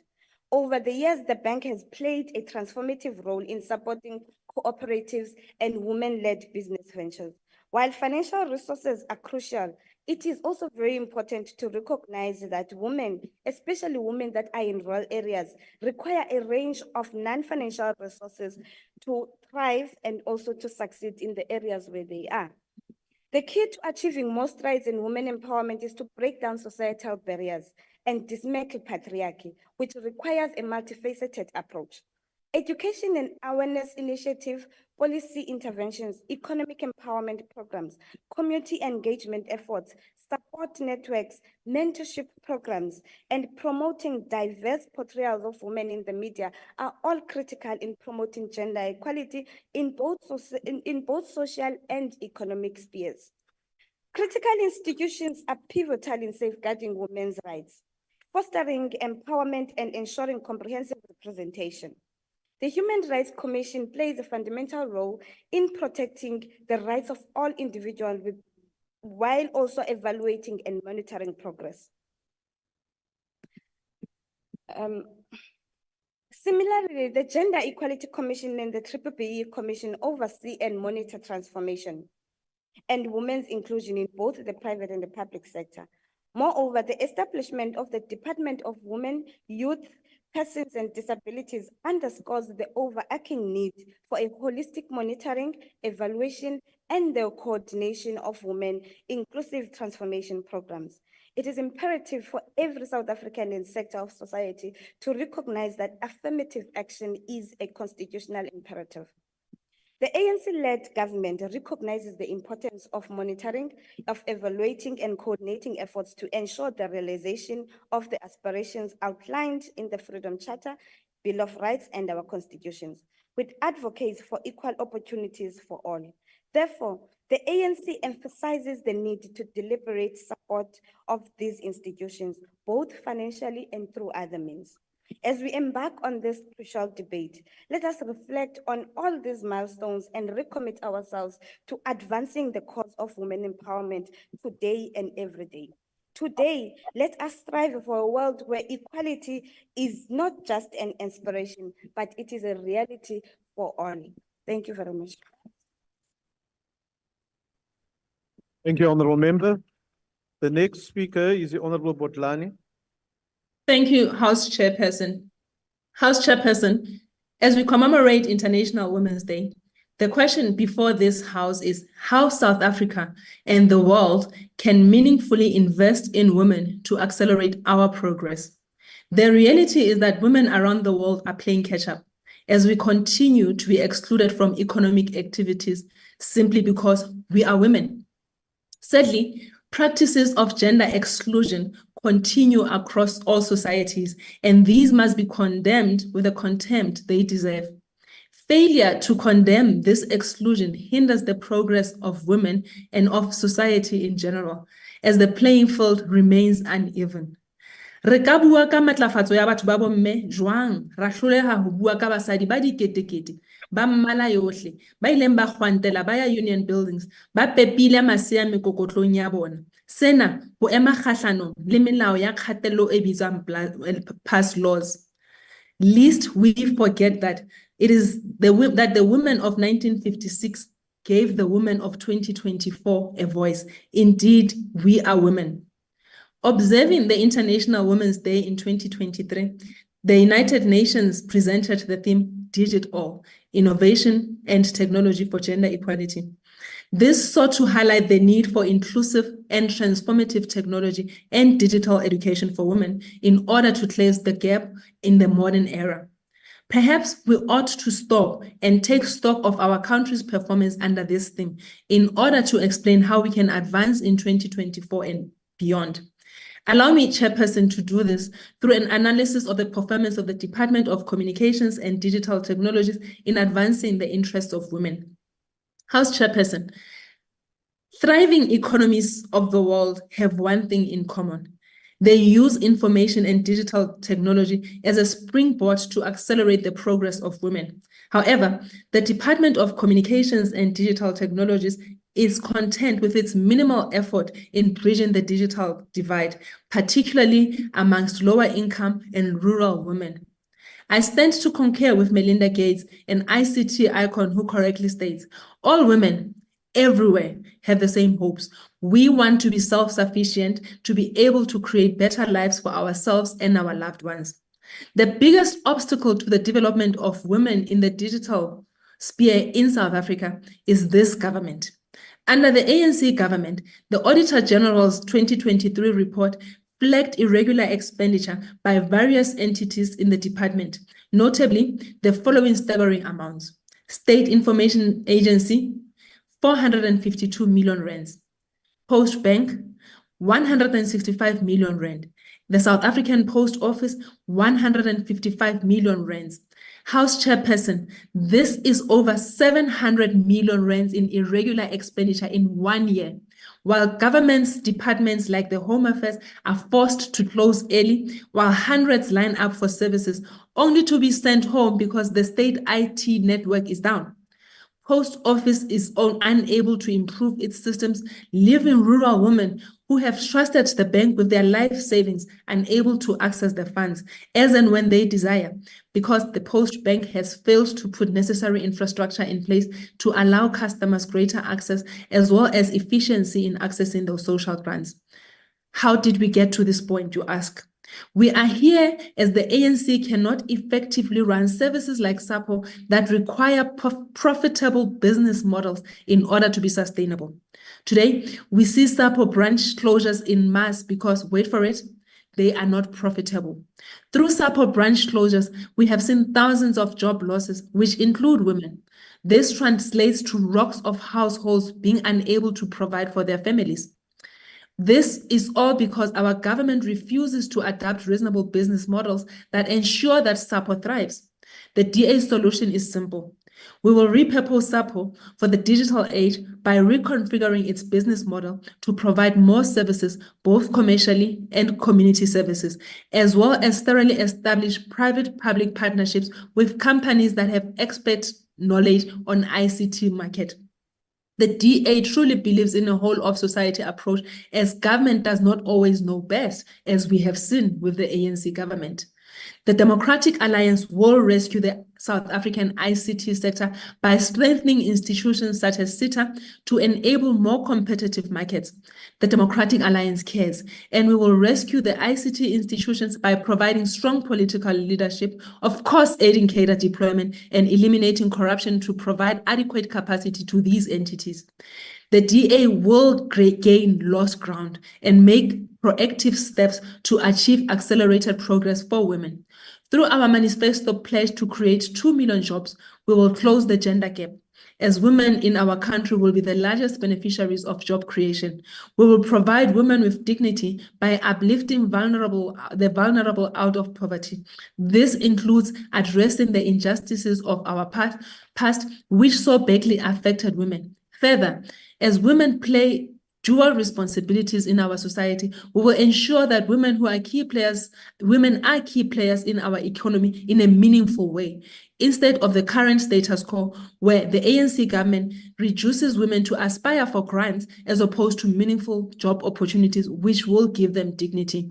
Over the years, the bank has played a transformative role in supporting cooperatives and women-led business ventures. While financial resources are crucial, it is also very important to recognize that women, especially women that are in rural areas, require a range of non-financial resources to thrive and also to succeed in the areas where they are. The key to achieving more strides in women empowerment is to break down societal barriers and dismantle patriarchy, which requires a multifaceted approach. Education and awareness initiative, policy interventions, economic empowerment programs, community engagement efforts, support networks, mentorship programs, and promoting diverse portrayals of women in the media are all critical in promoting gender equality in both social and economic spheres. Critical institutions are pivotal in safeguarding women's rights, fostering empowerment and ensuring comprehensive representation. The Human Rights Commission plays a fundamental role in protecting the rights of all individuals while also evaluating and monitoring progress. Similarly, the Gender Equality Commission and the BBBE Commission oversee and monitor transformation and women's inclusion in both the private and the public sector. Moreover, the establishment of the Department of Women, Youth, Persons and Disabilities underscores the overarching need for a holistic monitoring, evaluation, and the coordination of women inclusive transformation programs. It is imperative for every South African sector of society to recognize that affirmative action is a constitutional imperative. The ANC-led government recognizes the importance of monitoring, of evaluating and coordinating efforts to ensure the realization of the aspirations outlined in the Freedom Charter, Bill of Rights, and our constitutions, with advocates for equal opportunities for all. Therefore, the ANC emphasizes the need to deliberate support of these institutions, both financially and through other means. As we embark on this crucial debate, let us reflect on all these milestones and recommit ourselves to advancing the cause of women empowerment today and every day. Today, let us strive for a world where equality is not just an inspiration, but it is a reality for all. Thank you very much. Thank you, Honorable Member. The next speaker is the Honorable Bodlani. Thank you, House Chairperson. House Chairperson, as we commemorate International Women's Day, the question before this House is how South Africa and the world can meaningfully invest in women to accelerate our progress. The reality is that women around the world are playing catch-up as we continue to be excluded from economic activities simply because we are women. Sadly, practices of gender exclusion continue across all societies, and these must be condemned with the contempt they deserve. Failure to condemn this exclusion hinders the progress of women and of society in general, as the playing field remains uneven. Re ka bua ka matlafatso ya batho ba bomme jwang ra hloleha ho bua ka basadi ba diketekete ba mmala yohle ba ileng ba kgwantela ba ya union buildings ba pepile masea mekokotlong ya bona. Sena ho ema kgahlanong le melao ya kgatello e bitswang past laws. Lest we forget that it is the women of 1956 gave the women of 2024 a voice. Indeed, we are women. Observing the International Women's Day in 2023, the United Nations presented the theme Digital, Innovation and Technology for Gender Equality. This sought to highlight the need for inclusive and transformative technology and digital education for women in order to close the gap in the modern era. Perhaps we ought to stop and take stock of our country's performance under this theme in order to explain how we can advance in 2024 and beyond. Allow me, Chairperson, to do this through an analysis of the performance of the Department of Communications and Digital Technologies in advancing the interests of women. House Chairperson, thriving economies of the world have one thing in common. They use information and digital technology as a springboard to accelerate the progress of women. However, the Department of Communications and Digital Technologies is content with its minimal effort in bridging the digital divide, particularly amongst lower income and rural women. I stand to concur with Melinda Gates, an ICT icon who correctly states, all women everywhere have the same hopes. We want to be self-sufficient, to be able to create better lives for ourselves and our loved ones. The biggest obstacle to the development of women in the digital sphere in South Africa is this government. Under the ANC government, the Auditor General's 2023 report flagged irregular expenditure by various entities in the department, notably the following staggering amounts. State Information Agency, 452 million rands. Post Bank, 165 million rand. The South African Post Office, 155 million rands. House Chairperson, this is over 700 million rands in irregular expenditure in 1 year, while government's departments like the Home Affairs are forced to close early, while hundreds line up for services only to be sent home because the state IT network is down. Post Office is unable to improve its systems, leaving rural women who have trusted the bank with their life savings unable to access the funds as and when they desire, because the Post Bank has failed to put necessary infrastructure in place to allow customers greater access as well as efficiency in accessing those social grants. How did we get to this point, you ask? We are here as the ANC cannot effectively run services like SAPO that require profitable business models in order to be sustainable. Today, we see SAPO branch closures in mass because, wait for it, they are not profitable. Through SAPO branch closures, we have seen thousands of job losses, which include women. This translates to rocks of households being unable to provide for their families. This is all because our government refuses to adapt reasonable business models that ensure that SAPO thrives. The DA solution is simple. We will repurpose SAPO for the digital age by reconfiguring its business model to provide more services, both commercially and community services, as well as thoroughly establish private-public partnerships with companies that have expert knowledge on ICT market. The DA truly believes in a whole of society approach, as government does not always know best, as we have seen with the ANC government. The Democratic Alliance will rescue the South African ICT sector by strengthening institutions such as SITA to enable more competitive markets. The Democratic Alliance cares, and we will rescue the ICT institutions by providing strong political leadership, of course aiding cadre deployment and eliminating corruption to provide adequate capacity to these entities. The DA will gain lost ground and make proactive steps to achieve accelerated progress for women. Through our manifesto pledge to create 2 million jobs, we will close the gender gap, as women in our country will be the largest beneficiaries of job creation. We will provide women with dignity by uplifting the vulnerable out of poverty. This includes addressing the injustices of our past, which so badly affected women. Further, as women play dual responsibilities in our society, we will ensure that women are key players in our economy in a meaningful way, instead of the current status quo where the ANC government reduces women to aspire for grants as opposed to meaningful job opportunities which will give them dignity.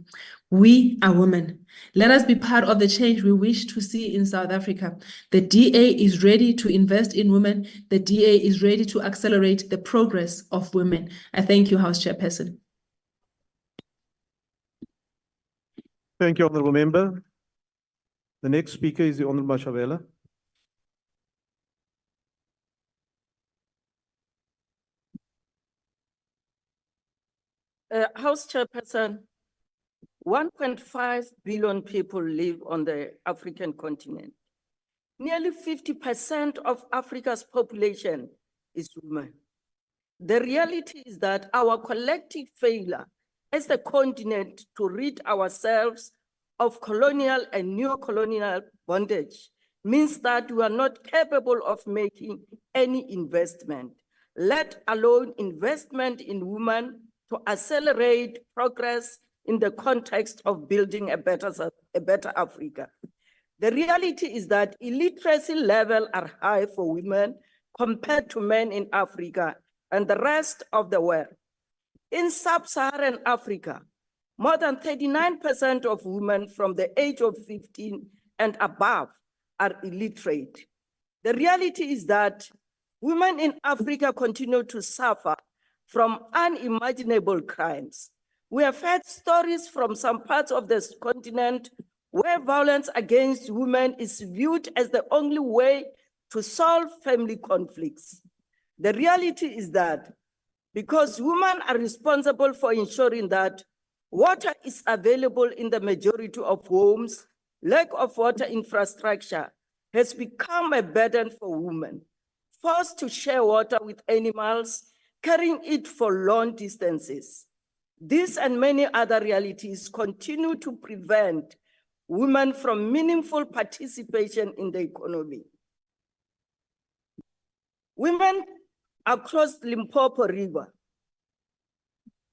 We are women. Let us be part of the change we wish to see in South Africa. The DA is ready to invest in women. The DA is ready to accelerate the progress of women. I thank you, House Chairperson. Thank you, Honourable Member. The next speaker is the Honourable Mashavela. House Chairperson, 1.5 billion people live on the African continent. Nearly 50% of Africa's population is women. The reality is that our collective failure as a continent to rid ourselves of colonial and neo-colonial bondage means that we are not capable of making any investment, let alone investment in women to accelerate progress in the context of building a better Africa. The reality is that illiteracy levels are high for women compared to men in Africa and the rest of the world. In sub-Saharan Africa, more than 39% of women from the age of 15 and above are illiterate. The reality is that women in Africa continue to suffer from unimaginable crimes. We have heard stories from some parts of this continent where violence against women is viewed as the only way to solve family conflicts. The reality is that because women are responsible for ensuring that water is available in the majority of homes, lack of water infrastructure has become a burden for women, forced to share water with animals, carrying it for long distances. This and many other realities continue to prevent women from meaningful participation in the economy. Women across Limpopo River.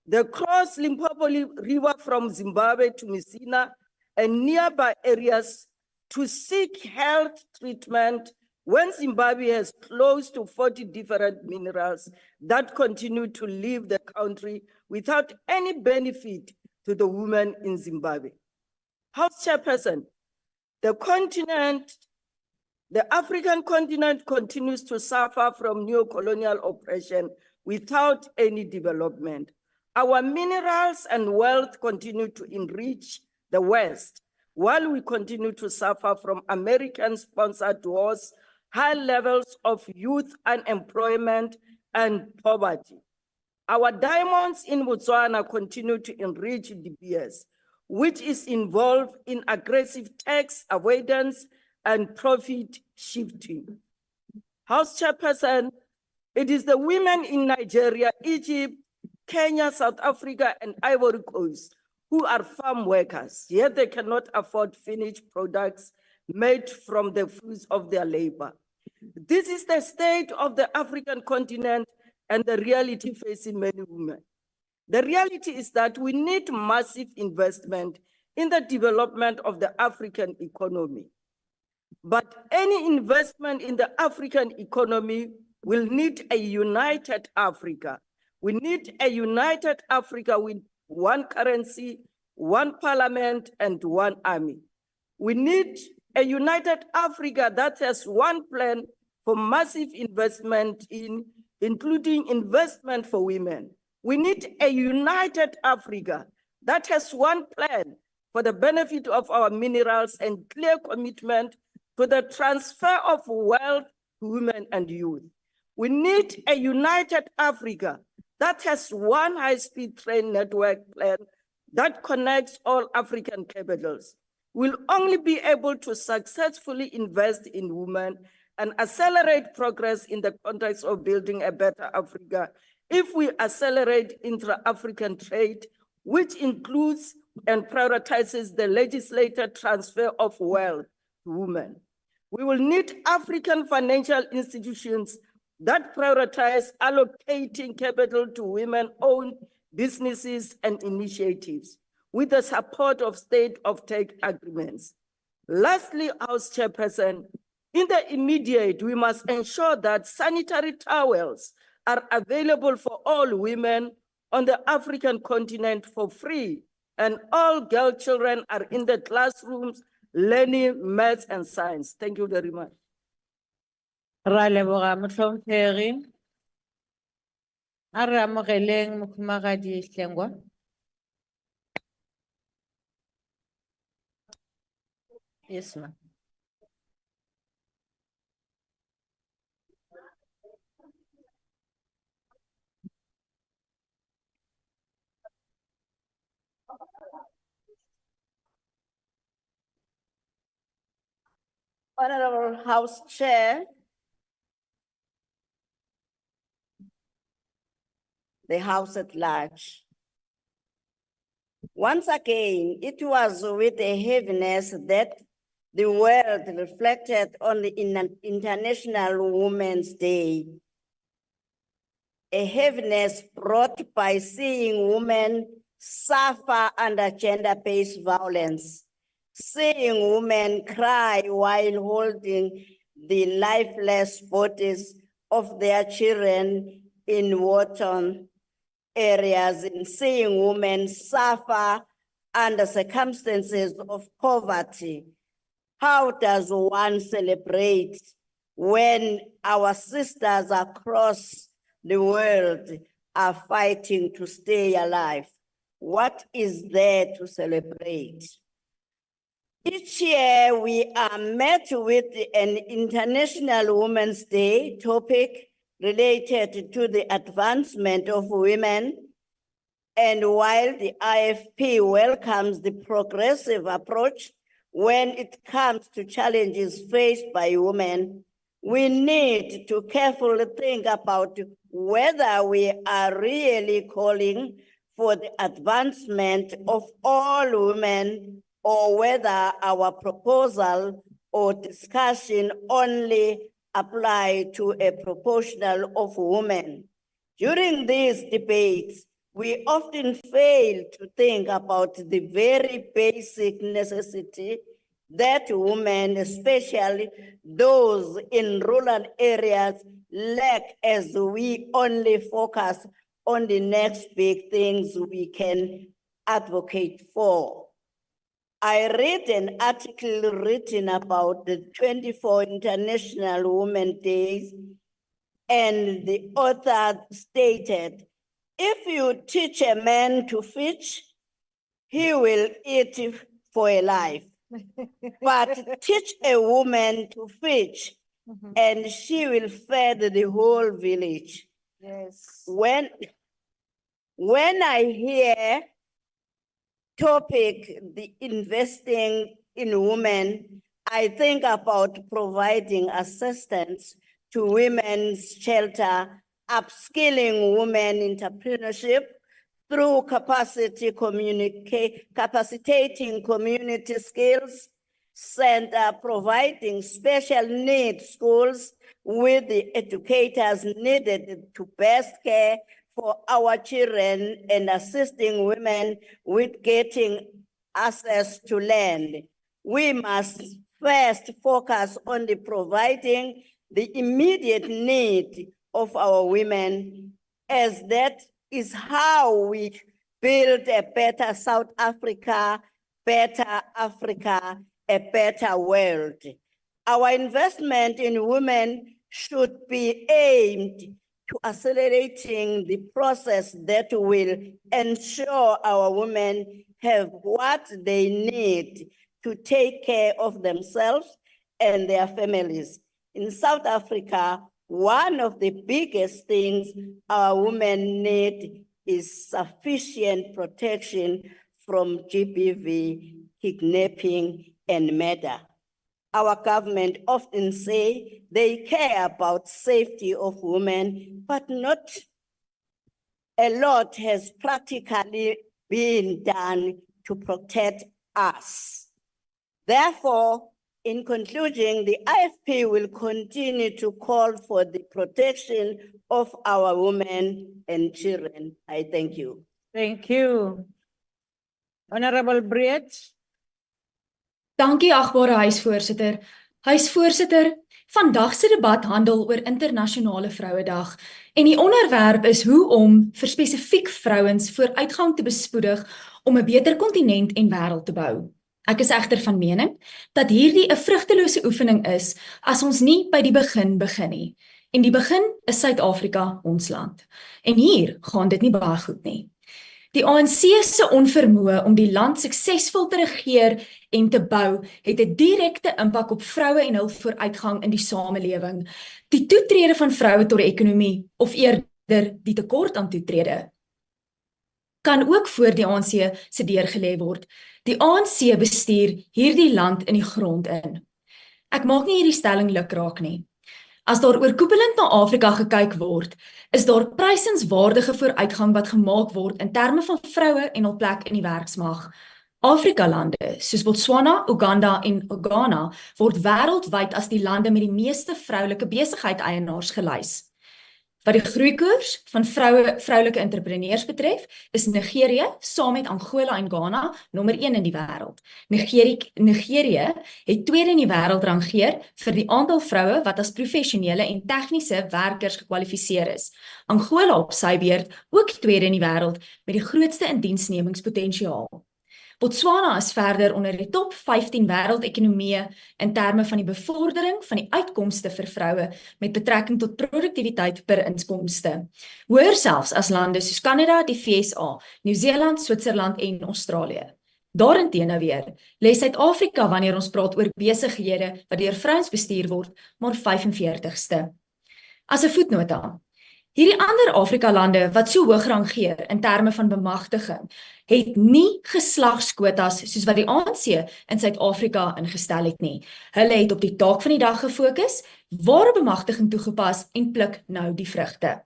They cross Limpopo River from Zimbabwe to Messina and nearby areas to seek health treatment when Zimbabwe has close to 40 different minerals that continue to leave the country without any benefit to the women in Zimbabwe. House Chairperson, the African continent continues to suffer from neo-colonial oppression without any development. Our minerals and wealth continue to enrich the West, while we continue to suffer from American-sponsored wars, high levels of youth unemployment and poverty. Our diamonds in Botswana continue to enrich De Beers, which is involved in aggressive tax avoidance and profit shifting. House Chairperson, it is the women in Nigeria, Egypt, Kenya, South Africa, and Ivory Coast who are farm workers, yet they cannot afford finished products made from the fruits of their labor. This is the state of the African continent and the reality facing many women. The reality is that we need massive investment in the development of the African economy. But any investment in the African economy will need a united Africa. We need a united Africa with one currency, one parliament, and one army. We need a united Africa that has one plan for massive investment including investment for women. We need a united Africa that has one plan for the benefit of our minerals and clear commitment to the transfer of wealth to women and youth. We need a united Africa that has one high-speed train network plan that connects all African capitals. We'll only be able to successfully invest in women and accelerate progress in the context of building a better Africa if we accelerate intra-African trade, which includes and prioritizes the legislated transfer of wealth to women. We will need African financial institutions that prioritize allocating capital to women-owned businesses and initiatives with the support of state-of-tech agreements. Lastly, House Chairperson, in the immediate, we must ensure that sanitary towels are available for all women on the African continent for free, and all girl children are in the classrooms learning maths and science. Thank you very much. Ra leboga motlhomphegi. A re amogeleng Mokhumagadi Hlengwa. Yes, ma'am. Honorable House Chair, the House at large. Once again, it was with a heaviness that the world reflected on the International Women's Day. A heaviness brought by seeing women suffer under gender-based violence, seeing women cry while holding the lifeless bodies of their children in war-torn areas, and seeing women suffer under circumstances of poverty. How does one celebrate when our sisters across the world are fighting to stay alive? What is there to celebrate? Each year we are met with an International Women's Day topic related to the advancement of women. And while the IFP welcomes the progressive approach when it comes to challenges faced by women, we need to carefully think about whether we are really calling for the advancement of all women, or whether our proposal or discussion only apply to a proportion of women. During these debates, we often fail to think about the very basic necessity that women, especially those in rural areas, lack, as we only focus on the next big things we can advocate for. I read an article written about the 24 International Women's Days, and the author stated, if you teach a man to fish, he will eat for a life. But teach a woman to fish, and she will feed the whole village. Yes. When I hear topic, the investing in women, I think about providing assistance to women's shelter, upskilling women entrepreneurship through capacitating community skills center, providing special needs schools with the educators needed to best care for our children and assisting women with getting access to land. We must first focus on the providing the immediate need of our women, as that is how we build a better South Africa, a better world. Our investment in women should be aimed to accelerating the process that will ensure our women have what they need to take care of themselves and their families. In South Africa, one of the biggest things our women need is sufficient protection from GBV, kidnapping, and murder. Our government often say they care about safety of women, but not a lot has practically been done to protect us. Therefore, in conclusion, the IFP will continue to call for the protection of our women and children. I thank you. Thank you. Honorable Breed. Dankie agbare huisvoorsitter. Huisvoorsitter, vandag se debat handel oor internasionale Vrouedag en die onderwerp is hoe om vir spesifiek vrouens vooruitgang te bespoedig om 'n beter kontinent en wêreld te bou. Ek is egter van mening dat hierdie 'n vrugtelose oefening is as ons nie by die begin begin nie. En die begin is Suid-Afrika, ons land. En hier gaan dit nie baie goed nie. Die ANC se onvermoë om die land suksesvol te regeer en te bou, het 'n direkte impak op vroue en hul vooruitgang in die samelewing. Die toetrede van vroue tot die ekonomie, of eerder die tekort aan toetrede, kan ook voor die ANC se deur gelê word. Die ANC bestuur hierdie land in die grond in. Ek maak nie hierdie stelling lukraak nie. As daar oorkoepelend na Afrika gekyk word, is daar prysenswaardige vooruitgang wat gemaak word in terme van vroue en hul plek in die werksmag. Afrika-lande soos Botswana, Uganda en Ghana word wêreldwyd as die lande met die meeste vroulike besigheidseienaars gelys. Wat die groeikoers van vroulike entrepreneurs betref, is Nigerië saam met Angola en Ghana nommer 1 in die wêreld. Nigerië het tweede in die wêreld rangeer vir die aantal vroue wat as professionele en tegniese werkers gekwalifiseer is. Angola op sy beurt ook tweede in die wêreld met die grootste indiensnemingspotensiaal. Botswana is verder onder die top 15 wêreldekonomieë in terme van die bevordering van die uitkomste vir vroue met betrekking tot produktiwiteit per inkomste. Hoër selfs as lande soos Kanada, die VSA, Nieu-Seeland, Switserland en Australië. Daarenteenoor weer, lê Suid-Afrika wanneer ons praat oor besighede wat deur vrouens bestuur word, maar 45ste. As 'n voetnota, hierdie ander Afrika-lande wat so hoog rangeer in terme van bemagtiging, het nie geslagskwotas soos wat die ANC in Suid-Afrika ingestel het nie. Hulle het op die taak van die dag gefokus, ware bemagtiging toegepas en pluk nou die vrugte.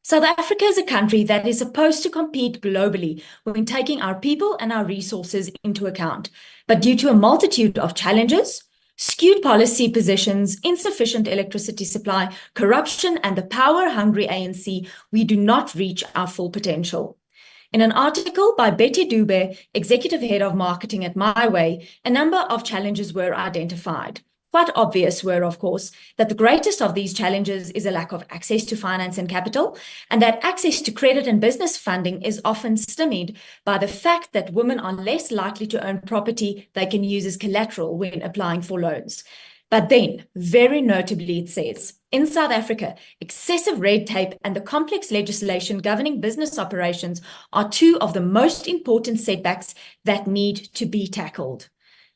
South Africa is a country that is supposed to compete globally when taking our people and our resources into account. But due to a multitude of challenges, skewed policy positions, insufficient electricity supply, corruption, and the power-hungry ANC, we do not reach our full potential. In an article by Betty Dube, Executive Head of Marketing at My Way, a number of challenges were identified. Quite obvious were, of course, that the greatest of these challenges is a lack of access to finance and capital, and that access to credit and business funding is often stymied by the fact that women are less likely to own property they can use as collateral when applying for loans. But then, very notably, it says, in South Africa, excessive red tape and the complex legislation governing business operations are two of the most important setbacks that need to be tackled.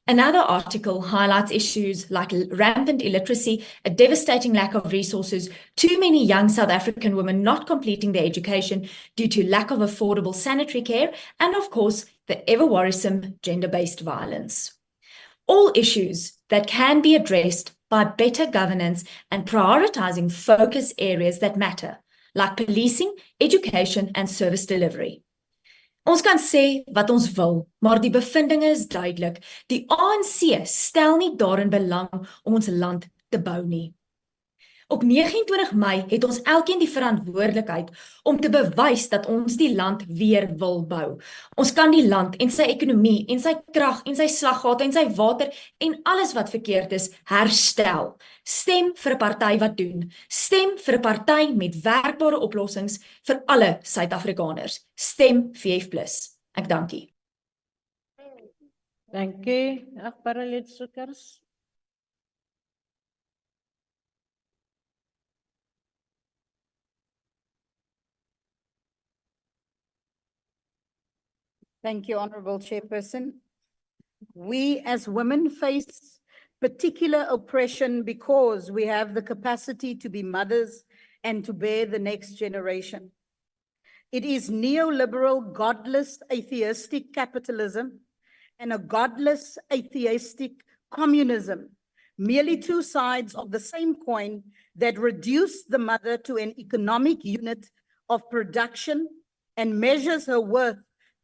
Another article highlights issues like rampant illiteracy, a devastating lack of resources, too many young South African women not completing their education due to lack of affordable sanitary care, and of course, the ever-worrisome gender-based violence. All issues that can be addressed by better governance and prioritizing focus areas that matter, like policing, education, and service delivery. Ons kan sê wat ons wil, maar die bevindinge is duidelik. Die ANC stel nie daarin belang om ons land te bou nie. Op 29 Mei het ons elkeen die verantwoordelikheid om te bewys dat ons die land weer wil bou. Ons kan die land en sy ekonomie en sy krag en sy slaggate en sy water en alles wat verkeerd is herstel. Stem vir 'n party wat doen. Stem vir 'n party met werkbare oplossings vir alle Suid-Afrikaners. Stem VF+. Ek dankie. Dankie, agbare lidsoekers. Thank you, Honorable Chairperson. We as women face particular oppression because we have the capacity to be mothers and to bear the next generation. It is neoliberal, godless, atheistic capitalism and a godless, atheistic communism, merely two sides of the same coin that reduce the mother to an economic unit of production and measures her worth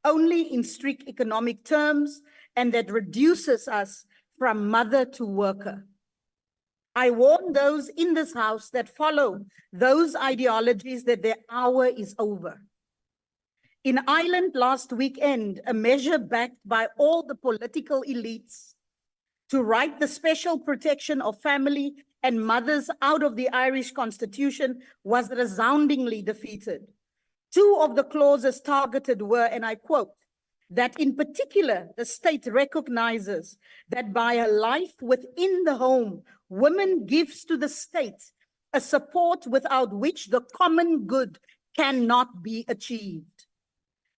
only in strict economic terms, and that reduces us from mother to worker. I warn those in this house that follow those ideologies that their hour is over. In Ireland last weekend, a measure backed by all the political elites to write the special protection of family and mothers out of the Irish Constitution was resoundingly defeated. Two of the clauses targeted were, and I quote, that in particular, the state recognizes that by a life within the home, women gives to the state a support without which the common good cannot be achieved.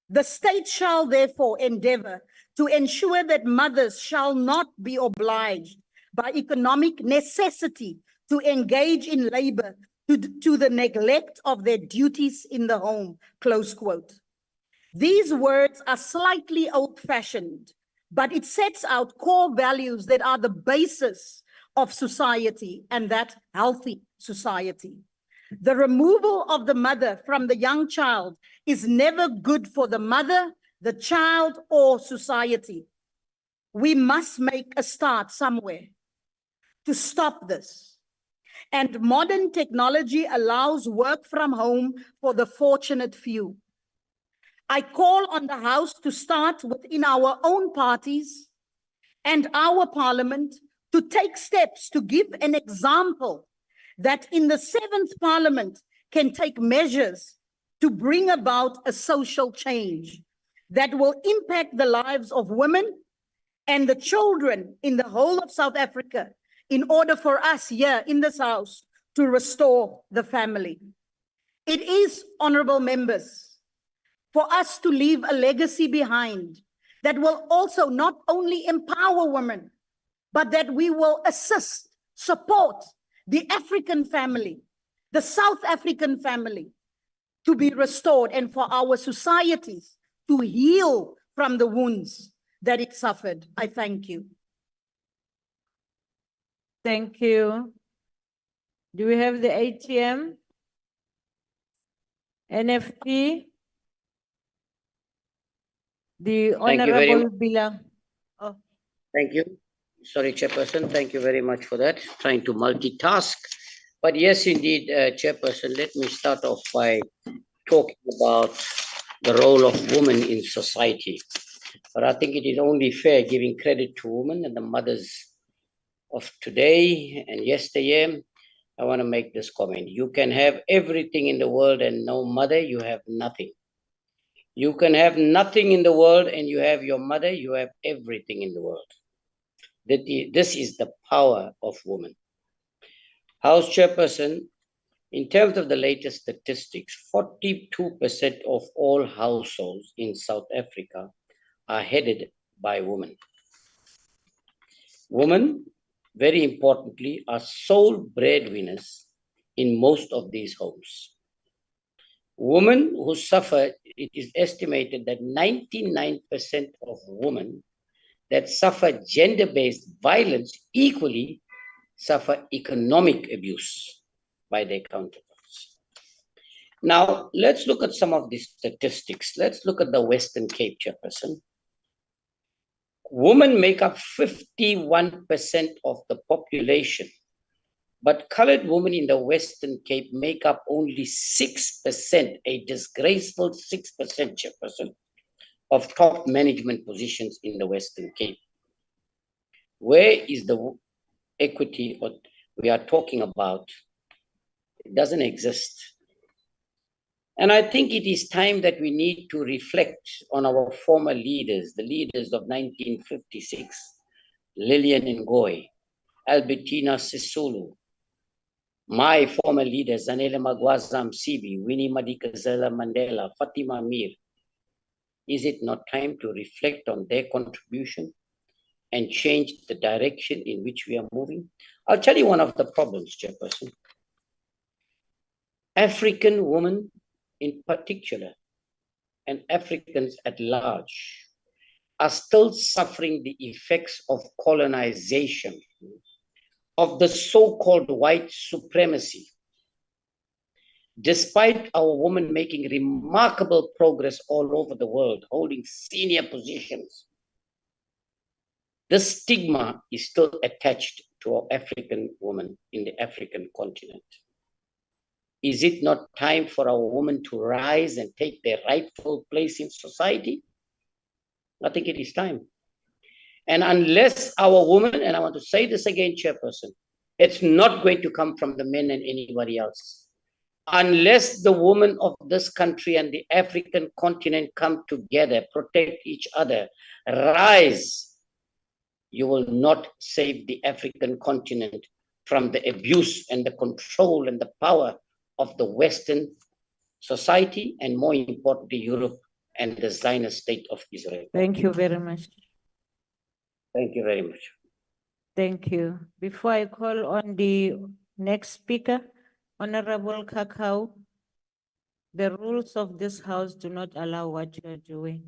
The state shall therefore endeavor to ensure that mothers shall not be obliged by economic necessity to engage in labor to the neglect of their duties in the home, close quote. These words are slightly old-fashioned, but it sets out core values that are the basis of society, and that healthy society. The removal of the mother from the young child is never good for the mother, the child, or society. We must make a start somewhere to stop this. And modern technology allows work from home for the fortunate few. I call on the House to start within our own parties and our parliament to take steps to give an example that in the 7th Parliament can take measures to bring about a social change that will impact the lives of women and the children in the whole of South Africa in order for us here in this House to restore the family. It is, honorable members, for us to leave a legacy behind that will also not only empower women, but that we will assist, support the African family, the South African family to be restored, and for our societies to heal from the wounds that it suffered. I thank you. Thank you. Do we have the ATM? NFP? The Thank you very Honorable much. Bila. Oh. Thank you. Sorry, Chairperson. Thank you very much for that. Trying to multitask. But yes, indeed, Chairperson, let me start off by talking about the role of women in society. But I think it is only fair giving credit to women and the mothers of today and yesteryear. I want to make this comment. You can have everything in the world and no mother, you have nothing. You can have nothing in the world and you have your mother, you have everything in the world. This is the power of women. House Chairperson, in terms of the latest statistics, 42% of all households in South Africa are headed by women. Women, very importantly, are sole breadwinners in most of these homes. Women who suffer, it is estimated that 99% of women that suffer gender-based violence equally suffer economic abuse by their counterparts. Now, let's look at some of the statistics. Let's look at the Western Cape, Chairperson. Women make up 51% of the population, but colored women in the Western Cape make up only 6%, a disgraceful 6%, Chairperson, of top management positions in the Western Cape. Where is the equity what we are talking about? It doesn't exist. And I think it is time that we need to reflect on our former leaders, the leaders of 1956, Lillian Ngoyi, Albertina Sisulu, my former leaders, Zanele Magwaza Msibi, Winnie Madikizela Mandela, Fatima Mir. Is it not time to reflect on their contribution and change the direction in which we are moving? I'll tell you one of the problems, Chairperson. African women in particular, and Africans at large, are still suffering the effects of colonization, of the so-called white supremacy. Despite our women making remarkable progress all over the world, holding senior positions, the stigma is still attached to our African women in the African continent. Is it not time for our women to rise and take their rightful place in society? I think it is time. And unless our women, and I want to say this again, Chairperson, it's not going to come from the men and anybody else. Unless the women of this country and the African continent come together, protect each other, rise, you will not save the African continent from the abuse and the control and the power of the Western society, and more importantly, Europe and the Zionist state of Israel. Thank you very much. Thank you very much. Thank you. Before I call on the next speaker, Honorable Kakao, the rules of this house do not allow what you are doing.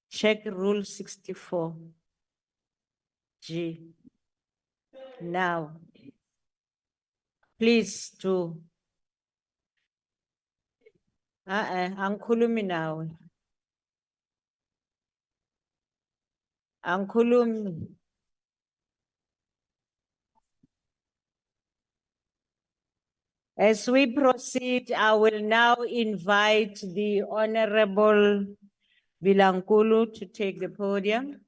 Check Rule 64. G. Now, please do. Angikhulumi nawe. Angikhulumi. As we proceed, I will now invite the Honorable Bilankulu to take the podium.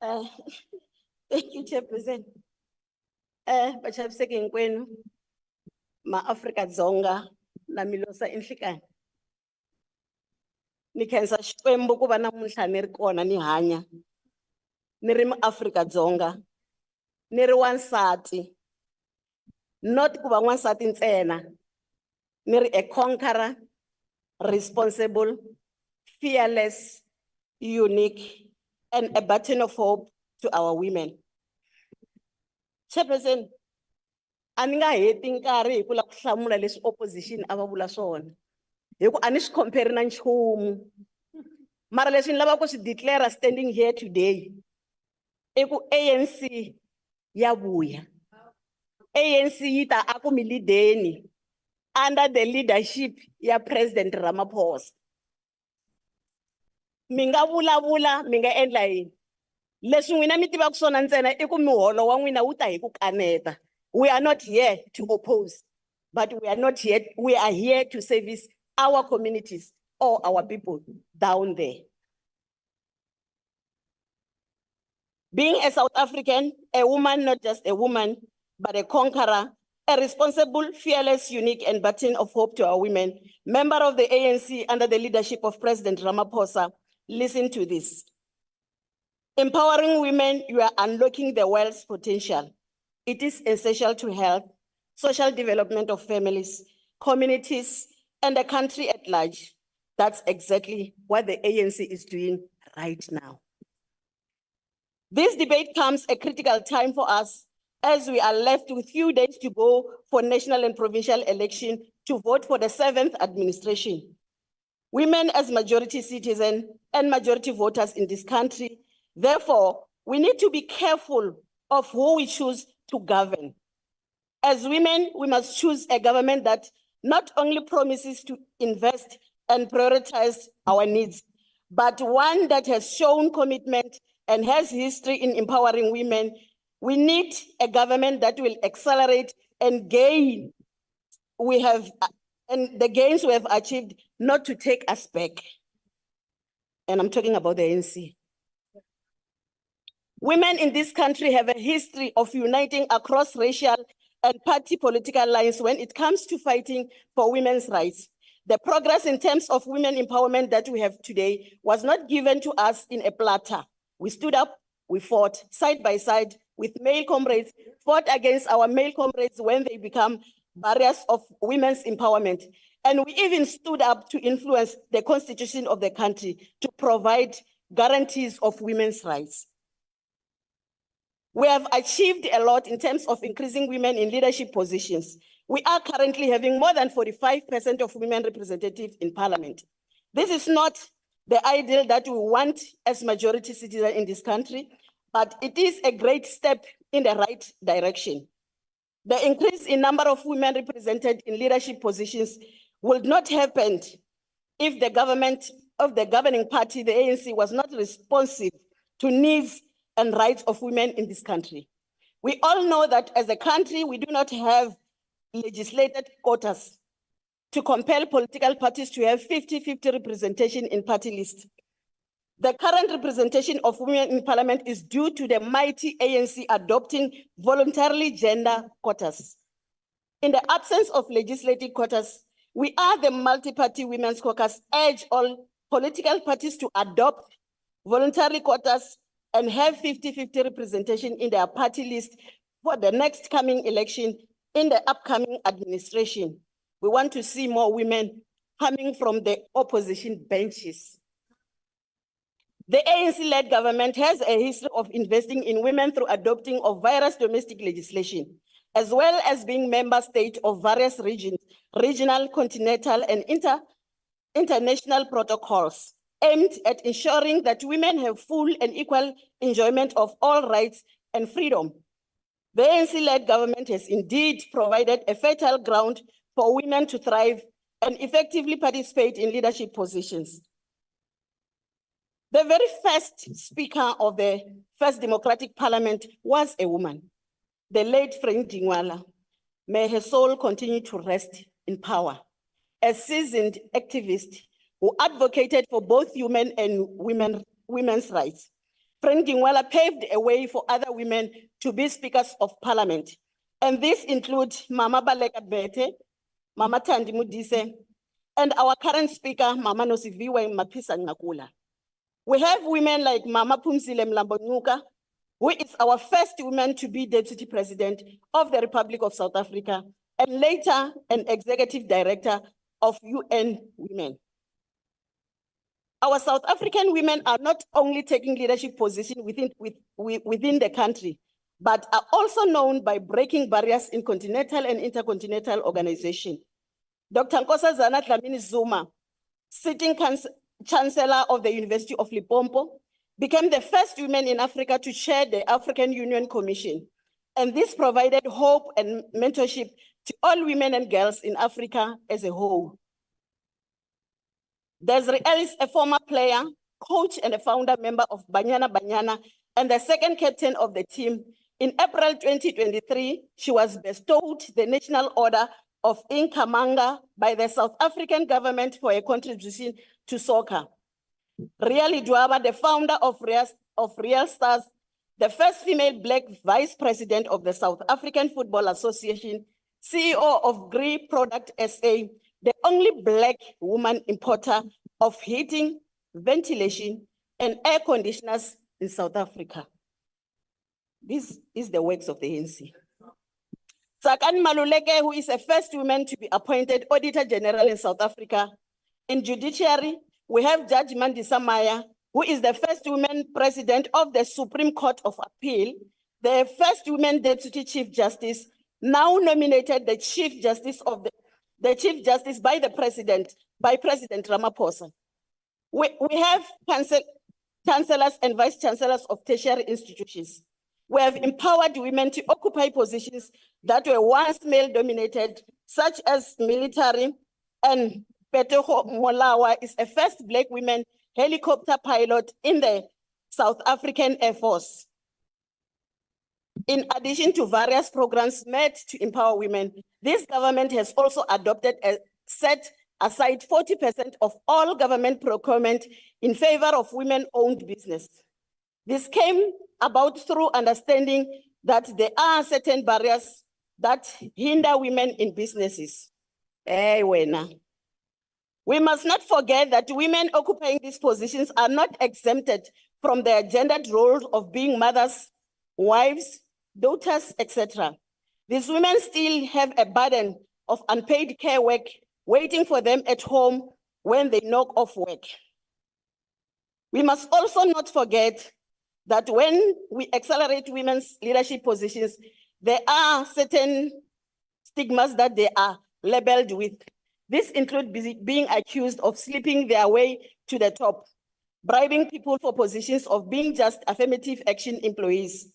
Thank you, Chairperson. Bachabiseke kwenu, ma-Afrika Dzonga, na milosa inhlikani. Ni khensa Xikwembu kuva namuntlha ni ri kona ni hanya. Ni ri ma-Afrika Dzonga. Ni ri wansati. Not kuva wansati ntsena. Ni ri a conqueror, responsible, fearless, unique, and a button of hope to our women. Chairperson, ani nga heti nkarhi hi ku lava ku hlamula leswi opposition a va vula swona. Hi ku a ni swi compare na nchumu. Mara leswi ni lava ku swi declare standing here today, i ku ANC ya vuya. ANC yi ta aku mi leadeni under the leadership ya President Ramaphosa. Mi nga vulavula, mi nga endla yini? Leswi n'wina mi tivaka swona ntsena i ku miholo wa n'wina wu ta hi ku kaneta. We are not here to oppose, but we are here to service our communities or our people down there. Being a South African, a woman, not just a woman, but a conqueror, a responsible, fearless, unique, and button of hope to our women, member of the ANC under the leadership of President Ramaphosa, listen to this. Empowering women, you are unlocking the world's potential. It is essential to health, social development of families, communities, and the country at large. That's exactly what the ANC is doing right now. This debate comes at a critical time for us as we are left with few days to go for national and provincial election to vote for the 7th administration. Women as majority citizens and majority voters in this country, therefore, we need to be careful of who we choose to govern. As women, we must choose a government that not only promises to invest and prioritize our needs, but one that has shown commitment and has history in empowering women. We need a government that will accelerate and gain and the gains we have achieved, not to take us back. And I'm talking about the ANC. Women in this country have a history of uniting across racial and party political lines when it comes to fighting for women's rights. The progress in terms of women empowerment that we have today was not given to us in a platter. We stood up, we fought side by side with male comrades, fought against our male comrades when they become barriers of women's empowerment. And we even stood up to influence the constitution of the country to provide guarantees of women's rights. We have achieved a lot in terms of increasing women in leadership positions. We are currently having more than 45% of women representatives in parliament. This is not the ideal that we want as majority citizens in this country, but it is a great step in the right direction. The increase in number of women represented in leadership positions would not happen if the government of the governing party, the ANC, was not responsive to needs and rights of women in this country. We all know that as a country, we do not have legislated quotas to compel political parties to have 50-50 representation in party lists. The current representation of women in parliament is due to the mighty ANC adopting voluntarily gender quotas. In the absence of legislative quotas, we are the multi-party women's caucus urge all political parties to adopt voluntary quotas and have 50-50 representation in their party list for the next coming election in the upcoming administration. We want to see more women coming from the opposition benches. The ANC-led government has a history of investing in women through adopting of various domestic legislation, as well as being member state of various regions, regional, continental, and international protocols aimed at ensuring that women have full and equal enjoyment of all rights and freedom. The ANC-led government has indeed provided a fertile ground for women to thrive and effectively participate in leadership positions. The very first speaker of the first democratic parliament was a woman, the late Frank Dingwala. May her soul continue to rest in power. A seasoned activist who advocated for both human and women's rights. Frank Dingwala paved a way for other women to be speakers of parliament. And this includes Mama Baleka Bete, Mama Thandi Modise, and our current speaker, Mama Nosiviwe Mapisa Ngakula. We have women like Mama Phumzile Mlambo-Ngcuka, who is our first woman to be Deputy President of the Republic of South Africa, and later an Executive Director of UN Women. Our South African women are not only taking leadership positions within the country, but are also known by breaking barriers in continental and intercontinental organizations. Dr. Nkosazana Dlamini Zuma, sitting Chancellor of the University of Limpopo, became the first woman in Africa to chair the African Union Commission. And this provided hope and mentorship to all women and girls in Africa as a whole. Desiree Ellis, a former player, coach, and a founder member of Banyana Banyana, and the second captain of the team. In April 2023, she was bestowed the National Order of Inkamanga by the South African government for a contribution to soccer. Riali Dwaba, the founder of Real Stars, the first female Black vice president of the South African Football Association, CEO of Gree Product SA, the only Black woman importer of heating, ventilation, and air conditioners in South Africa. This is the works of the ANC. Tsakan Maluleke, who is the first woman to be appointed Auditor General in South Africa. In judiciary, we have Judge Mandisa Maya, who is the first woman president of the Supreme Court of Appeal, the first woman Deputy Chief Justice, now nominated the Chief Justice by President Ramaphosa. We have chancellors and vice chancellors of tertiary institutions. We have empowered women to occupy positions that were once male-dominated, such as military, and Peteho Molawa is a first Black woman helicopter pilot in the South African Air Force. In addition to various programs made to empower women, this government has also adopted a set aside 40% of all government procurement in favor of women-owned business. This came about through understanding that there are certain barriers that hinder women in businesses. We must not forget that women occupying these positions are not exempted from their gendered roles of being mothers, wives, daughters, etc. These women still have a burden of unpaid care work waiting for them at home when they knock off work. We must also not forget that when we accelerate women's leadership positions, there are certain stigmas that they are labeled with. This includes being accused of sleeping their way to the top, bribing people for positions of being just affirmative action employees.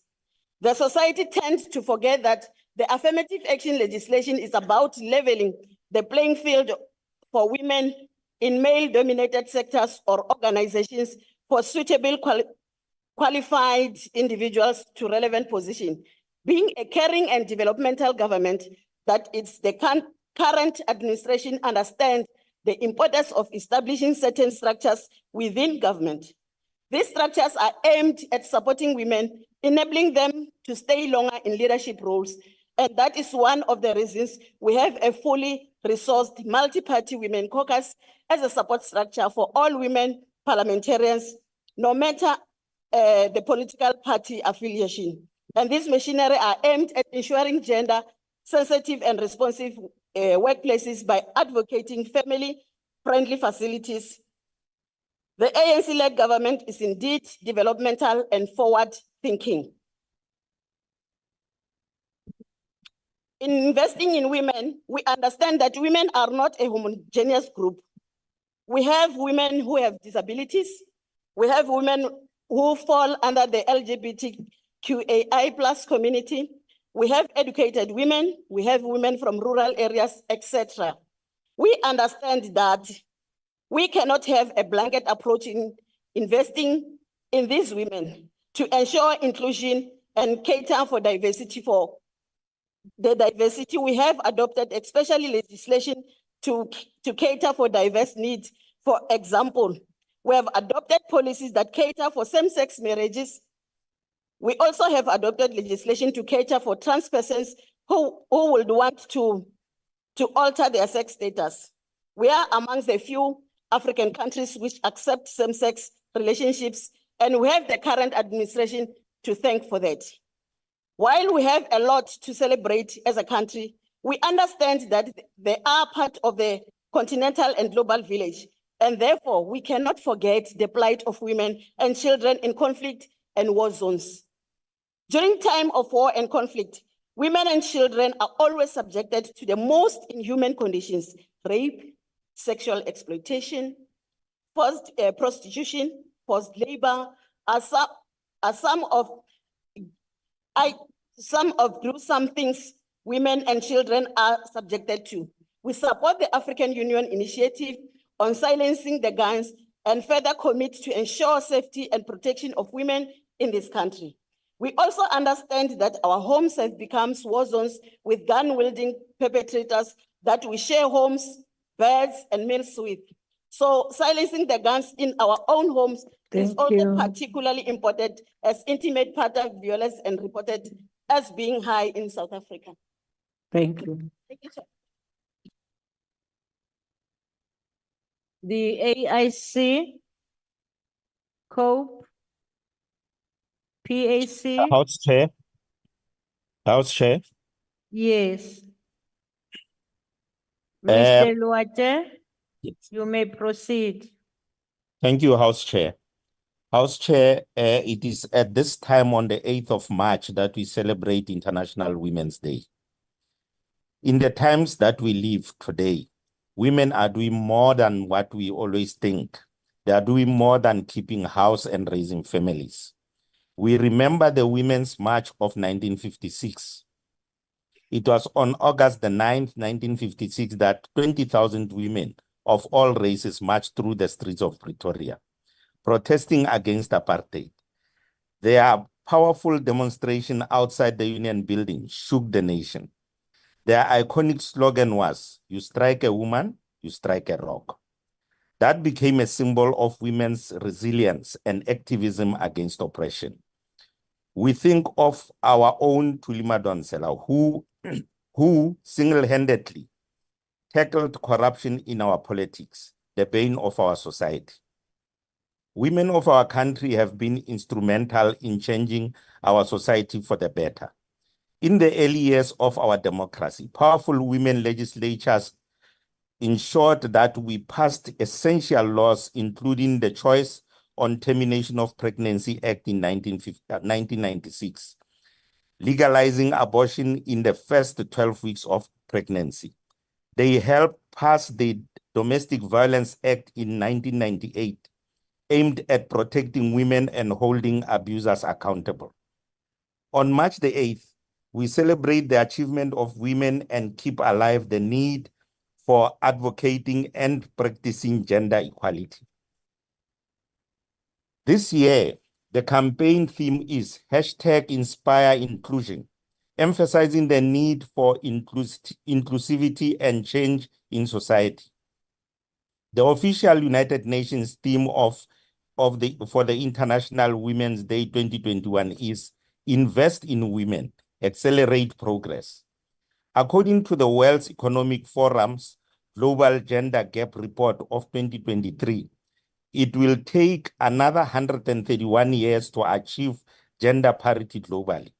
The society tends to forget that the affirmative action legislation is about leveling the playing field for women in male-dominated sectors or organizations for suitable qualified individuals to relevant position. Being a caring and developmental government, that it's the current administration understands the importance of establishing certain structures within government. These structures are aimed at supporting women, enabling them to stay longer in leadership roles. And that is one of the reasons we have a fully resourced multi-party women caucus as a support structure for all women parliamentarians, no matter the political party affiliation. And these machinery are aimed at ensuring gender sensitive and responsive workplaces by advocating family-friendly facilities. The ANC-led government is indeed developmental and forward-thinking. In investing in women, we understand that women are not a homogeneous group. We have women who have disabilities. We have women who fall under the LGBTQAI+ community. We have educated women. We have women from rural areas, etc. We understand that we cannot have a blanket approach in investing in these women to ensure inclusion and cater for diversity. For the diversity we have adopted, especially legislation to cater for diverse needs. For example, we have adopted policies that cater for same-sex marriages. We also have adopted legislation to cater for trans persons who would want to alter their sex status. We are amongst the few African countries which accept same-sex relationships, and we have the current administration to thank for that. While we have a lot to celebrate as a country, we understand that they are part of the continental and global village, and therefore we cannot forget the plight of women and children in conflict and war zones. During time of war and conflict, women and children are always subjected to the most inhuman conditions: rape, sexual exploitation, forced prostitution, forced labor, are some of gruesome things women and children are subjected to. We support the African Union initiative on silencing the guns and further commit to ensure safety and protection of women in this country. We also understand that our homes have become war zones with gun-wielding perpetrators that we share homes, beds, and meals with. So silencing the guns in our own homes is also particularly important, as intimate partner violence and reported as being high in South Africa. Thank you. Thank you, Chair. The AIC, COPE, PAC. House Chair. House Chair. Yes. Mr. Luate, Yes. you may proceed. Thank you, House Chair. House Chair, it is at this time on the 8th of March that we celebrate International Women's Day. In the times that we live today, women are doing more than what we always think. They are doing more than keeping house and raising families. We remember the Women's March of 1956. It was on August the 9th, 1956, that 20,000 women of all races marched through the streets of Pretoria, protesting against apartheid. Their powerful demonstration outside the Union building shook the nation. Their iconic slogan was, "You strike a woman, you strike a rock." That became a symbol of women's resilience and activism against oppression. We think of our own Thuli Madonsela, who single-handedly tackled corruption in our politics, the bane of our society. Women of our country have been instrumental in changing our society for the better. In the early years of our democracy, powerful women legislatures ensured that we passed essential laws, including the Choice on Termination of Pregnancy Act in 1996, legalizing abortion in the first 12 weeks of pregnancy. They helped pass the Domestic Violence Act in 1998, aimed at protecting women and holding abusers accountable. On March the 8th, we celebrate the achievement of women and keep alive the need for advocating and practicing gender equality. This year, the campaign theme is #InspireInclusion, emphasizing the need for inclusivity and change in society. The official United Nations theme for the International Women's Day 2021 is Invest in Women, Accelerate Progress. According to the World Economic Forum's Global Gender Gap Report of 2023, it will take another 131 years to achieve gender parity globally.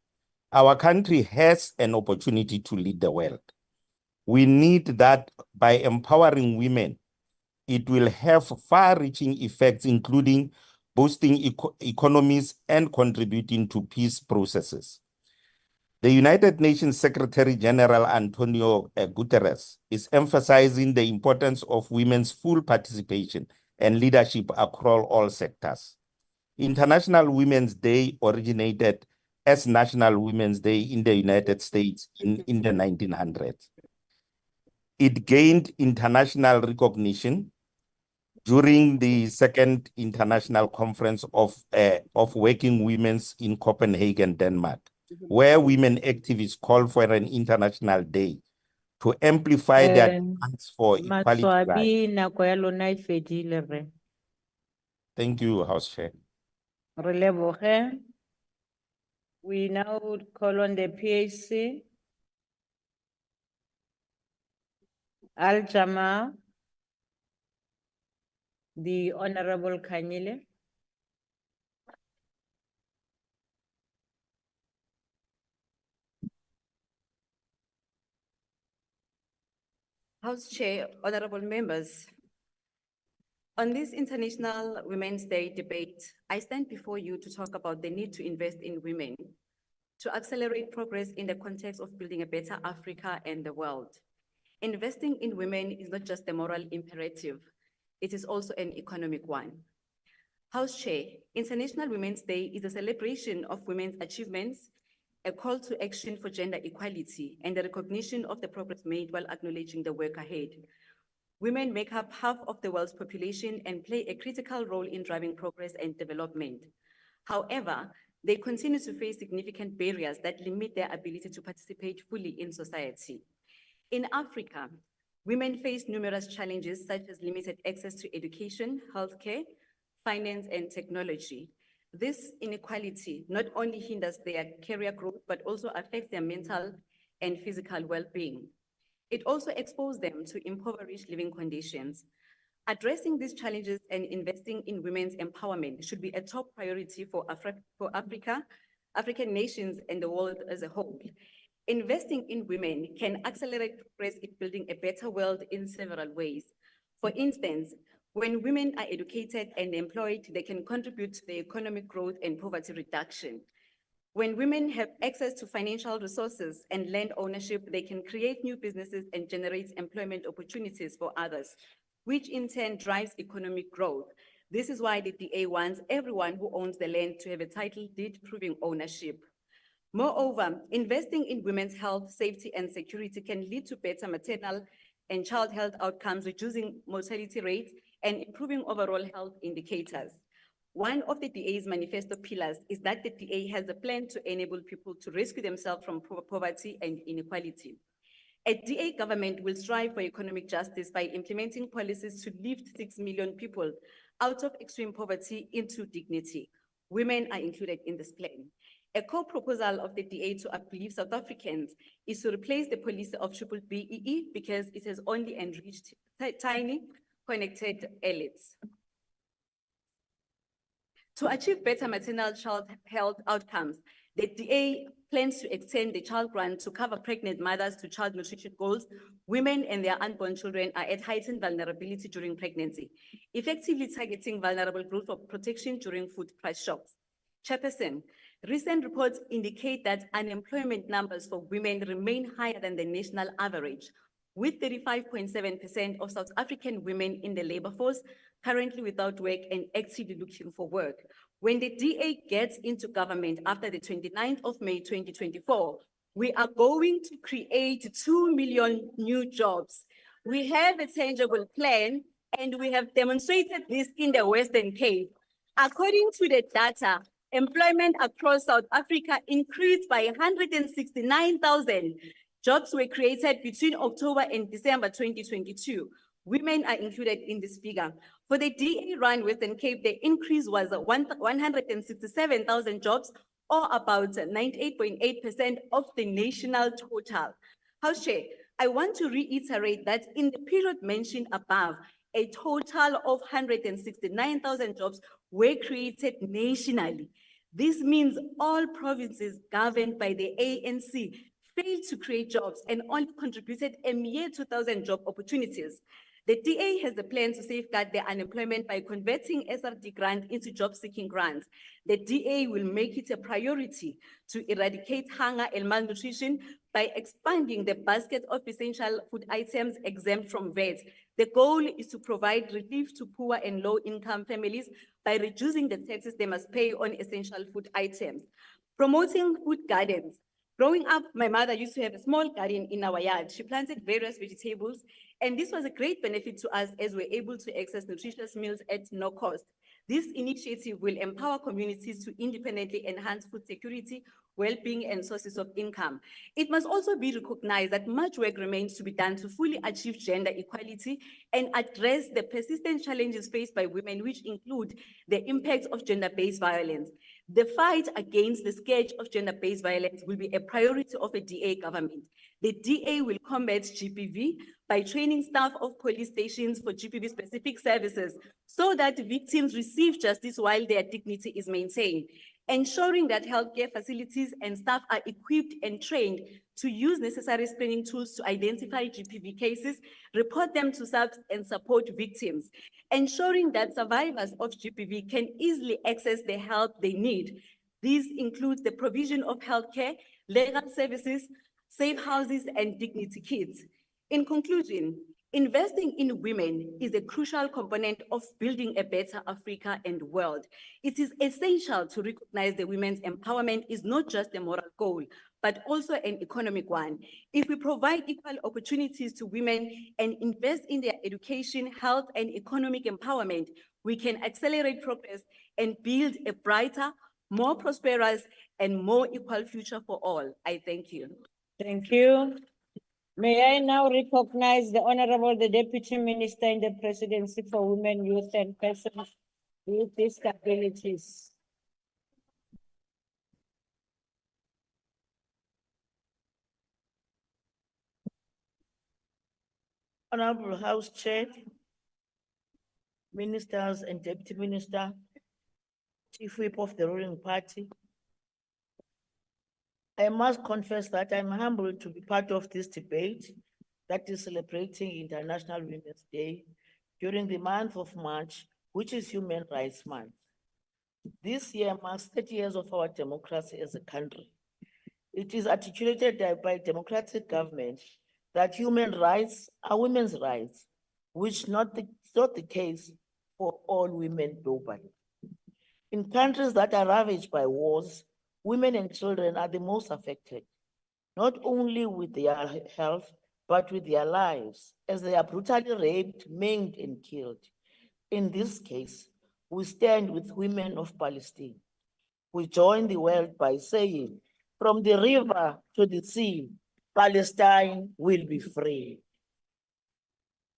Our country has an opportunity to lead the world. We need that by empowering women, it will have far-reaching effects, including boosting economies and contributing to peace processes. The United Nations Secretary General Antonio Guterres is emphasizing the importance of women's full participation and leadership across all sectors. International Women's Day originated as National Women's Day in the United States in the 1900s. It gained international recognition during the Second International Conference of Working Women in Copenhagen, Denmark, where women activists called for an international day to amplify their demands for equality rights. Thank you, House Chair. We now call on the PAC. Al-Jama, the Honorable Kanyile. House Chair, honorable members, on this International Women's Day debate, I stand before you to talk about the need to invest in women, to accelerate progress in the context of building a better Africa and the world. Investing in women is not just a moral imperative, it is also an economic one. House Chair, International Women's Day is a celebration of women's achievements, a call to action for gender equality, and the recognition of the progress made while acknowledging the work ahead. Women make up half of the world's population and play a critical role in driving progress and development. However, they continue to face significant barriers that limit their ability to participate fully in society. In Africa, women face numerous challenges such as limited access to education, healthcare, finance, and technology. This inequality not only hinders their career growth, but also affects their mental and physical well-being. It also exposes them to impoverished living conditions. Addressing these challenges and investing in women's empowerment should be a top priority for Africa, African nations, and the world as a whole. Investing in women can accelerate progress in building a better world in several ways. For instance, when women are educated and employed, they can contribute to the economic growth and poverty reduction. When women have access to financial resources and land ownership, they can create new businesses and generate employment opportunities for others, which in turn drives economic growth. This is why the DA wants everyone who owns the land to have a title deed proving ownership. Moreover, investing in women's health, safety, and security can lead to better maternal and child health outcomes, reducing mortality rates and improving overall health indicators. One of the DA's manifesto pillars is that the DA has a plan to enable people to rescue themselves from poverty and inequality. A DA government will strive for economic justice by implementing policies to lift 6 million people out of extreme poverty into dignity. Women are included in this plan. A core proposal of the DA to uplift South Africans is to replace the policy of BBBEE because it has only enriched tiny, connected elites. To achieve better maternal child health outcomes, the DA plans to extend the child grant to cover pregnant mothers to child nutrition goals. Women and their unborn children are at heightened vulnerability during pregnancy, effectively targeting vulnerable groups for protection during food price shocks. Chairperson, recent reports indicate that unemployment numbers for women remain higher than the national average, with 35.7% of South African women in the labor force currently without work and actively looking for work. When the DA gets into government after the 29th of May 2024, we are going to create 2 million new jobs. We have a tangible plan and we have demonstrated this in the Western Cape. According to the data, employment across South Africa increased by 169,000. Jobs were created between October and December 2022. Women are included in this figure. For the DA-run Western Cape, the increase was 167,000 jobs, or about 98.8% of the national total. House Chair, I want to reiterate that in the period mentioned above, a total of 169,000 jobs were created nationally. This means all provinces governed by the ANC failed to create jobs and only contributed a mere 2,000 job opportunities. The DA has a plan to safeguard the unemployment by converting SRD grant into job-seeking grants. The DA will make it a priority to eradicate hunger and malnutrition by expanding the basket of essential food items exempt from VAT. The goal is to provide relief to poor and low-income families by reducing the taxes they must pay on essential food items. Promoting food gardens. Growing up, my mother used to have a small garden in our yard. She planted various vegetables, and this was a great benefit to us as we're able to access nutritious meals at no cost. This initiative will empower communities to independently enhance food security, well-being, and sources of income. It must also be recognized that much work remains to be done to fully achieve gender equality and address the persistent challenges faced by women, which include the impacts of gender-based violence. The fight against the scourge of gender-based violence will be a priority of a DA government. The DA will combat GBV by training staff of police stations for GBV-specific services so that victims receive justice while their dignity is maintained, ensuring that healthcare facilities and staff are equipped and trained to use necessary screening tools to identify GBV cases, report them to SAPS, and support victims, ensuring that survivors of GBV can easily access the help they need. This includes the provision of healthcare, legal services, safe houses, and dignity kits. In conclusion, investing in women is a crucial component of building a better Africa and world. It is essential to recognize that women's empowerment is not just a moral goal, but also an economic one. If we provide equal opportunities to women and invest in their education, health, and economic empowerment, we can accelerate progress and build a brighter, more prosperous, and more equal future for all. I thank you. Thank you. May I now recognize the Honorable the Deputy Minister in the Presidency for Women, Youth, and Persons with Disabilities. Honorable House Chair, Ministers and Deputy Minister, Chief Whip of the ruling party, I must confess that I'm humbled to be part of this debate that is celebrating International Women's Day during the month of March, which is Human Rights Month. This year marks 30 years of our democracy as a country. It is articulated by democratic government that human rights are women's rights, which is not the case for all women globally. In countries that are ravaged by wars, women and children are the most affected, not only with their health, but with their lives, as they are brutally raped, maimed, and killed. In this case, we stand with women of Palestine. We join the world by saying, from the river to the sea, Palestine will be free.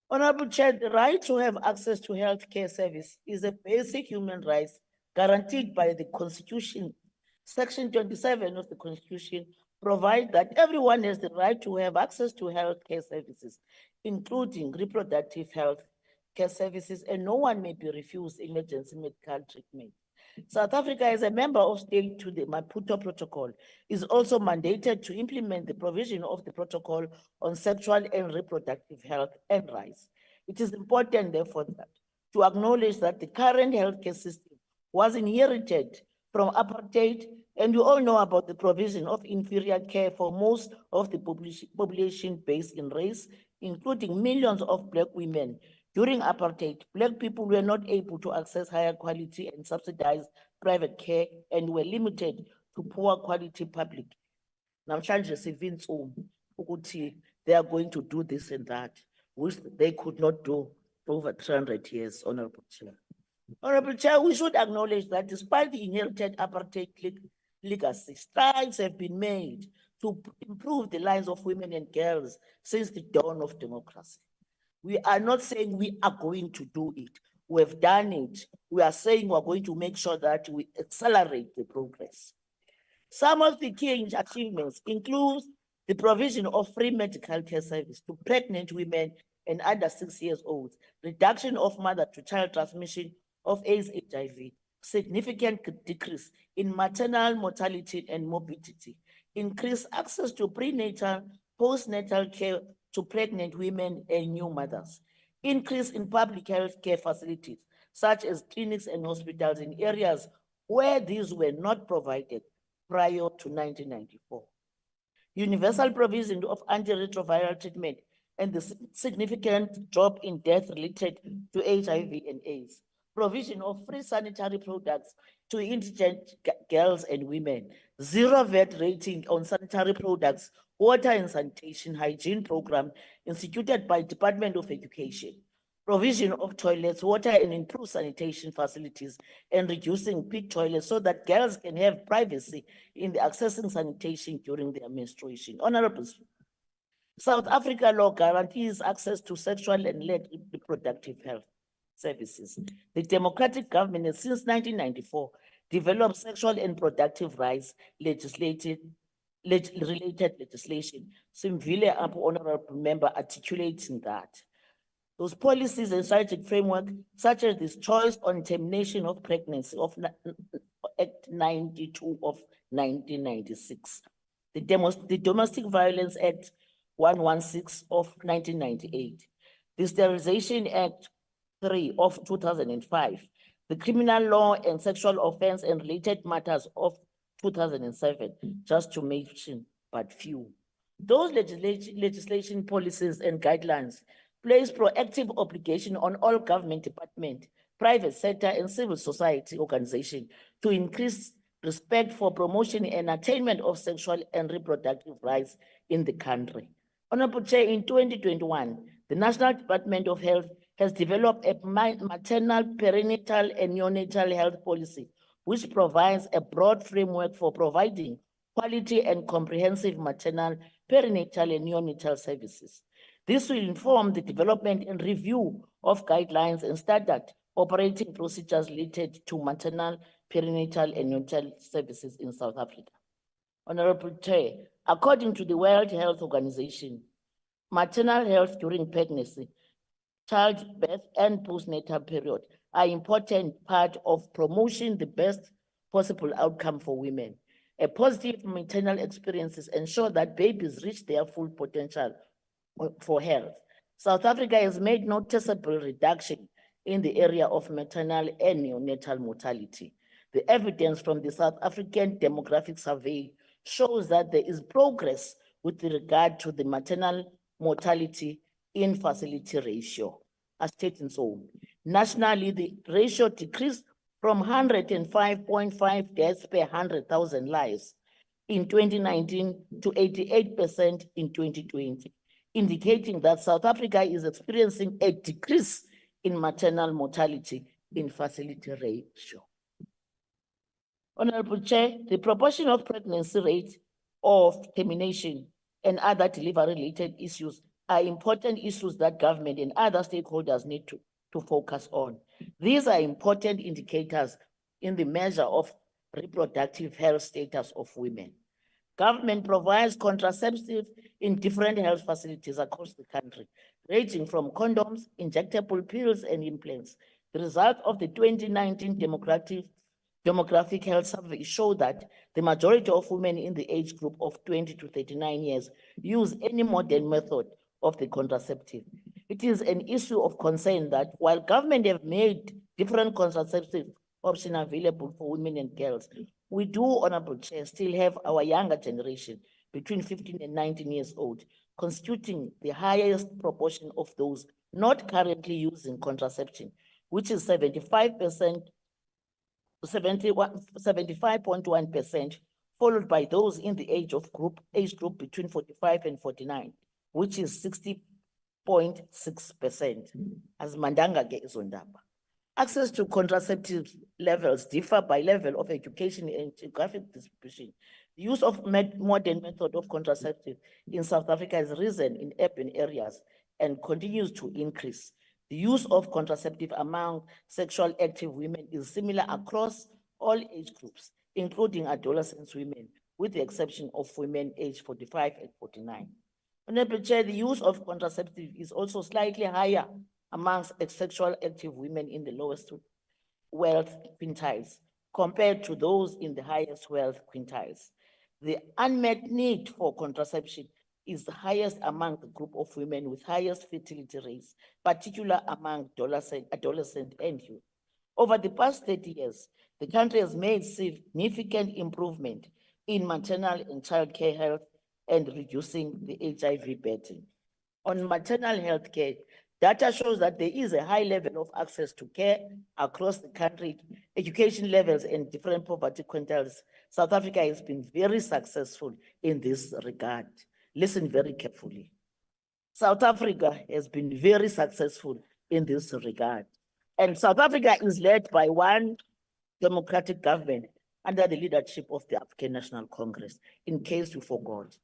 Honorable Chair, the right to have access to health care service is a basic human right guaranteed by the Constitution. Section 27 of the Constitution provides that everyone has the right to have access to health care services, including reproductive health care services, and no one may be refused emergency medical treatment. South Africa, as a member of state to the Maputo Protocol, is also mandated to implement the provision of the protocol on sexual and reproductive health and rights. It is important, therefore, to acknowledge that the current healthcare system was inherited from apartheid, and you all know about the provision of inferior care for most of the population based in race, including millions of Black women. During apartheid, Black people were not able to access higher quality and subsidized private care and were limited to poor quality public. Namhlanje sivintsum ukuthi they are going to do this and that, which they could not do for over 300 years, Honorable Chair. Honorable Chair, we should acknowledge that despite the inherited apartheid legacy, strides have been made to improve the lives of women and girls since the dawn of democracy. We are not saying we are going to do it. We have done it. We are saying we're going to make sure that we accelerate the progress. Some of the key achievements include the provision of free medical care service to pregnant women and under 6 years old, reduction of mother-to-child transmission of AIDS, HIV, significant decrease in maternal mortality and morbidity, increased access to prenatal, postnatal care to pregnant women and new mothers, increase in public health care facilities, such as clinics and hospitals in areas where these were not provided prior to 1994. Universal provision of antiretroviral treatment and the significant drop in death related to HIV and AIDS. Provision of free sanitary products to indigent girls and women. Zero VAT rating on sanitary products, water and sanitation hygiene program instituted by Department of Education. Provision of toilets, water and improved sanitation facilities, and reducing pig toilets so that girls can have privacy in the accessing sanitation during their menstruation. Honorable Speaker, South Africa law guarantees access to sexual and reproductive health services. The democratic government has since 1994 developed sexual and reproductive rights related legislation. Simvile up, honorable member, articulating that. Those policies and strategic framework, such as this choice on termination of pregnancy of Act 92 of 1996, the Domestic Violence Act 116 of 1998, the Sterilization Act 3 of 2005, the Criminal Law and Sexual Offense and Related Matters of 2007, just to mention but few. Those legislation policies and guidelines place proactive obligation on all government departments, private sector and civil society organizations to increase respect for promotion and attainment of sexual and reproductive rights in the country. Honorable Chair, in 2021, the National Department of Health has developed a maternal, perinatal, and neonatal health policy, which provides a broad framework for providing quality and comprehensive maternal, perinatal, and neonatal services. This will inform the development and review of guidelines and standard operating procedures related to maternal, perinatal, and neonatal services in South Africa. Honorable Chair, according to the World Health Organization, maternal health during pregnancy, childbirth, and postnatal period are important part of promoting the best possible outcome for women. A positive maternal experiences ensure that babies reach their full potential for health. South Africa has made noticeable reduction in the area of maternal and neonatal mortality. The evidence from the South African Demographic Survey shows that there is progress with regard to the maternal mortality in facility ratio, as stated so. Nationally, the ratio decreased from 105.5 deaths per 100,000 lives in 2019 to 88% in 2020, indicating that South Africa is experiencing a decrease in maternal mortality in facility ratio. Honorable Chair, the proportion of pregnancy rate of termination and other delivery-related issues are important issues that government and other stakeholders need to focus on. These are important indicators in the measure of reproductive health status of women. Government provides contraceptives in different health facilities across the country, ranging from condoms, injectable pills, and implants. The result of the 2019 demographic health survey show that the majority of women in the age group of 20 to 39 years use any modern method of the contraceptive. It is an issue of concern that while government have made different contraceptive options available for women and girls, we do, Honorable Chair, still have our younger generation between 15 and 19 years old, constituting the highest proportion of those not currently using contraception, which is 75.1%, followed by those in the age group between 45 and 49, which is 60.6%, as Mandanga Gezondaba. Access to contraceptive levels differ by level of education and geographic distribution. The use of modern method of contraceptive in South Africa has risen in urban areas and continues to increase. The use of contraceptive among sexual active women is similar across all age groups, including adolescent women, with the exception of women aged 45 and 49. Honorable Chair, the use of contraceptive is also slightly higher amongst sexual active women in the lowest wealth quintiles compared to those in the highest wealth quintiles. The unmet need for contraception is the highest among the group of women with highest fertility rates, particularly among adolescent and youth. Over the past 30 years, the country has made significant improvement in maternal and child care health and reducing the HIV burden. On maternal health care, data shows that there is a high level of access to care across the country, education levels, and different poverty quintiles. South Africa has been very successful in this regard. Listen very carefully. South Africa has been very successful in this regard. And South Africa is led by one democratic government under the leadership of the African National Congress, in case you forgot.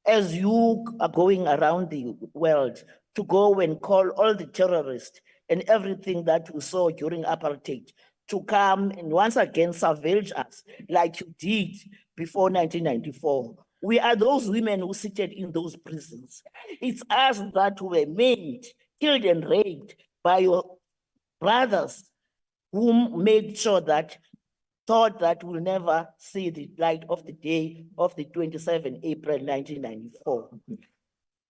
As you are going around the world to go and call all the terrorists and everything that we saw during apartheid to come and once again savage us like you did before 1994. We are those women who seated in those prisons. It's us that were maimed, killed and raped by your brothers whom made sure that thought that we'll never see the light of the day of the 27th April 1994.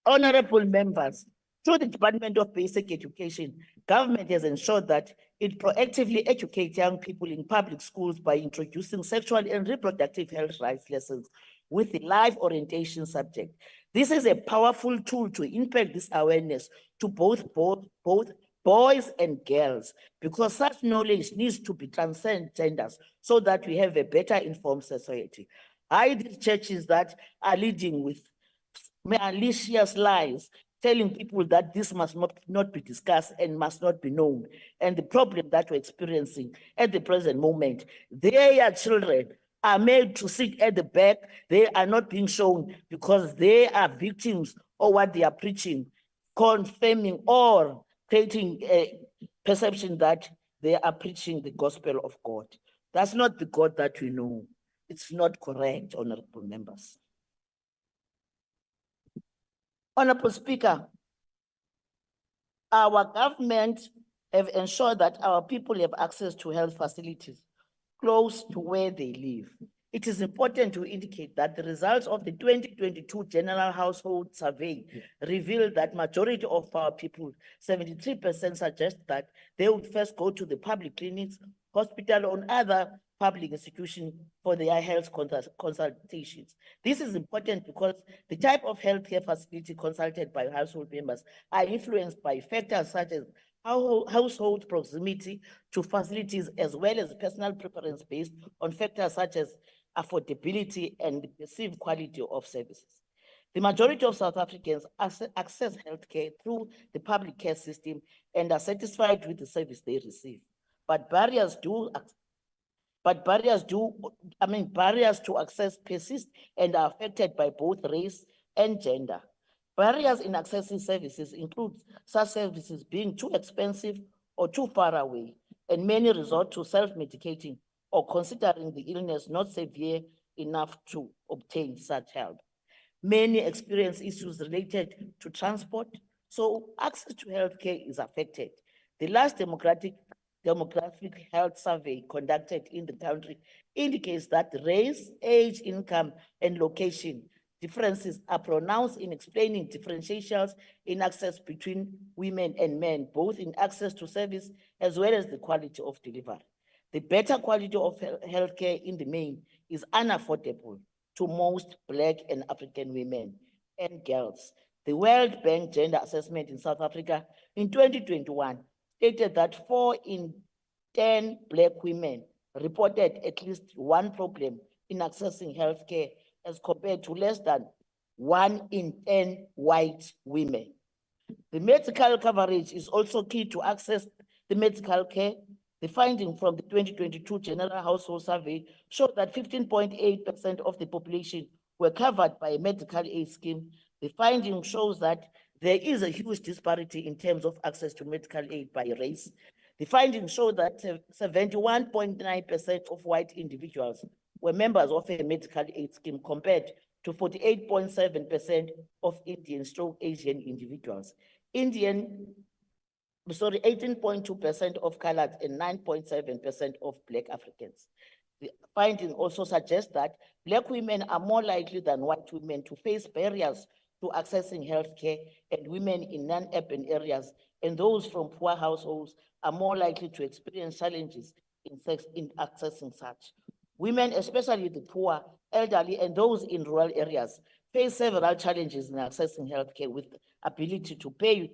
Honorable members, through the Department of Basic Education, government has ensured that it proactively educates young people in public schools by introducing sexual and reproductive health rights lessons with the life orientation subject. This is a powerful tool to impact this awareness to both boys and girls, because such knowledge needs to be transcend genders so that we have a better informed society. These churches that are leading with malicious lies, telling people that this must not be discussed and must not be known. And the problem that we're experiencing at the present moment, their children are made to sit at the back. They are not being shown because they are victims of what they are preaching, confirming or creating a perception that they are preaching the gospel of God. That's not the God that we know. It's not correct, honorable members. Honorable Speaker, our government have ensured that our people have access to health facilities close to where they live. It is important to indicate that the results of the 2022 General Household Survey revealed that majority of our people, 73%, suggest that they would first go to the public clinics, hospital, or other public institution for their health consultations. This is important because the type of healthcare facility consulted by household members are influenced by factors such as household proximity to facilities, as well as personal preference based on factors such as affordability and the perceived quality of services. The majority of South Africans access healthcare through the public care system and are satisfied with the service they receive. But barriers to access persist and are affected by both race and gender. Barriers in accessing services include such services being too expensive or too far away, and many resort to self-medicating or considering the illness not severe enough to obtain such help. Many experience issues related to transport, so access to healthcare is affected. The last demographic health survey conducted in the country indicates that race, age, income, and location differences are pronounced in explaining differentials in access between women and men, both in access to service as well as the quality of delivery. The better quality of healthcare in the main is unaffordable to most Black and African women and girls. The World Bank Gender Assessment in South Africa in 2021 stated that 4 in 10 Black women reported at least one problem in accessing healthcare, as compared to less than 1 in 10 white women. The medical coverage is also key to access the medical care. The finding from the 2022 General Household Survey showed that 15.8% of the population were covered by a medical aid scheme. The finding shows that there is a huge disparity in terms of access to medical aid by race. The findings show that 71.9% of white individuals were members of a medical aid scheme, compared to 48.7% of Indian/Asian individuals. 18.2% of colored and 9.7% of Black Africans. The finding also suggests that Black women are more likely than white women to face barriers to accessing healthcare, and women in non-urban areas and those from poor households are more likely to experience challenges in accessing such. Women, especially the poor, elderly, and those in rural areas, face several challenges in accessing healthcare, with ability to pay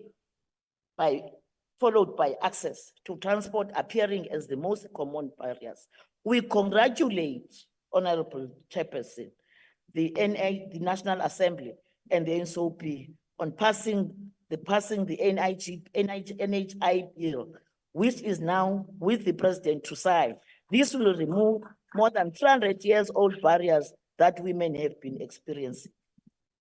followed by access to transport appearing as the most common barriers. We congratulate Honorable Chairperson, the National Assembly, and the NSOP on passing the NHI bill, which is now with the President to sign. This will remove more than 300 years old barriers that women have been experiencing.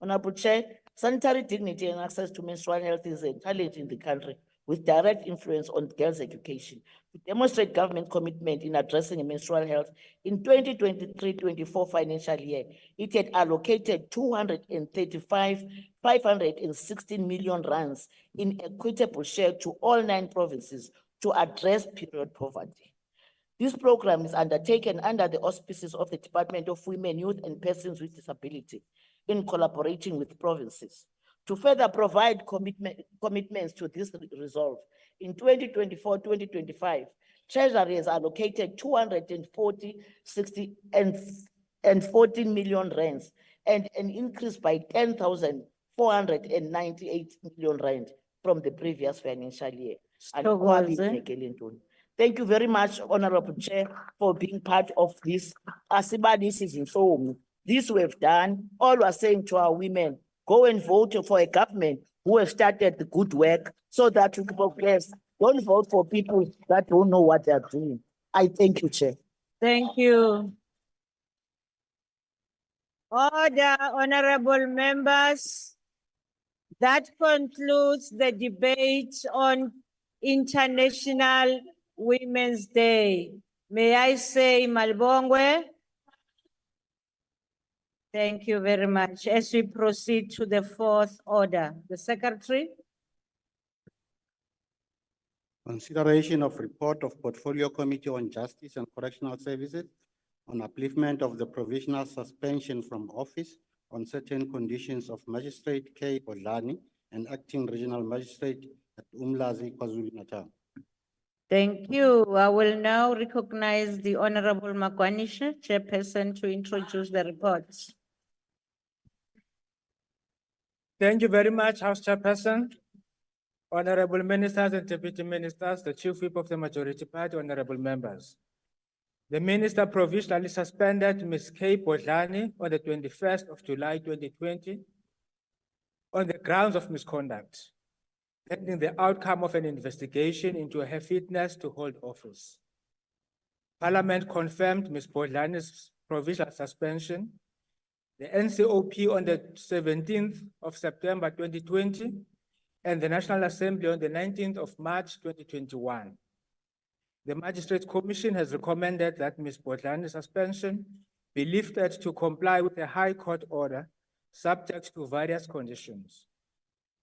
Honorable Chair, sanitary dignity and access to menstrual health is a challenge in the country, with direct influence on girls' education. To demonstrate government commitment in addressing menstrual health, in 2023-24 financial year, it had allocated 516 million rands in equitable share to all 9 provinces to address period poverty. This program is undertaken under the auspices of the Department of Women, Youth and Persons with Disability, in collaborating with provinces. To further provide commitments to this resolve, in 2024-2025, Treasury has allocated 214 million rands and an increase by 10,498 million rand from the previous financial year. Thank you very much, Honorable Chair, for being part of this. This we have done. All we are saying to our women, go and vote for a government who has started the good work, so that we can progress. Don't vote for people that don't know what they are doing. I thank you, Chair. Thank you. Order, honorable members. That concludes the debate on International Women's Day. May I say Malbongwe? Thank you very much. As we proceed to the 4th order, the Secretary. Consideration of report of Portfolio Committee on Justice and Correctional Services on upliftment of the provisional suspension from office on certain conditions of Magistrate K Bodlani and Acting Regional Magistrate at Umlazi, KwaZulu-Natal. Thank you. I will now recognize the Honorable Magwanisha, Chairperson, to introduce the reports. Thank you very much, House Chairperson. Honorable Ministers and Deputy Ministers, the Chief Whip of the Majority Party, honorable members. The Minister provisionally suspended Ms. K Bodlani on the 21st of July 2020 on the grounds of misconduct, pending the outcome of an investigation into her fitness to hold office. Parliament confirmed Ms. Bodlani's provisional suspension, the NCOP on the 17th of September 2020, and the National Assembly on the 19th of March 2021. The Magistrates Commission has recommended that Ms. Bodlani's suspension be lifted to comply with a High Court order subject to various conditions.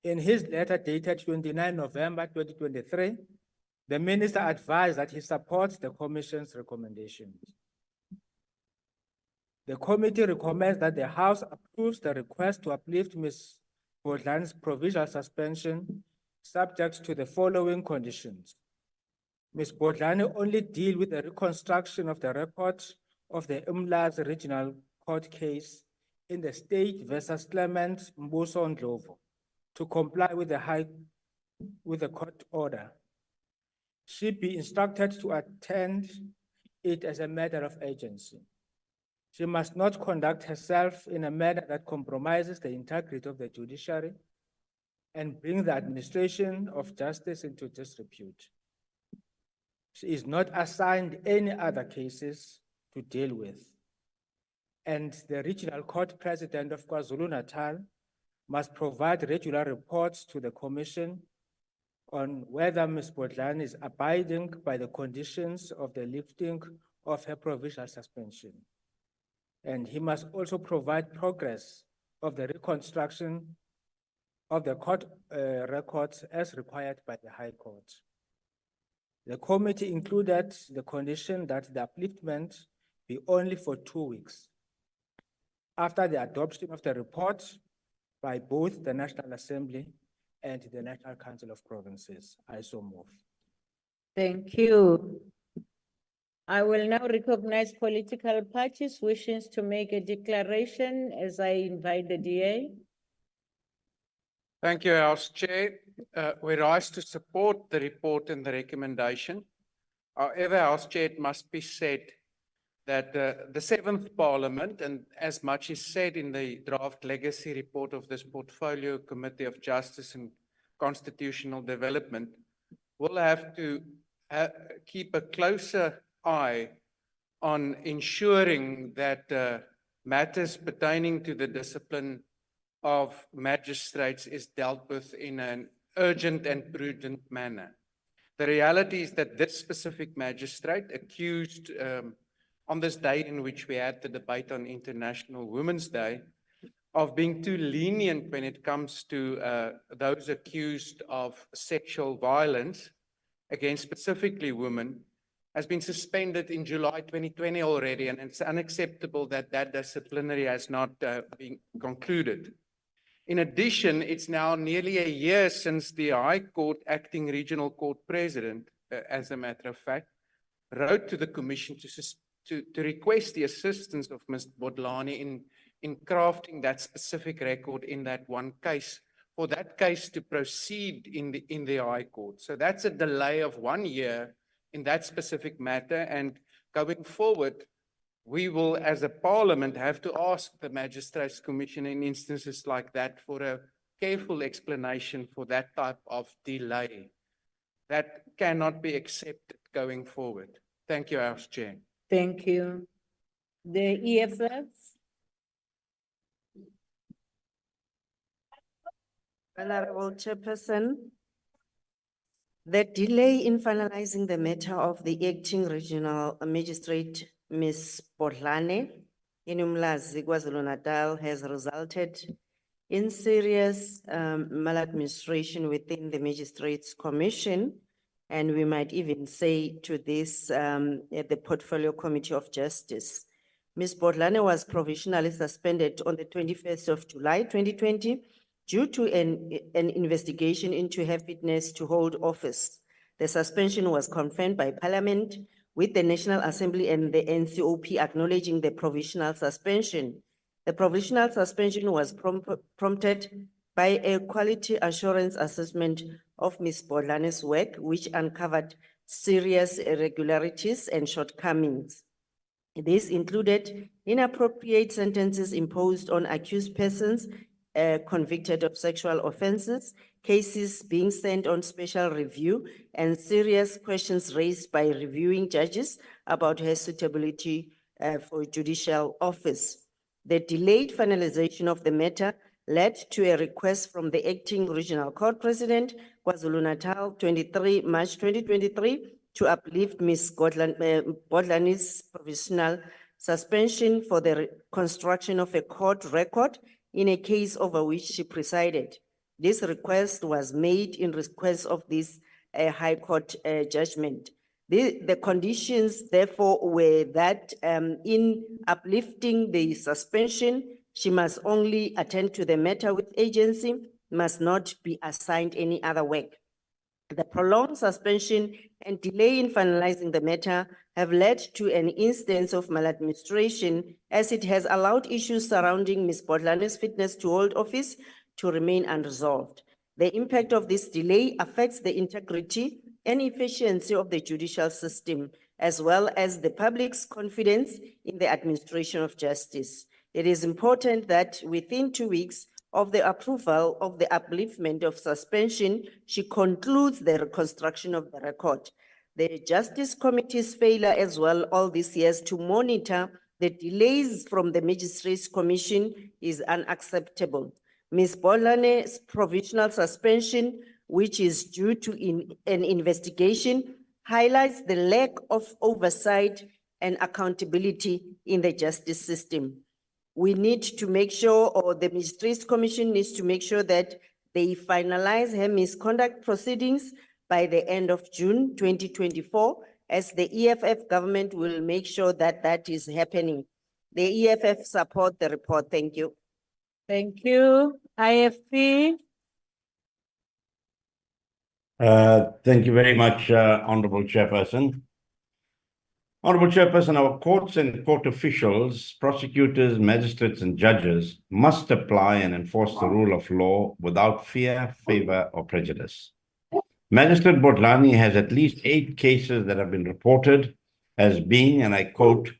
In his letter dated 29 November 2023, the Minister advised that he supports the Commission's recommendations. The committee recommends that the House approves the request to uplift Ms. Bodlani's provisional suspension subject to the following conditions. Ms. Bodlani only deal with the reconstruction of the record of the Umlazi Regional Court case in the State versus Clement Mbuso Ndlovu to comply with the court order. She be instructed to attend it as a matter of urgency. She must not conduct herself in a manner that compromises the integrity of the judiciary and bring the administration of justice into disrepute. She is not assigned any other cases to deal with. And the Regional Court President of KwaZulu-Natal must provide regular reports to the Commission on whether Ms. Bodlani is abiding by the conditions of the lifting of her provisional suspension. And he must also provide progress of the reconstruction of the court records as required by the High Court. The committee included the condition that the upliftment be only for 2 weeks. After the adoption of the report by both the National Assembly and the National Council of Provinces, I so move. Thank you. I will now recognize political parties wishing to make a declaration as I invite the DA. Thank you, House Chair. We rise to support the report and the recommendation. However, House Chair, it must be said that the 7th Parliament, and as much is said in the draft legacy report of this Portfolio Committee of Justice and Constitutional Development, will have to keep a closer eye on ensuring that matters pertaining to the discipline of magistrates is dealt with in an urgent and prudent manner. The reality is that this specific magistrate accused on this day in which we had the debate on International Women's Day of being too lenient when it comes to those accused of sexual violence against specifically women, has been suspended in July 2020 already, and it's unacceptable that that disciplinary has not been concluded. In addition, it's now nearly a year since the High Court Acting Regional Court President, as a matter of fact, wrote to the Commission to request the assistance of Ms. Bodlani in crafting that specific record in that one case, for that case to proceed in the High Court. So that's a delay of 1 year in that specific matter, and going forward, we will, as a Parliament, have to ask the Magistrates Commission in instances like that for a careful explanation for that type of delay. That cannot be accepted going forward. Thank you, House Chair. Thank you. The EFF. Honorable Chairperson, the delay in finalizing the matter of the Acting Regional Magistrate, Ms. Bodlani, in Umlazi, KwaZulu-Natal, has resulted in serious maladministration within the Magistrates Commission, and we might even say to this, the Portfolio Committee of Justice. Ms. Bodlani was provisionally suspended on the 21st of July 2020 due to an investigation into her fitness to hold office. The suspension was confirmed by Parliament, with the National Assembly and the NCOP acknowledging the provisional suspension. The provisional suspension was prompted by a quality assurance assessment of Ms. Bodlani's work, which uncovered serious irregularities and shortcomings. This included inappropriate sentences imposed on accused persons convicted of sexual offenses, cases being sent on special review, and serious questions raised by reviewing judges about her suitability for judicial office. The delayed finalization of the matter led to a request from the Acting Regional Court President, KwaZulu-Natal, 23 March 2023, to uplift Ms. Bodlani's provisional suspension for the construction of a court record in a case over which she presided. This request was made in request of this High Court judgment. The conditions, therefore, were that in uplifting the suspension, she must only attend to the matter with agency, must not be assigned any other work. The prolonged suspension and delay in finalizing the matter have led to an instance of maladministration, as it has allowed issues surrounding Ms. Bodlani's fitness to hold office to remain unresolved. The impact of this delay affects the integrity and efficiency of the judicial system, as well as the public's confidence in the administration of justice. It is important that within 2 weeks of the approval of the upliftment of suspension, she concludes the reconstruction of the record. The Justice Committee's failure as well all these years to monitor the delays from the Magistrates Commission is unacceptable. Ms. Bodlani's provisional suspension, which is due to an investigation, highlights the lack of oversight and accountability in the justice system. We need to make sure, or the Magistrates Commission needs to make sure, that they finalize her misconduct proceedings by the end of June 2024, as the EFF government will make sure that that is happening. The EFF support the report. Thank you. Thank you. IFP. Thank you very much, Honorable Chairperson. Honorable Chairperson, our courts and court officials, prosecutors, magistrates, and judges must apply and enforce the rule of law without fear, favor, or prejudice. Magistrate Bodlani has at least 8 cases that have been reported as being, and I quote,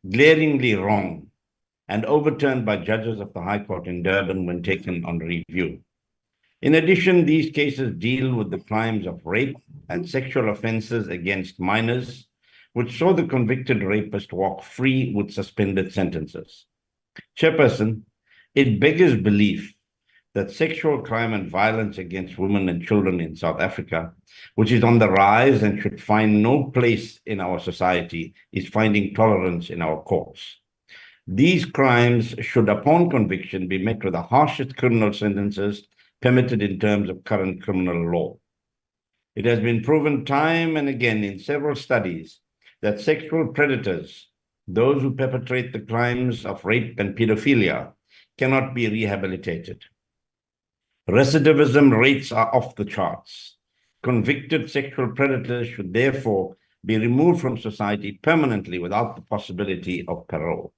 glaringly wrong and overturned by judges of the High Court in Durban when taken on review. In addition, these cases deal with the crimes of rape and sexual offenses against minors, which saw the convicted rapist walk free with suspended sentences. Chairperson, it beggars belief that sexual crime and violence against women and children in South Africa, which is on the rise and should find no place in our society, is finding tolerance in our courts. These crimes should, upon conviction, be met with the harshest criminal sentences permitted in terms of current criminal law. It has been proven time and again in several studies that sexual predators, those who perpetrate the crimes of rape and pedophilia, cannot be rehabilitated. Recidivism rates are off the charts. Convicted sexual predators should therefore be removed from society permanently without the possibility of parole.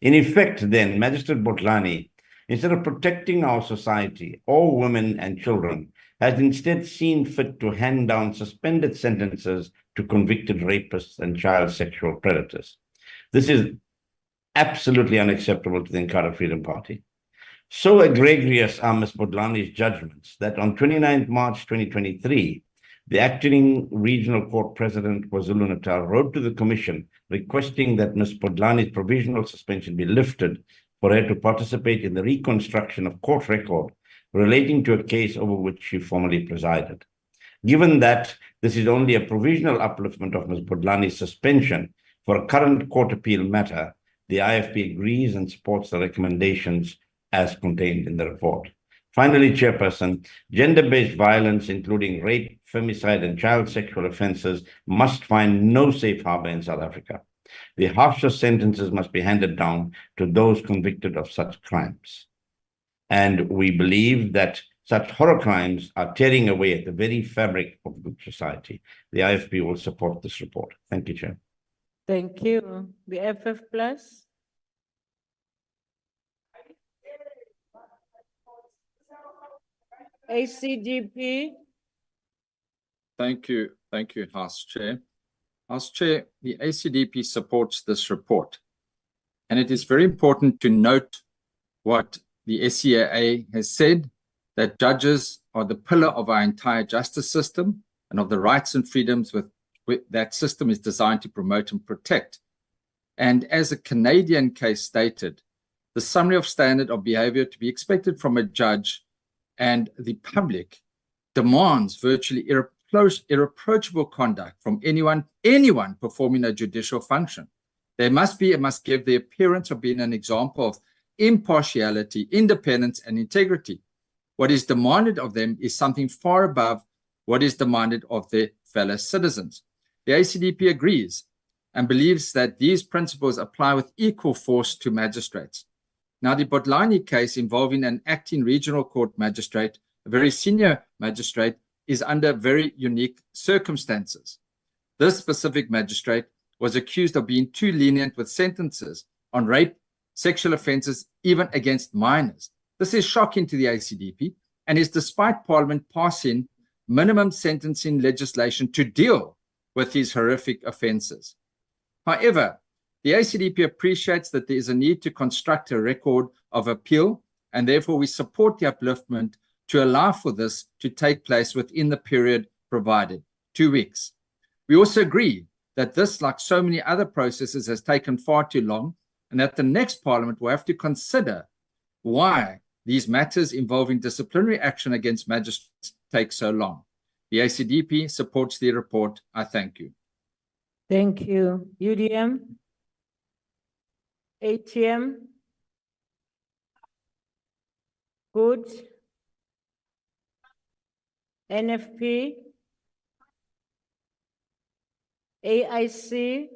In effect, then, Magistrate Bodlani, instead of protecting our society, all women and children, has instead seen fit to hand down suspended sentences to convicted rapists and child sexual predators. This is absolutely unacceptable to the Inkatha Freedom Party. So egregious are Ms. Bodlani's judgments that on 29 March 2023, the Acting Regional Court President KwaZulu-Natal wrote to the Commission requesting that Ms. Bodlani's provisional suspension be lifted for her to participate in the reconstruction of court record relating to a case over which she formerly presided. Given that this is only a provisional upliftment of Ms. Bodlani's suspension for a current court appeal matter, the IFP agrees and supports the recommendations as contained in the report. Finally, Chairperson, gender-based violence, including rape, femicide, and child sexual offenses, must find no safe harbor in South Africa. The harshest sentences must be handed down to those convicted of such crimes. And we believe that such horror crimes are tearing away at the very fabric of good society. The IFP will support this report. Thank you, Chair. Thank you. The FF Plus. ACDP. Thank you, House Chair. House Chair, the ACDP supports this report. And it is very important to note what the SCAA has said, that judges are the pillar of our entire justice system and of the rights and freedoms with that system is designed to promote and protect. And as a Canadian case stated, the summary of standard of behavior to be expected from a judge and the public demands virtually irreproachable conduct from anyone performing a judicial function. It must give the appearance of being an example of impartiality, independence, and integrity. What is demanded of them is something far above what is demanded of their fellow citizens. The ACDP agrees and believes that these principles apply with equal force to magistrates. Now, the Bodlani case involving an acting regional court magistrate, a very senior magistrate, is under very unique circumstances. This specific magistrate was accused of being too lenient with sentences on rape, sexual offences, even against minors. This is shocking to the ACDP and is despite Parliament passing minimum sentencing legislation to deal with these horrific offences. However, the ACDP appreciates that there is a need to construct a record of appeal, and therefore we support the upliftment to allow for this to take place within the period provided, 2 weeks. We also agree that this, like so many other processes, has taken far too long, and that the next Parliament will have to consider why these matters involving disciplinary action against magistrates take so long. The ACDP supports the report. I thank you. Thank you. UDM? ATM? Good. NFP? AIC?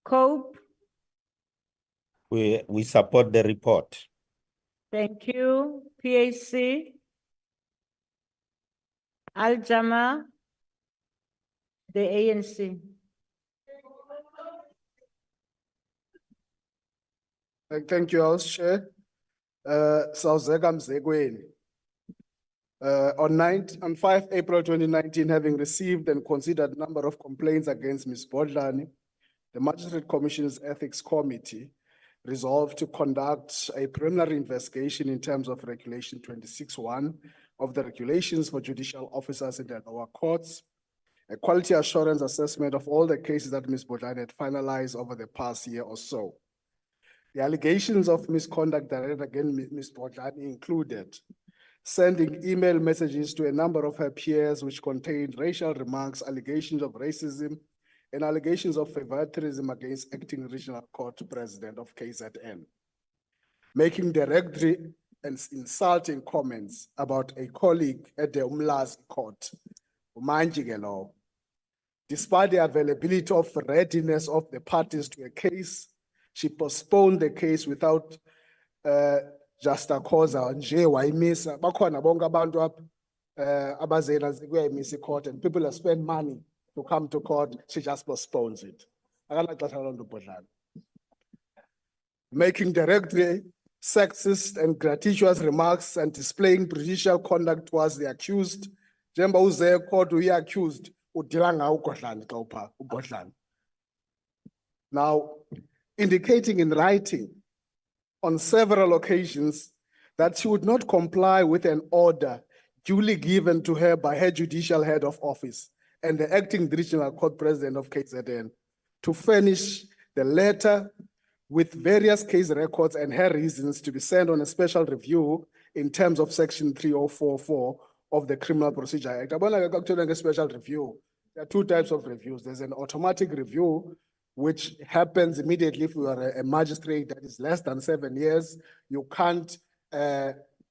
COPE? We support the report. Thank you. PAC? Al-Jama? The ANC? Thank you, House Chair. Sawuzeka Mzekweni. On 5 April 2019, having received and considered a number of complaints against Ms. Bodlani, the Magistrate Commission's Ethics Committee resolved to conduct a preliminary investigation in terms of Regulation 26(1) of the Regulations for Judicial Officers in the lower courts, a quality assurance assessment of all the cases that Ms. Bodlani had finalized over the past year or so. The allegations of misconduct directed against Ms. Bodlani included sending email messages to a number of her peers which contained racial remarks, allegations of racism, and allegations of favoritism against Acting Regional Court President of KZN, making derogatory and insulting comments about a colleague at the Umlazi court, Umanjigelo. Despite the availability of readiness of the parties to a case, she postponed the case without just a cause nje wayimisa. Bakhona bonke abantu abazena kuyayimisa court, and people have spent money to come to court. She just postpones it. Making derogatory, sexist, and gratuitous remarks and displaying prejudicial conduct towards the accused. Jemba uze court we accused udilanga ugodlani. Now, indicating in writing on several occasions that she would not comply with an order duly given to her by her judicial head of office and the Acting Regional Court President of KZN to furnish the letter with various case records and her reasons to be sent on a special review in terms of Section 3044 of the Criminal Procedure Act. A special review. There are two types of reviews. There's an automatic review, which happens immediately if you are a magistrate that is less than 7 years. You can't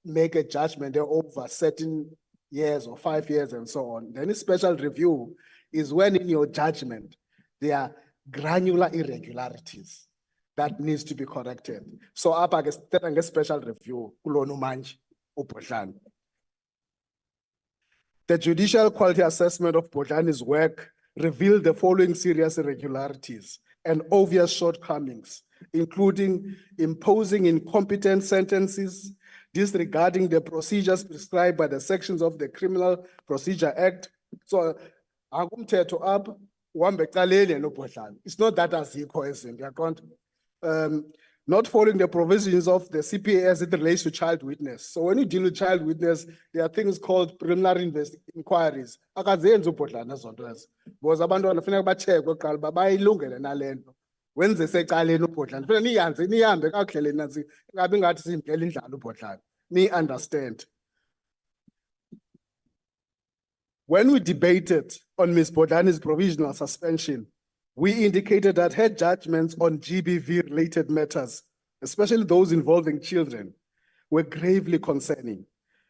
make a judgment over certain years or 5 years and so on. Then a special review is when in your judgment, there are granular irregularities that needs to be corrected. So apha ke sithetha nge-special review kulona umanje uBodlani. The judicial quality assessment of Bodlani's work revealed the following serious irregularities and obvious shortcomings, including imposing incompetent sentences, disregarding the procedures prescribed by the sections of the Criminal Procedure Act. So, akumthetho apha uhambe ecaleni no Bodlani. It's not that azikho izinto, yaqonda. Not following the provisions of the CPA as it relates to child witness. So when you deal with child witness, there are things called preliminary inquiries. Akazenzi uBodlani zonto ezo. Because abantwana kufanele bachekwe kuqala uba bayilungele nalento. Wenze secaleni uBodlani. Kufanele nihambe kakuhle nansi ingabi ngathi simdlela indlala uBodlani. Ni understand. When we debated on Ms. Bodlani's provisional suspension, we indicated that her judgments on GBV-related matters, especially those involving children, were gravely concerning.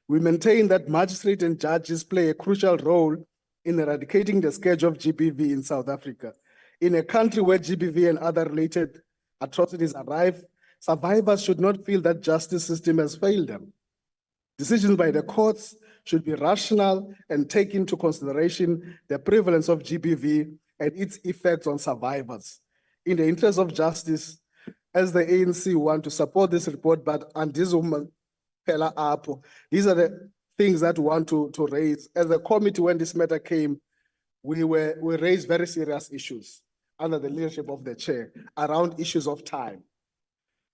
We maintain that magistrates and judges play a crucial role in eradicating the scourge of GBV in South Africa. In a country where GBV and other related atrocities arrive, survivors should not feel that justice system has failed them. Decisions by the courts should be rational and take into consideration the prevalence of GBV and its effects on survivors. In the interest of justice, as the ANC want to support this report, but these are the things that we want to raise. As a committee, when this matter came, we raised very serious issues under the leadership of the chair around issues of time.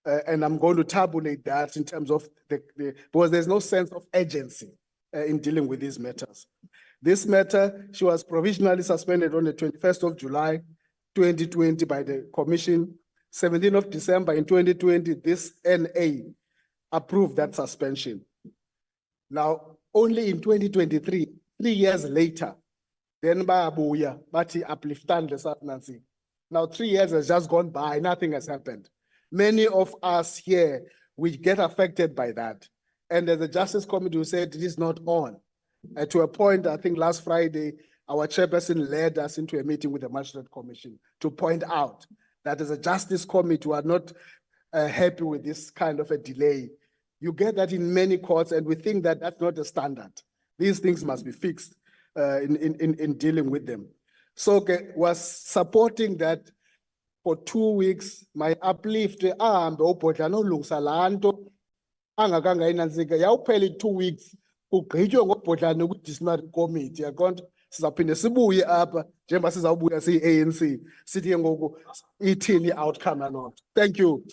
And I'm going to tabulate that in terms of because there's no sense of urgency in dealing with these matters. This matter, she was provisionally suspended on the 21st of July, 2020 by the Commission. 17th of December in 2020, this NA approved that suspension. Now, only in 2023, 3 years later, then Babuya, Bati Upliftment. Now, 3 years has just gone by, nothing has happened. Many of us here, we get affected by that. And as the Justice Committee said, it is not on. To a point, I think last Friday, our chairperson led us into a meeting with the Magistrate Commission to point out that as a Justice Committee, we are not happy with this kind of a delay. You get that in many courts, and we think that that's not the standard. These things must be fixed in dealing with them. So was supporting that for 2 weeks, my uplift, yawuphela 2 weeks, ugqitywe ngoBhodlani kwi-disciplinary committee, yaqonda? Sizaphinde sibuye apha njengoba sizawubuya siyi-ANC sithi ke ngoku ithini i-outcome yaloo nto. Thank you.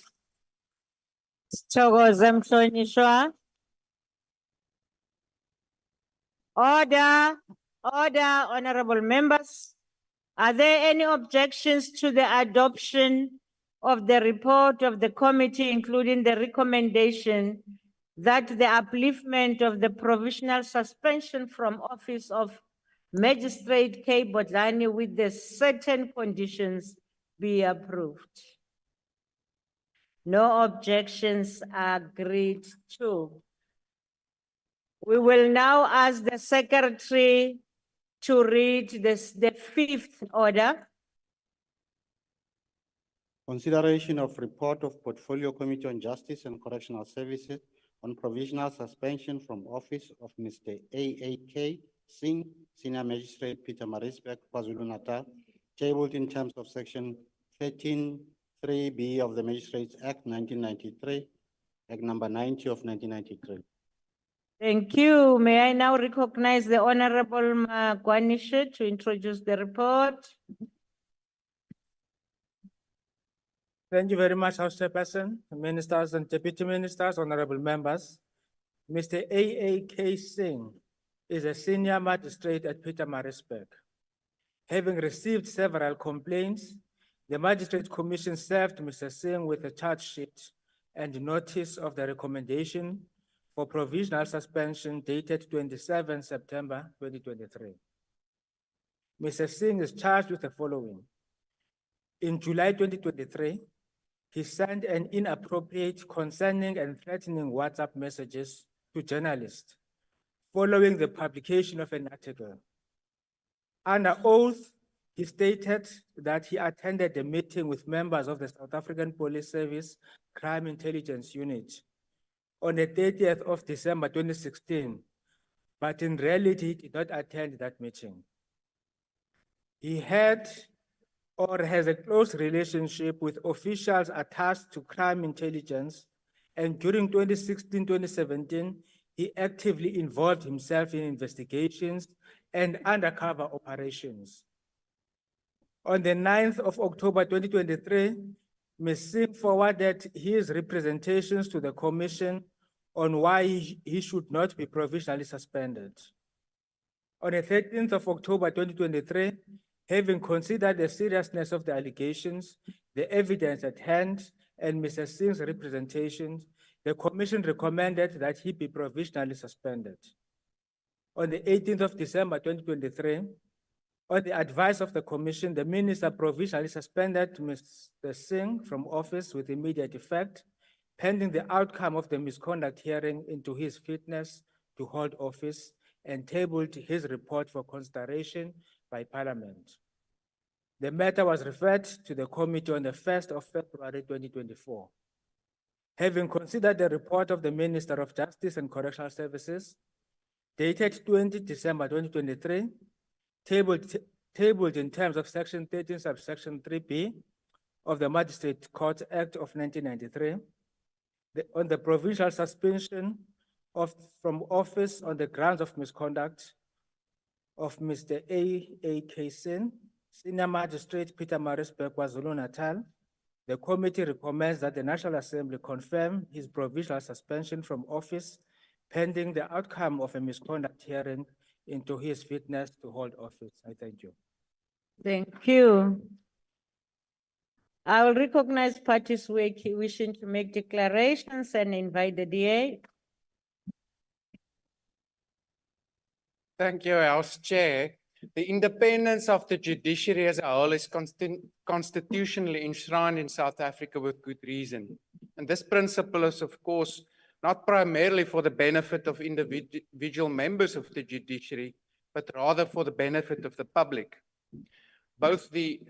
Sithokoze mhlonishwa. Order, honorable members. Are there any objections to the adoption of the report of the committee, including the recommendation that the upliftment of the provisional suspension from office of Magistrate K Bodlani with the certain conditions be approved? No objections are agreed to. We will now ask the secretary to read the fifth order. Consideration of report of Portfolio Committee on Justice and Correctional Services on provisional suspension from office of Mr AAK Singh, Senior Magistrate, Pietermaritzburg, KwaZulu-Natal, tabled in terms of Section 13(3)(b) of the Magistrates Act 1993, Act number 90 of 1993. Thank you. May I now recognize the Honorable Gwanishe to introduce the report? Thank you very much, House Chairperson, Ministers and Deputy Ministers, honorable members. Mr. AAK Singh is a senior magistrate at Pietermaritzburg. Having received several complaints, the Magistrate Commission served Mr. Singh with a charge sheet and notice of the recommendation for provisional suspension dated 27 September 2023. Mr. Singh is charged with the following. In July 2023, he sent an inappropriate, concerning and threatening WhatsApp messages to journalists following the publication of an article. Under oath, He stated that he attended a meeting with members of the South African Police Service Crime Intelligence Unit on the 30th of December 2016, but in reality, he did not attend that meeting. He had or has a close relationship with officials attached to crime intelligence, and during 2016-2017, he actively involved himself in investigations and undercover operations. On the 9th of October 2023, Ms. Singh forwarded his representations to the Commission on why he should not be provisionally suspended. On the 13th of October 2023, having considered the seriousness of the allegations, the evidence at hand, and Mr. Singh's representations, the Commission recommended that he be provisionally suspended. On the 18th of December 2023, on the advice of the Commission, the Minister provisionally suspended Mr. Singh from office with immediate effect, pending the outcome of the misconduct hearing into his fitness to hold office, and tabled his report for consideration by Parliament. The matter was referred to the committee on the 1st of February 2024. Having considered the report of the Minister of Justice and Correctional Services, dated 20 December 2023, tabled in terms of Section 13, subsection 3B of the Magistrate Court Act of 1993, on the provisional suspension from office on the grounds of misconduct of Mr. AAK Singh, Senior Magistrate Pietermaritzburg, KwaZulu-Natal, the committee recommends that the National Assembly confirm his provisional suspension from office pending the outcome of a misconduct hearing into his fitness to hold office. I thank you. Thank you. I will recognize parties wishing to make declarations and invite the DA. Thank you, House Chair. The independence of the judiciary as a whole is constitutionally enshrined in South Africa with good reason. And this principle is, of course, not primarily for the benefit of individual members of the judiciary, but rather for the benefit of the public. Both the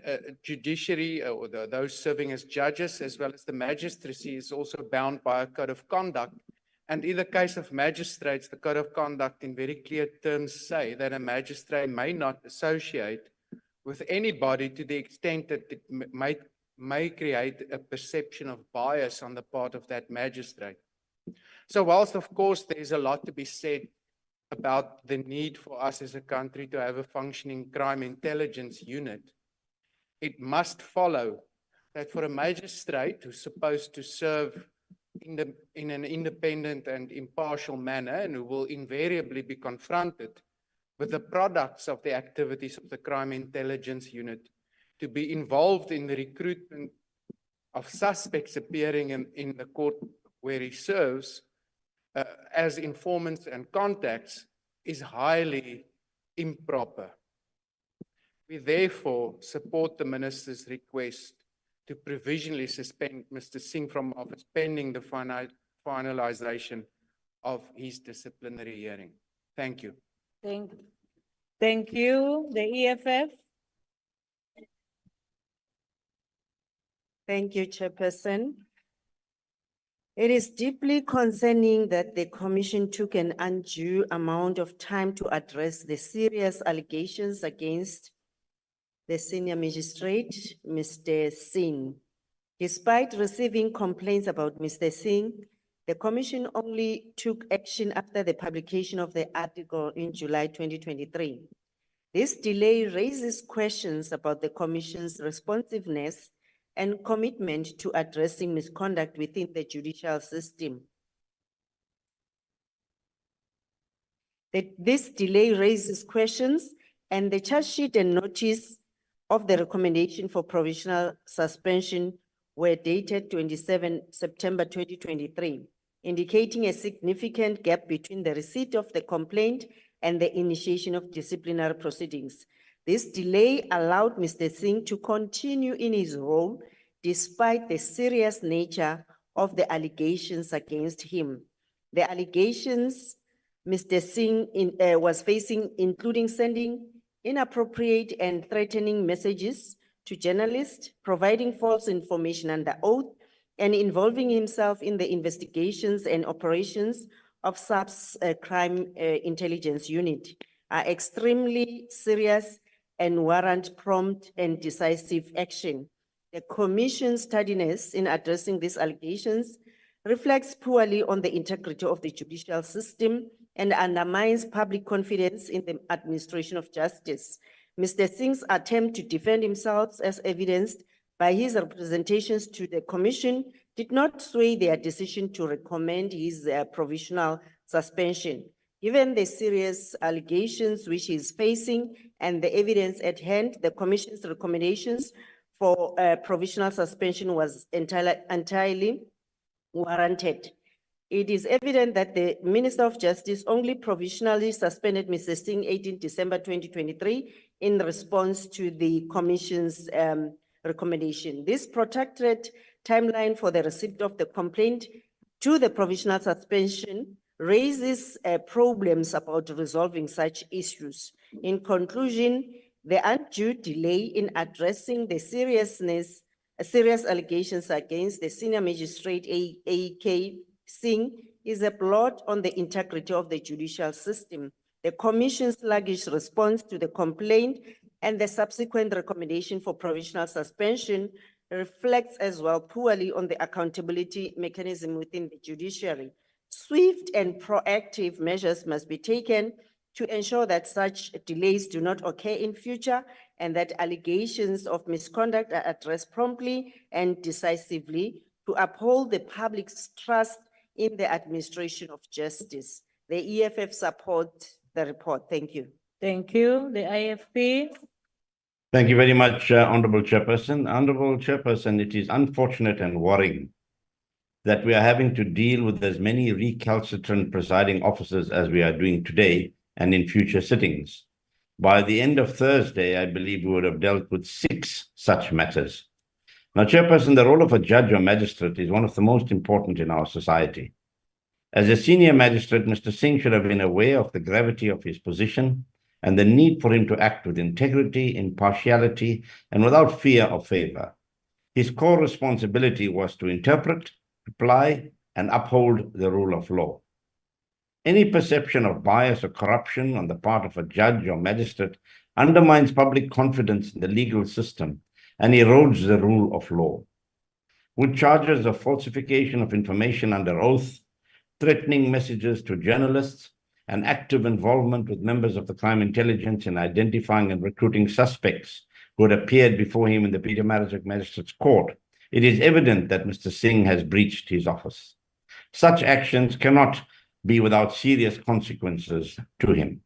judiciary, or those serving as judges, as well as the magistracy, is also bound by a code of conduct. And in the case of magistrates, the code of conduct in very clear terms say that a magistrate may not associate with anybody to the extent that it may create a perception of bias on the part of that magistrate. So whilst, of course, there's a lot to be said about the need for us as a country to have a functioning crime intelligence unit, it must follow that for a magistrate who's supposed to serve in an independent and impartial manner, and who will invariably be confronted with the products of the activities of the crime intelligence unit, to be involved in the recruitment of suspects appearing in the court where he serves as informants and contacts is highly improper. We therefore support the Minister's request to provisionally suspend Mr. Singh from office pending the finalization of his disciplinary hearing. Thank you. Thank you. The EFF. Thank you, Chairperson. It is deeply concerning that the Commission took an undue amount of time to address the serious allegations against the Senior Magistrate, Mr. Singh. Despite receiving complaints about Mr. Singh, the Commission only took action after the publication of the article in July 2023. This delay raises questions about the Commission's responsiveness and commitment to addressing misconduct within the judicial system. This delay raises questions, and the charge sheet and notice of the recommendation for provisional suspension were dated 27 September 2023, indicating a significant gap between the receipt of the complaint and the initiation of disciplinary proceedings. This delay allowed Mr. Singh to continue in his role despite the serious nature of the allegations against him. The allegations Mr. Singh was facing, including sending inappropriate and threatening messages to journalists, providing false information under oath, and involving himself in the investigations and operations of SAP's Crime Intelligence Unit are extremely serious and warrant prompt and decisive action. The Commission's tardiness in addressing these allegations reflects poorly on the integrity of the judicial system and undermines public confidence in the administration of justice. Mr. Singh's attempt to defend himself, as evidenced by his representations to the Commission, did not sway their decision to recommend his provisional suspension. Given the serious allegations which he is facing and the evidence at hand, the Commission's recommendations for provisional suspension was entirely warranted. It is evident that the Minister of Justice only provisionally suspended Mr. Singh 18 December 2023 in response to the Commission's recommendation. This protracted timeline for the receipt of the complaint to the provisional suspension raises problems about resolving such issues. In conclusion, the undue delay in addressing the serious allegations against the Senior Magistrate AAK Singh is a blot on the integrity of the judicial system. The Commission's sluggish response to the complaint and the subsequent recommendation for provisional suspension reflects as well poorly on the accountability mechanism within the judiciary. Swift and proactive measures must be taken to ensure that such delays do not occur in future and that allegations of misconduct are addressed promptly and decisively to uphold the public's trust in the administration of justice. The EFF supports the report. Thank you. Thank you. The IFP. Thank you very much, Honorable Chairperson. Honorable Chairperson, it is unfortunate and worrying that we are having to deal with as many recalcitrant presiding officers as we are doing today and in future sittings. By the end of Thursday, I believe we would have dealt with 6 such matters. Now, Chairperson, the role of a judge or magistrate is one of the most important in our society. As a senior magistrate, Mr. Singh should have been aware of the gravity of his position and the need for him to act with integrity, impartiality, and without fear of favor. His core responsibility was to interpret, apply, and uphold the rule of law. Any perception of bias or corruption on the part of a judge or magistrate undermines public confidence in the legal system and erodes the rule of law. With charges of falsification of information under oath, threatening messages to journalists, and active involvement with members of the crime intelligence in identifying and recruiting suspects who had appeared before him in the Pietermaritzburg Magistrates Court, it is evident that Mr. Singh has breached his office. Such actions cannot be without serious consequences to him.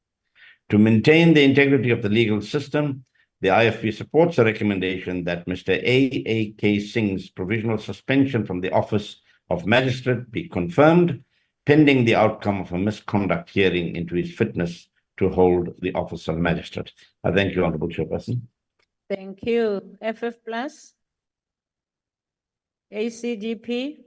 To maintain the integrity of the legal system, the IFP supports the recommendation that Mr. AAK Singh's provisional suspension from the office of magistrate be confirmed, pending the outcome of a misconduct hearing into his fitness to hold the office of magistrate. I thank you, Honorable Chairperson. Thank you. FF Plus. ACGP.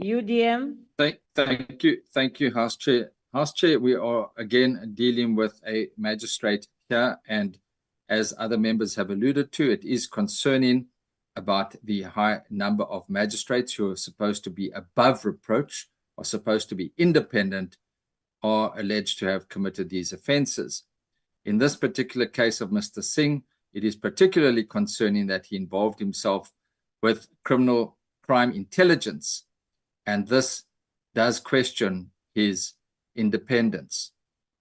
UDM. Thank you, House Chair. House Chair, we are again dealing with a magistrate here, and as other members have alluded to, it is concerning about the high number of magistrates who are supposed to be above reproach, are supposed to be independent, are alleged to have committed these offences. In this particular case of Mr. Singh, it is particularly concerning that he involved himself with criminal crime intelligence, and this does question his independence.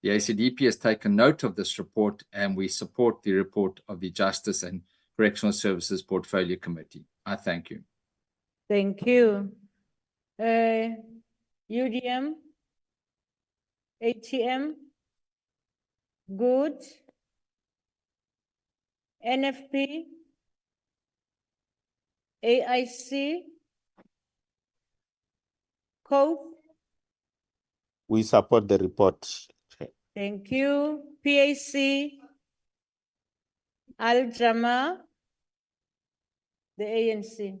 The ACDP has taken note of this report, and we support the report of the Justice and Correctional Services Portfolio Committee. I thank you. Thank you. UDM, ATM, good. NFP, AIC, COPE. We support the report. Thank you. PAC, Al-Jama, the ANC.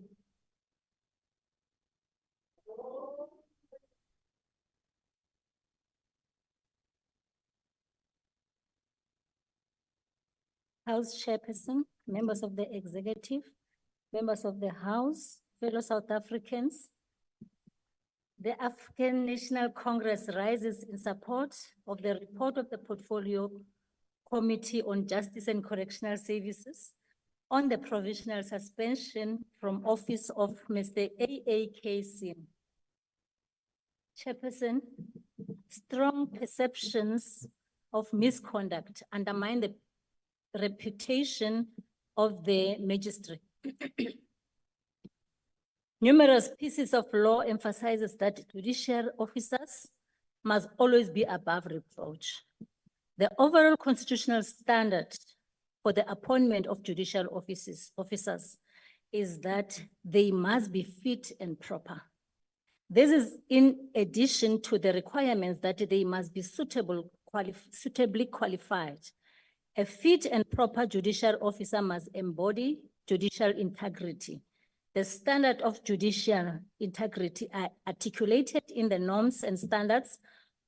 House Chairperson, members of the Executive, members of the House, fellow South Africans. The African National Congress rises in support of the report of the Portfolio Committee on Justice and Correctional Services on the provisional suspension from office of Mr. AAK Singh. Chairperson, strong perceptions of misconduct undermine the reputation of the magistrate. Numerous pieces of law emphasizes that judicial officers must always be above reproach. The overall constitutional standard for the appointment of judicial officers is that they must be fit and proper. This is in addition to the requirements that they must be suitably qualified. A fit and proper judicial officer must embody judicial integrity. The standard of judicial integrity are articulated in the norms and standards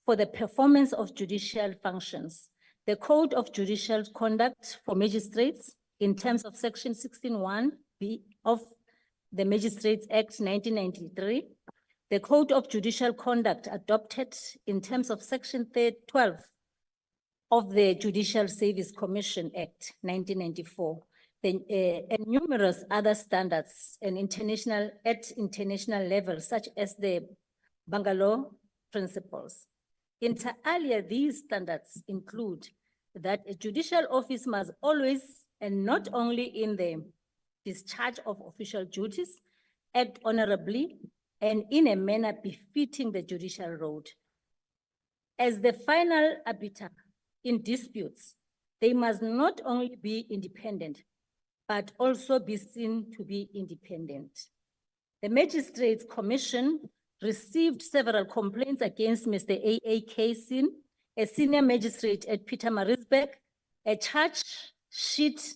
for the performance of judicial functions. The Code of Judicial Conduct for Magistrates in terms of Section 16(1)(b) of the Magistrates Act 1993, the Code of Judicial Conduct adopted in terms of Section 12 of the Judicial Service Commission Act 1994, and numerous other standards and at international level, such as the Bangalore Principles. Inter alia, these standards include that a judicial office must always, and not only in the discharge of official duties, act honorably and in a manner befitting the judicial role. As the final arbiter in disputes, they must not only be independent, but also be seen to be independent. The Magistrates Commission received several complaints against Mr. AAK Singh, a senior magistrate at Pietermaritzburg, a charge sheet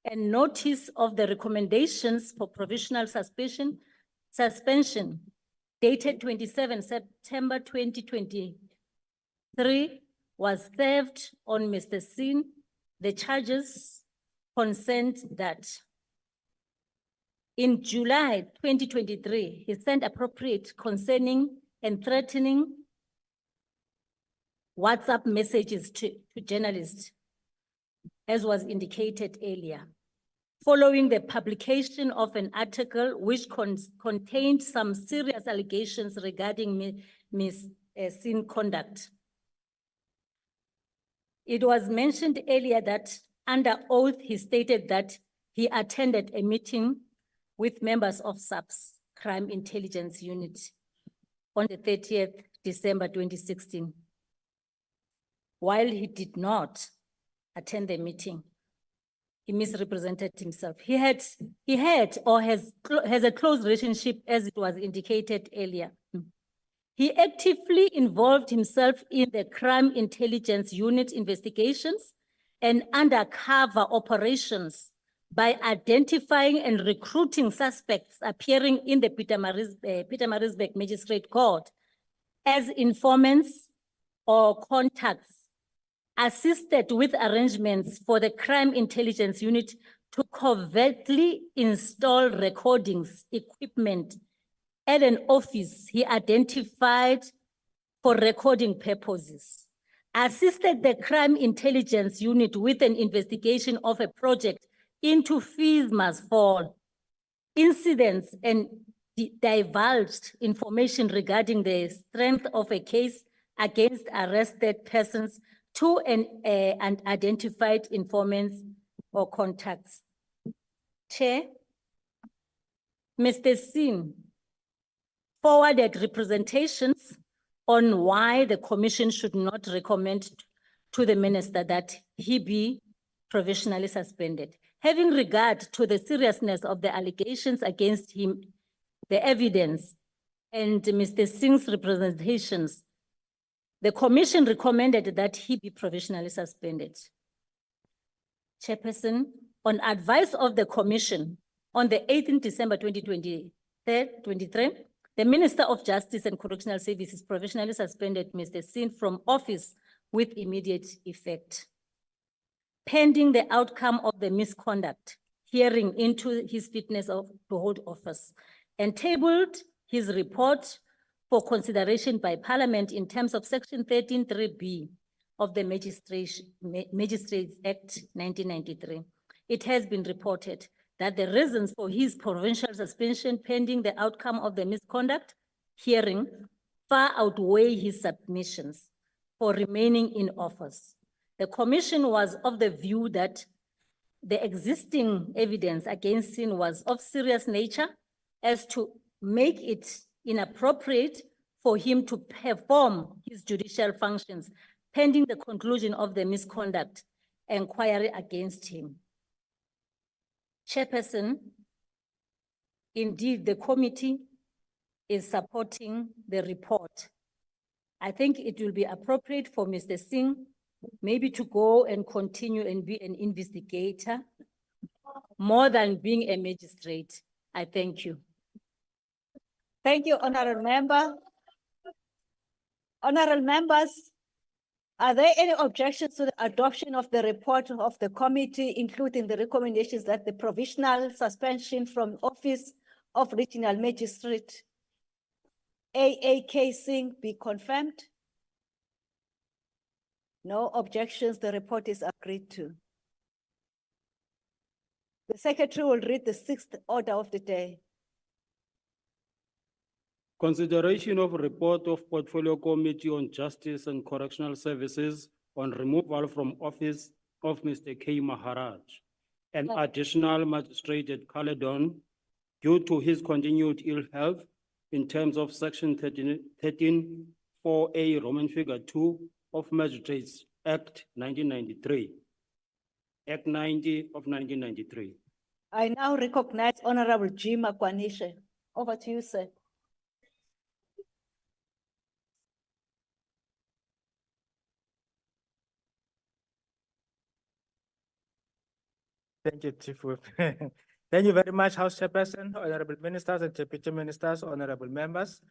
and notice of the recommendations for provisional suspension dated 27 September 2023 was served on Mr. Singh. The charges concerned that in July 2023, he sent appropriate concerning and threatening WhatsApp messages to journalists, as was indicated earlier, following the publication of an article which contained some serious allegations regarding Ms. Singh's conduct. It was mentioned earlier that under oath, he stated that he attended a meeting with members of SAP's Crime Intelligence Unit on the 30th December 2016. While he did not attend the meeting, he misrepresented himself. He had or has a close relationship, as it was indicated earlier. He actively involved himself in the Crime Intelligence Unit investigations and undercover operations by identifying and recruiting suspects appearing in the Pietermaritzburg Magistrate Court as informants or contacts, assisted with arrangements for the Crime Intelligence Unit to covertly install recordings equipment at an office he identified for recording purposes, assisted the Crime Intelligence Unit with an investigation of a project into fees must fall, incidents, and divulged information regarding the strength of a case against arrested persons to and identified informants or contacts. Chair, Mr. Singh forwarded representations on why the commission should not recommend to the minister that he be provisionally suspended. Having regard to the seriousness of the allegations against him, the evidence, and Mr. Singh's representations, the commission recommended that he be provisionally suspended. Chairperson, on advice of the commission, on the 18th December 2023, the Minister of Justice and Correctional Services provisionally suspended Mr. Singh from office with immediate effect. pending the outcome of the misconduct hearing into his fitness to hold office, and tabled his report for consideration by Parliament in terms of Section 13(3)(b) of the Magistrates Act 1993. It has been reported that the reasons for his provincial suspension pending the outcome of the misconduct hearing far outweigh his submissions for remaining in office. The Commission was of the view that the existing evidence against him was of serious nature as to make it inappropriate for him to perform his judicial functions pending the conclusion of the misconduct inquiry against him. Chairperson, indeed, the committee is supporting the report. I think it will be appropriate for Mr. Singh maybe to go and continue and be an investigator more than being a magistrate. I thank you. Thank you, Honorable Member. Honorable members, are there any objections to the adoption of the report of the committee, including the recommendations that the provisional suspension from office of Regional Magistrate AAK Singh be confirmed? No objections, the report is agreed to. The Secretary will read the sixth order of the day. Consideration of report of Portfolio Committee on Justice and Correctional Services on removal from office of Mr. K. Maharaj, an additional magistrate at Caledon, due to his continued ill health in terms of Section 13(4)(a) Roman figure 2 of Magistrates Act 1993, Act 90 of 1993. I now recognize Honorable G. Makwanishe. Over to you, sir. Thank you, Chief Whip. Thank you very much, House Chairperson, Honorable Ministers and Deputy Ministers, Honorable Members.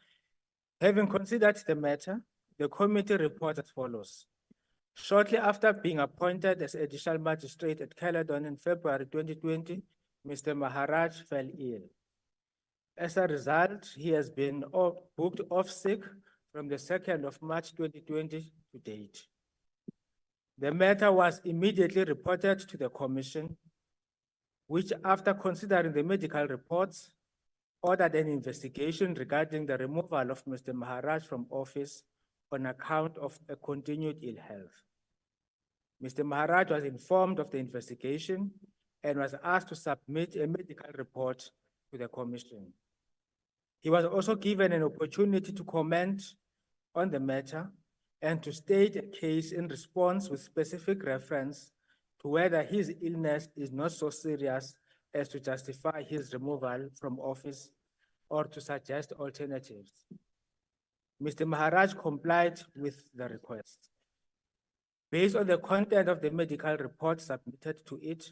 Having considered the matter, the committee reports as follows. Shortly after being appointed as Additional Magistrate at Caledon in February 2020, Mr. Maharaj fell ill. As a result, he has been booked off sick from the 2nd of March 2020 to date. The matter was immediately reported to the Commission, which, after considering the medical reports, ordered an investigation regarding the removal of Mr. Maharaj from office on account of a continued ill health. Mr. Maharaj was informed of the investigation and was asked to submit a medical report to the Commission. He was also given an opportunity to comment on the matter and to state a case in response with specific reference to whether his illness is not so serious as to justify his removal from office or to suggest alternatives. Mr. Maharaj complied with the request. Based on the content of the medical report submitted to it,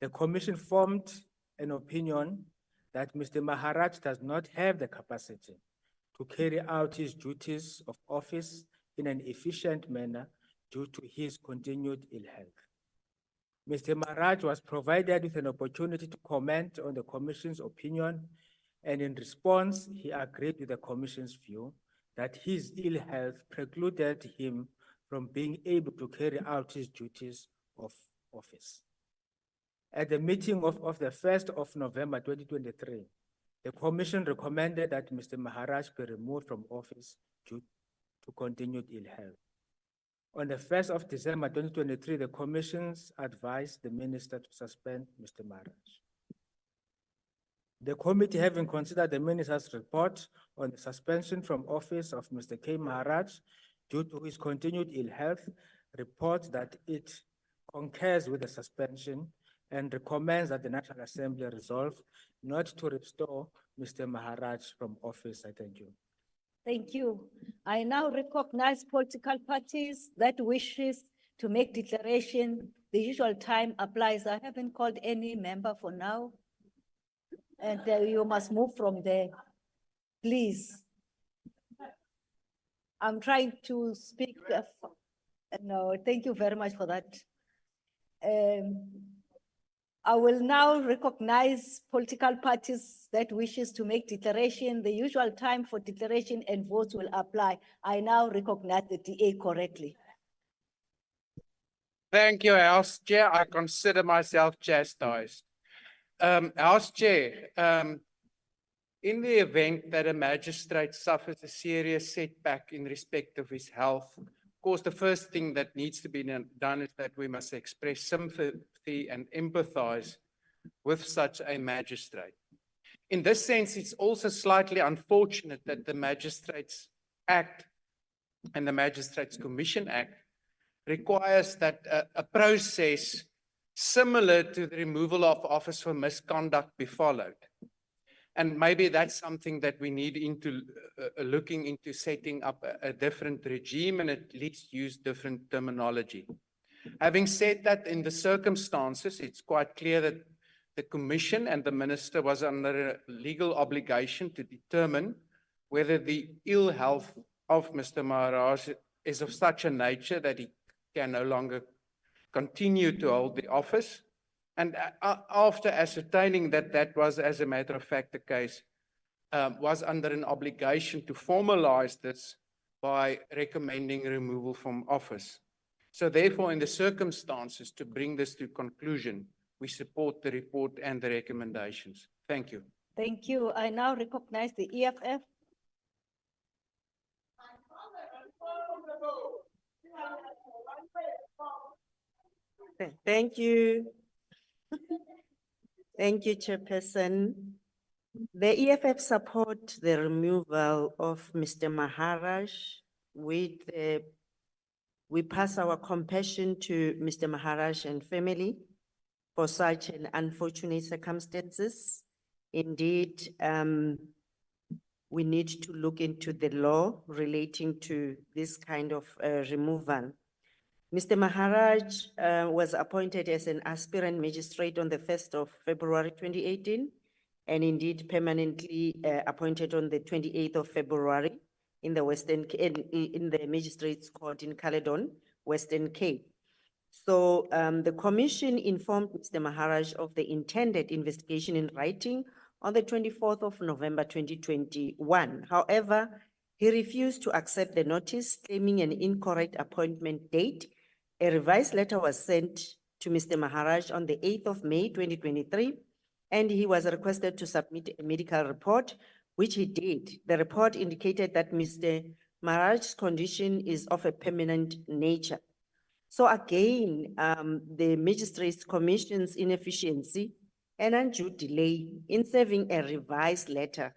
the Commission formed an opinion that Mr. Maharaj does not have the capacity to carry out his duties of office in an efficient manner due to his continued ill health. Mr. Maharaj was provided with an opportunity to comment on the Commission's opinion, and in response, he agreed with the Commission's view that his ill health precluded him from being able to carry out his duties of office. At the meeting of the 1st of November 2023, the Commission recommended that Mr. Maharaj be removed from office due to continued ill health. On the 1st of December 2023, the Commissions advised the Minister to suspend Mr. Maharaj. The committee, having considered the Minister's report on the suspension from office of Mr. K. Maharaj due to his continued ill health, reports that it concurs with the suspension and recommends that the National Assembly resolve not to restore Mr. Maharaj from office. I thank you. Thank you. I now recognize political parties that wishes to make declaration. The usual time applies. I haven't called any member for now. And you must move from there, please. I'm trying to speak. No, thank you very much for that. I will now recognize political parties that wishes to make declaration. The usual time for declaration and votes will apply. I now recognize the DA correctly. Thank you, House Chair. I consider myself chastised. House Chair, in the event that a magistrate suffers a serious setback in respect of his health, of course, the first thing that needs to be done is that we must express sympathy and empathize with such a magistrate. In this sense, it's also slightly unfortunate that the Magistrates Act and the Magistrates Commission Act requires that a process similar to the removal of office for misconduct be followed. And maybe that's something that we need into looking into setting up a different regime and at least use different terminology. Having said that, in the circumstances, it's quite clear that the Commission and the Minister was under a legal obligation to determine whether the ill health of Mr. Maharaj is of such a nature that he can no longer continue to hold the office. And after ascertaining that that was, as a matter of fact, the case, was under an obligation to formalize this by recommending removal from office. So therefore, in the circumstances, to bring this to conclusion, we support the report and the recommendations. Thank you. Thank you. I now recognize the EFF. Thank you. Thank you, Chairperson. The EFF support the removal of Mr. Maharaj. We pass our compassion to Mr. Maharaj and family for such an unfortunate circumstances. Indeed, we need to look into the law relating to this kind of removal. Mr. Maharaj was appointed as an aspirant magistrate on the 1st of February 2018, and indeed permanently appointed on the 28th of February in the in the Magistrates Court in Caledon, Western Cape. So the Commission informed Mr. Maharaj of the intended investigation in writing on the 24th of November 2021. However, he refused to accept the notice, claiming an incorrect appointment date. A revised letter was sent to Mr. Maharaj on the 8th of May 2023, and he was requested to submit a medical report, which he did. The report indicated that Mr. Maharaj's condition is of a permanent nature. So again, the Magistrates Commission's inefficiency and undue delay in serving a revised letter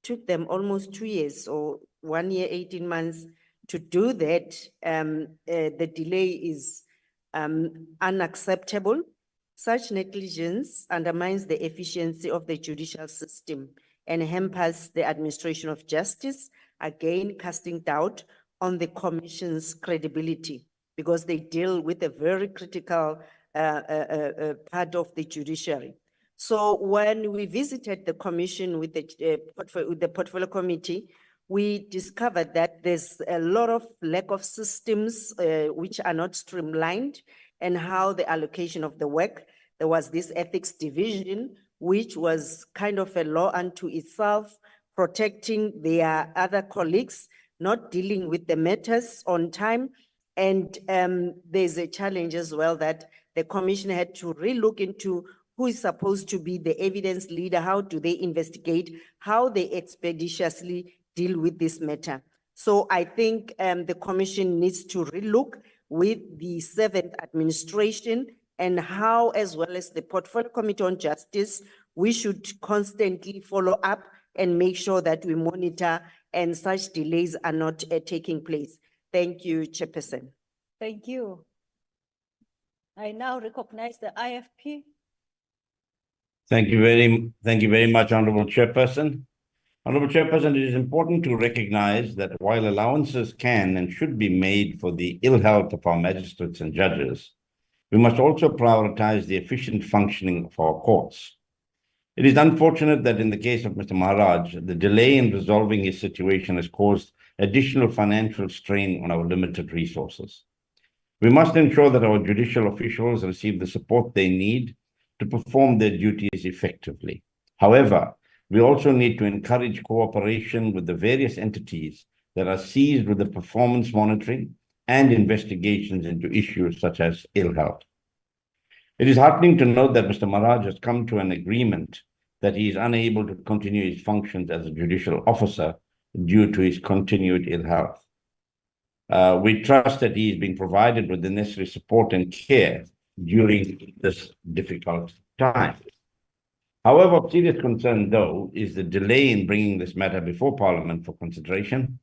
took them almost 2 years or 1 year, 18 months to do that. The delay is unacceptable. Such negligence undermines the efficiency of the judicial system and hampers the administration of justice, again casting doubt on the Commission's credibility, because they deal with a very critical part of the judiciary. So when we visited the Commission with the Portfolio Committee, we discovered that there's a lot of lack of systems which are not streamlined, and how the allocation of the work. There was this ethics division, which was kind of a law unto itself, protecting their other colleagues, not dealing with the matters on time. And there's a challenge as well that the Commission had to relook into who is supposed to be the evidence leader, how do they investigate, how they expeditiously deal with this matter. So I think the Commission needs to relook with the 7th administration, and how, as well as the Portfolio Committee on Justice, we should constantly follow up and make sure that we monitor and such delays are not taking place. Thank you, Chairperson. Thank you. I now recognize the IFP. Thank you very much, Honorable Chairperson. Honorable Chairperson, it is important to recognize that while allowances can and should be made for the ill health of our magistrates and judges, we must also prioritize the efficient functioning of our courts. It is unfortunate that in the case of Mr. Maharaj, the delay in resolving his situation has caused additional financial strain on our limited resources. We must ensure that our judicial officials receive the support they need to perform their duties effectively. However, we also need to encourage cooperation with the various entities that are seized with the performance monitoring and investigations into issues such as ill health. It is heartening to note that Mr. Maharaj has come to an agreement that he is unable to continue his functions as a judicial officer due to his continued ill health. We trust that he is being provided with the necessary support and care during this difficult time. However, of serious concern, though, is the delay in bringing this matter before Parliament for consideration,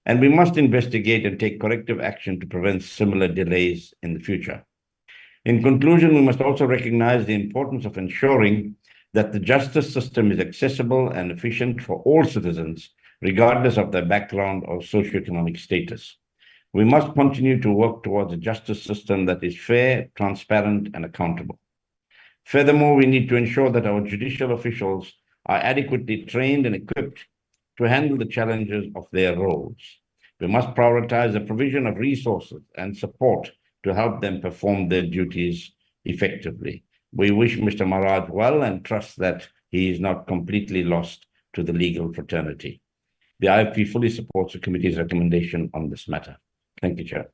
and we must investigate and take corrective action to prevent similar delays in the future. In conclusion, we must also recognize the importance of ensuring that the justice system is accessible and efficient for all citizens, regardless of their background or socioeconomic status. We must continue to work towards a justice system that is fair, transparent, and accountable. Furthermore, we need to ensure that our judicial officials are adequately trained and equipped to handle the challenges of their roles. We must prioritize the provision of resources and support to help them perform their duties effectively. We wish Mr. Maharaj well and trust that he is not completely lost to the legal fraternity. The IFP fully supports the committee's recommendation on this matter. Thank you, Chair.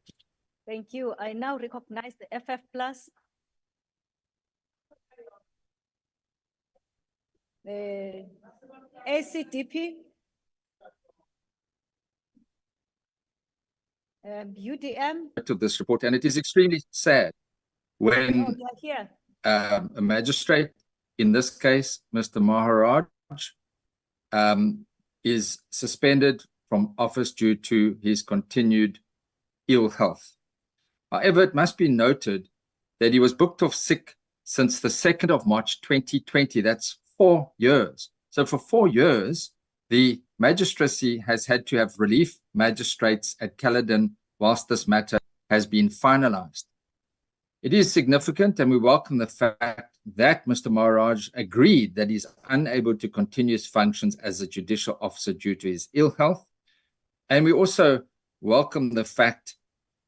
Thank you. I now recognize the FF Plus. The ACDP. UDM. To this report, and it is extremely sad when Oh, they're here. a magistrate, in this case, Mr. Maharaj, is suspended from office due to his continued ill health. However, it must be noted that he was booked off sick since the 2nd of March 2020. That's 4 years. So for 4 years, the magistracy has had to have relief magistrates at Caledon whilst this matter has been finalized. It is significant, and we welcome the fact that Mr. Maharaj agreed that he's unable to continue his functions as a judicial officer due to his ill health. And we also welcome the fact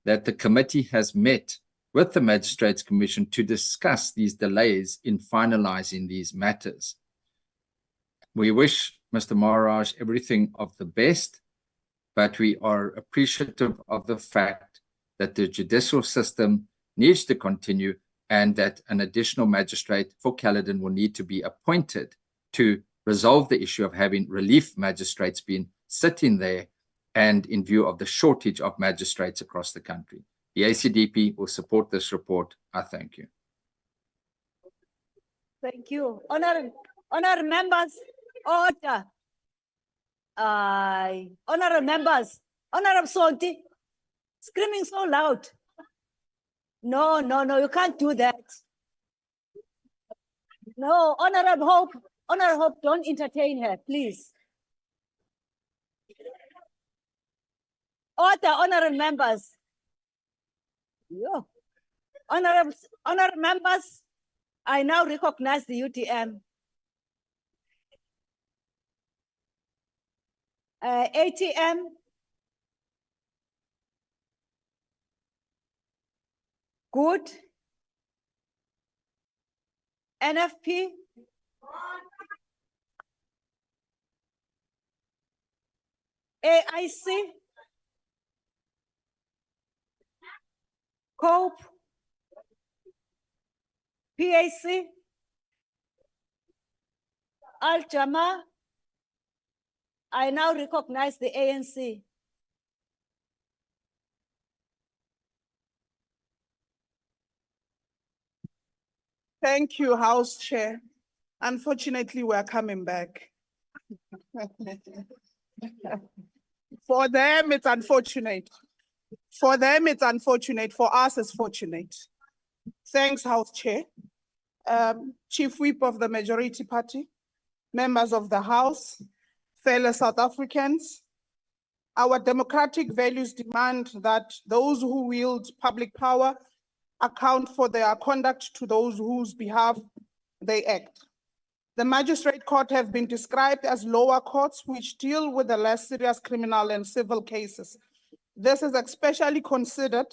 that the committee has met with the Magistrates Commission to discuss these delays in finalizing these matters. We wish Mr. Maharaj everything of the best, but we are appreciative of the fact that the judicial system needs to continue and that an additional magistrate for Caledon will need to be appointed to resolve the issue of having relief magistrates being sitting there and in view of the shortage of magistrates across the country. The ACDP will support this report. I thank you. Thank you. Honourable members, order. Honourable members, Honourable Sonti, screaming so loud. No, you can't do that. No, Honourable Hope, don't entertain her, please. Order, honourable members. Honourable members, I now recognize the UTM. ATM. Good. NFP. AIC. COPE. PAC. Al-Jama. I now recognize the ANC. Thank you, House Chair. Unfortunately, we're coming back. For them, it's unfortunate. For them, it's unfortunate. For us, it's fortunate. Thanks, House Chair. Chief Whip of the Majority Party, members of the House, fellow South Africans, our democratic values demand that those who wield public power account for their conduct to those whose behalf they act. The Magistrate Court have been described as lower courts which deal with the less serious criminal and civil cases. This is especially considered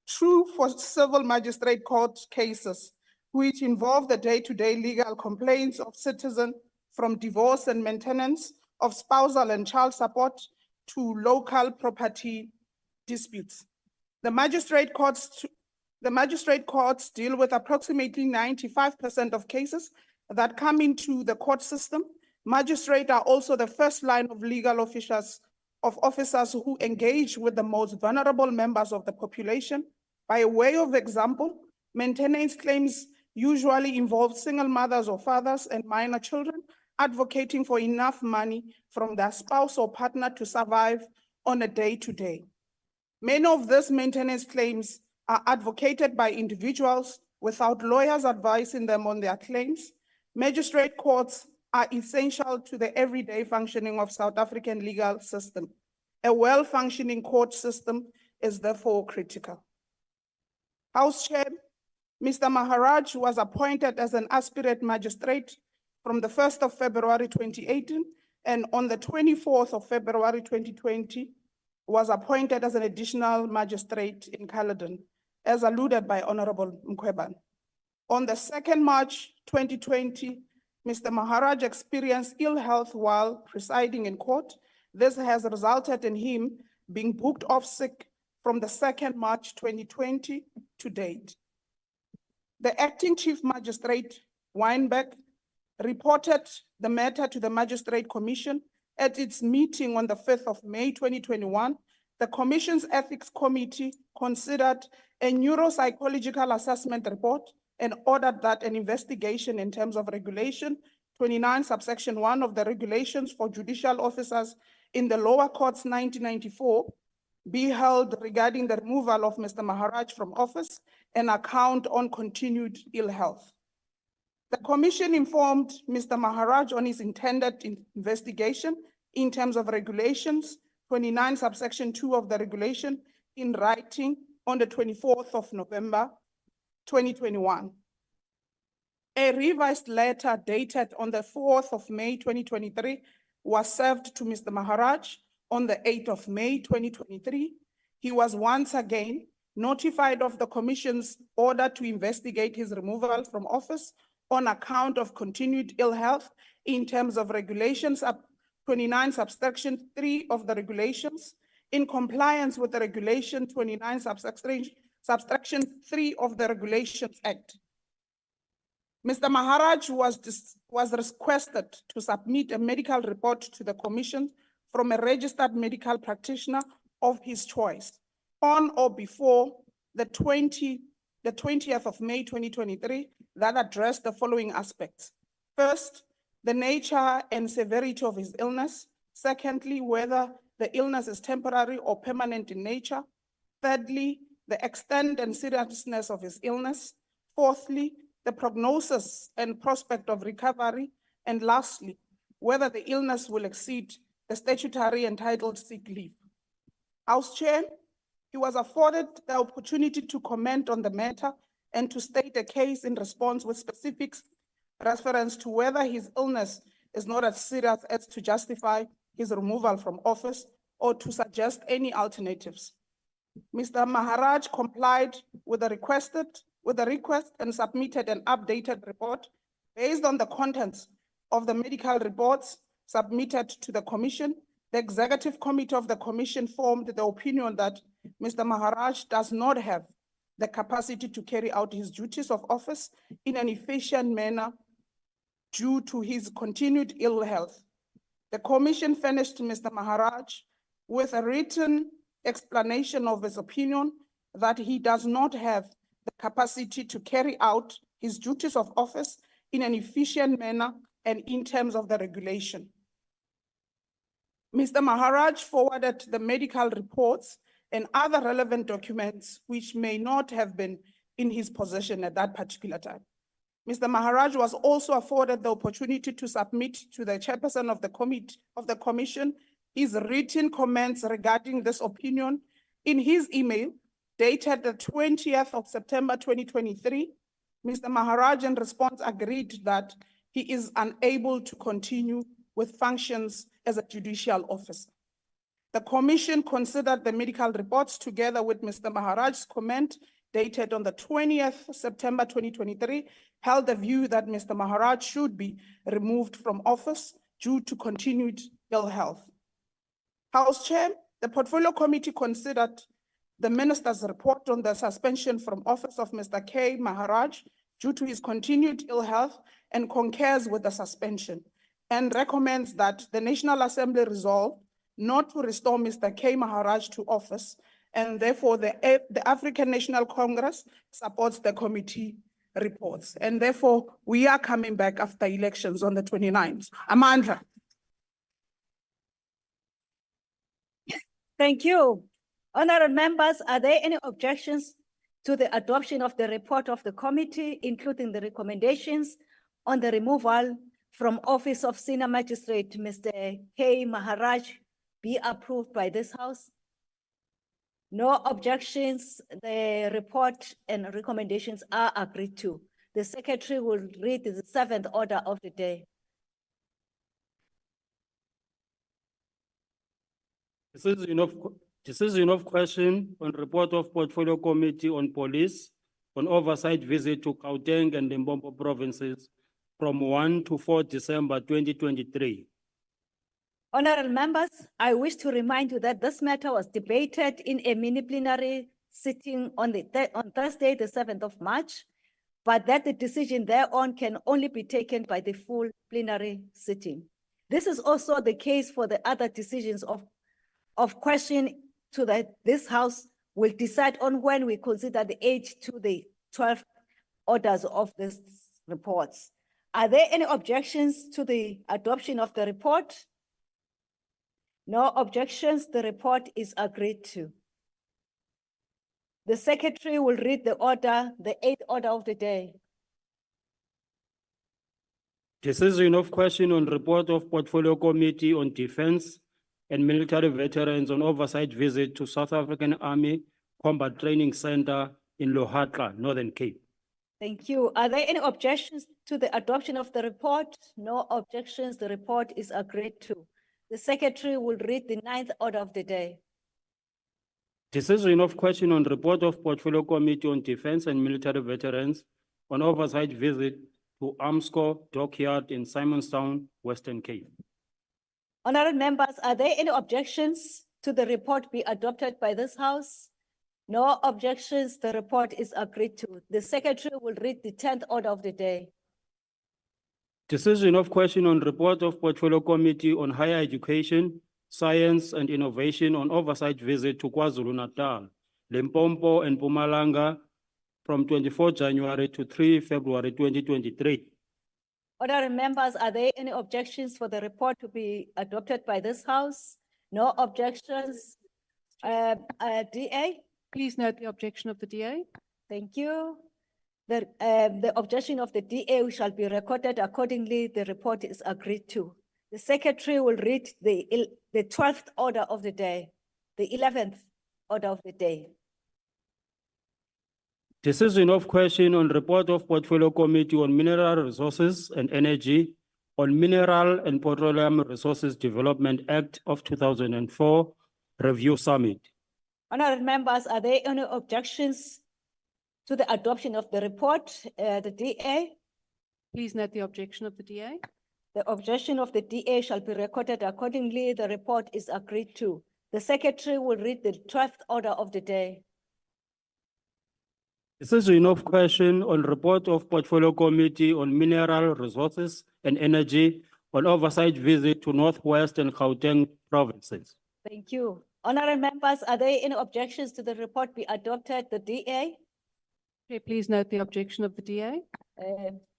True for civil magistrate court cases, which involve the day-to-day legal complaints of citizens from divorce and maintenance of spousal and child support to local property disputes. The magistrate courts deal with approximately 95% of cases that come into the court system. Magistrates are also the first line of legal officers who engage with the most vulnerable members of the population. By way of example, maintenance claims usually involve single mothers or fathers and minor children advocating for enough money from their spouse or partner to survive on a day-to-day. Many of these maintenance claims are advocated by individuals without lawyers advising them on their claims. Magistrate courts are essential to the everyday functioning of South African legal system. A well-functioning court system is therefore critical. House Chair, Mr. Maharaj was appointed as an aspirant magistrate from the 1st of February 2018, and on the 24th of February 2020, was appointed as an additional magistrate in Caledon, as alluded by Honorable Mkhwebane. On the 2nd March 2020, Mr. Maharaj experienced ill health while presiding in court. This has resulted in him being booked off sick from the 2nd March 2020 to date. The acting chief magistrate, Weinberg, reported the matter to the Magistrate Commission at its meeting on the 5th of May 2021. The Commission's Ethics Committee considered a neuropsychological assessment report and ordered that an investigation in terms of Regulation 29, subsection 1 of the Regulations for Judicial Officers in the Lower Courts 1994 be held regarding the removal of Mr. Maharaj from office and account on continued ill health. The Commission informed Mr. Maharaj on his intended investigation in terms of Regulations 29, subsection 2 of the regulation in writing on the 24th of November 2021. A revised letter dated on the 4th of May 2023 was served to Mr. Maharaj on the 8th of May 2023. He was once again notified of the Commission's order to investigate his removal from office on account of continued ill health in terms of Regulations 29 subsection 3 of the regulations, in compliance with the Regulation 29 subsection 3 of the Regulations Act. Mr. Maharaj was requested to submit a medical report to the Commission from a registered medical practitioner of his choice on or before the 20th of May 2023 that addressed the following aspects. First, the nature and severity of his illness. Secondly, whether the illness is temporary or permanent in nature. Thirdly, the extent and seriousness of his illness. Fourthly, the prognosis and prospect of recovery. And lastly, whether the illness will exceed the statutory entitled sick leave. House Chair, he was afforded the opportunity to comment on the matter and to state a case in response with specifics reference to whether his illness is not as serious as to justify his removal from office or to suggest any alternatives. Mr. Maharaj complied with the request and submitted an updated report based on the contents of the medical reports submitted to the Commission. The Executive Committee of the Commission formed the opinion that Mr. Maharaj does not have the capacity to carry out his duties of office in an efficient manner due to his continued ill health. The Commission furnished Mr. Maharaj with a written explanation of his opinion that he does not have the capacity to carry out his duties of office in an efficient manner and in terms of the regulation. Mr. Maharaj forwarded the medical reports and other relevant documents which may not have been in his possession at that particular time. Mr. Maharaj was also afforded the opportunity to submit to the chairperson of the commission his written comments regarding this opinion. In his email dated the 20th of September 2023, Mr. Maharaj in response agreed that he is unable to continue with functions as a judicial officer. The commission considered the medical reports together with Mr. Maharaj's comment dated on the 20th September 2023, held the view that Mr. Maharaj should be removed from office due to continued ill health. House Chair, the Portfolio Committee considered the Minister's report on the suspension from office of Mr. K. Maharaj due to his continued ill health and concurs with the suspension and recommends that the National Assembly resolve not to restore Mr. K. Maharaj to office, and therefore the African National Congress supports the committee reports. And therefore, we are coming back after elections on the 29th. Amandla. Thank you. Honorable members, are there any objections to the adoption of the report of the committee, including the recommendations on the removal from office of Senior Magistrate Mr. K. Maharaj be approved by this House? No objections. The report and recommendations are agreed to. The Secretary will read the 7th order of the day. Decision of question on report of Portfolio Committee on Police on oversight visit to Gauteng and Limpopo provinces from 1 to 4 December 2023. Honorable members, I wish to remind you that this matter was debated in a mini plenary sitting on Thursday, the 7th of March, but that the decision thereon can only be taken by the full plenary sitting. This is also the case for the other decisions of question to that this House will decide on when we consider the 8 to the 12 orders of these reports. Are there any objections to the adoption of the report? No objections. The report is agreed to. The Secretary will read the order, the 8th order of the day. Decision of question on report of Portfolio Committee on Defense and Military Veterans on oversight visit to South African Army Combat Training Center in Lohatla, Northern Cape. Thank you. Are there any objections to the adoption of the report? No objections. The report is agreed to. The Secretary will read the 9th order of the day. Decision of question on report of Portfolio Committee on Defense and Military Veterans on oversight visit to Armscor Dockyard in Simonstown, Western Cape. Honorable members, are there any objections to the report be adopted by this House? No objections. The report is agreed to. The Secretary will read the 10th order of the day. Decision of question on report of Portfolio Committee on Higher Education, Science and Innovation on oversight visit to KwaZulu-Natal, Limpopo and Mpumalanga from 24 January to 3 February 2023. Honorable members, are there any objections for the report to be adopted by this House? No objections. DA? Please note the objection of the DA. Thank you. The objection of the DA shall be recorded accordingly. The report is agreed to. The Secretary will read the 12th order of the day, the 11th order of the day. Decision of question on report of Portfolio Committee on Mineral Resources and Energy on Mineral and Petroleum Resources Development Act of 2004 Review Summit. Honorable members, are there any objections to the adoption of the report? The DA? Please note the objection of the DA. The objection of the DA shall be recorded accordingly. The report is agreed to. The Secretary will read the 12th order of the day. Decision of question on report of Portfolio Committee on Mineral Resources and Energy on oversight visit to Northwest and Gauteng provinces. Thank you. Honorable members, are there any objections to the report be adopted? The DA? Okay, please note the objection of the DA.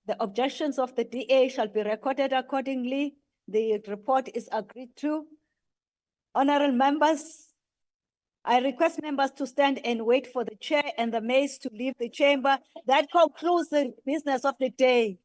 The objections of the DA shall be recorded accordingly. The report is agreed to. Honorable members, I request members to stand and wait for the chair and the maids to leave the chamber. That concludes the business of the day.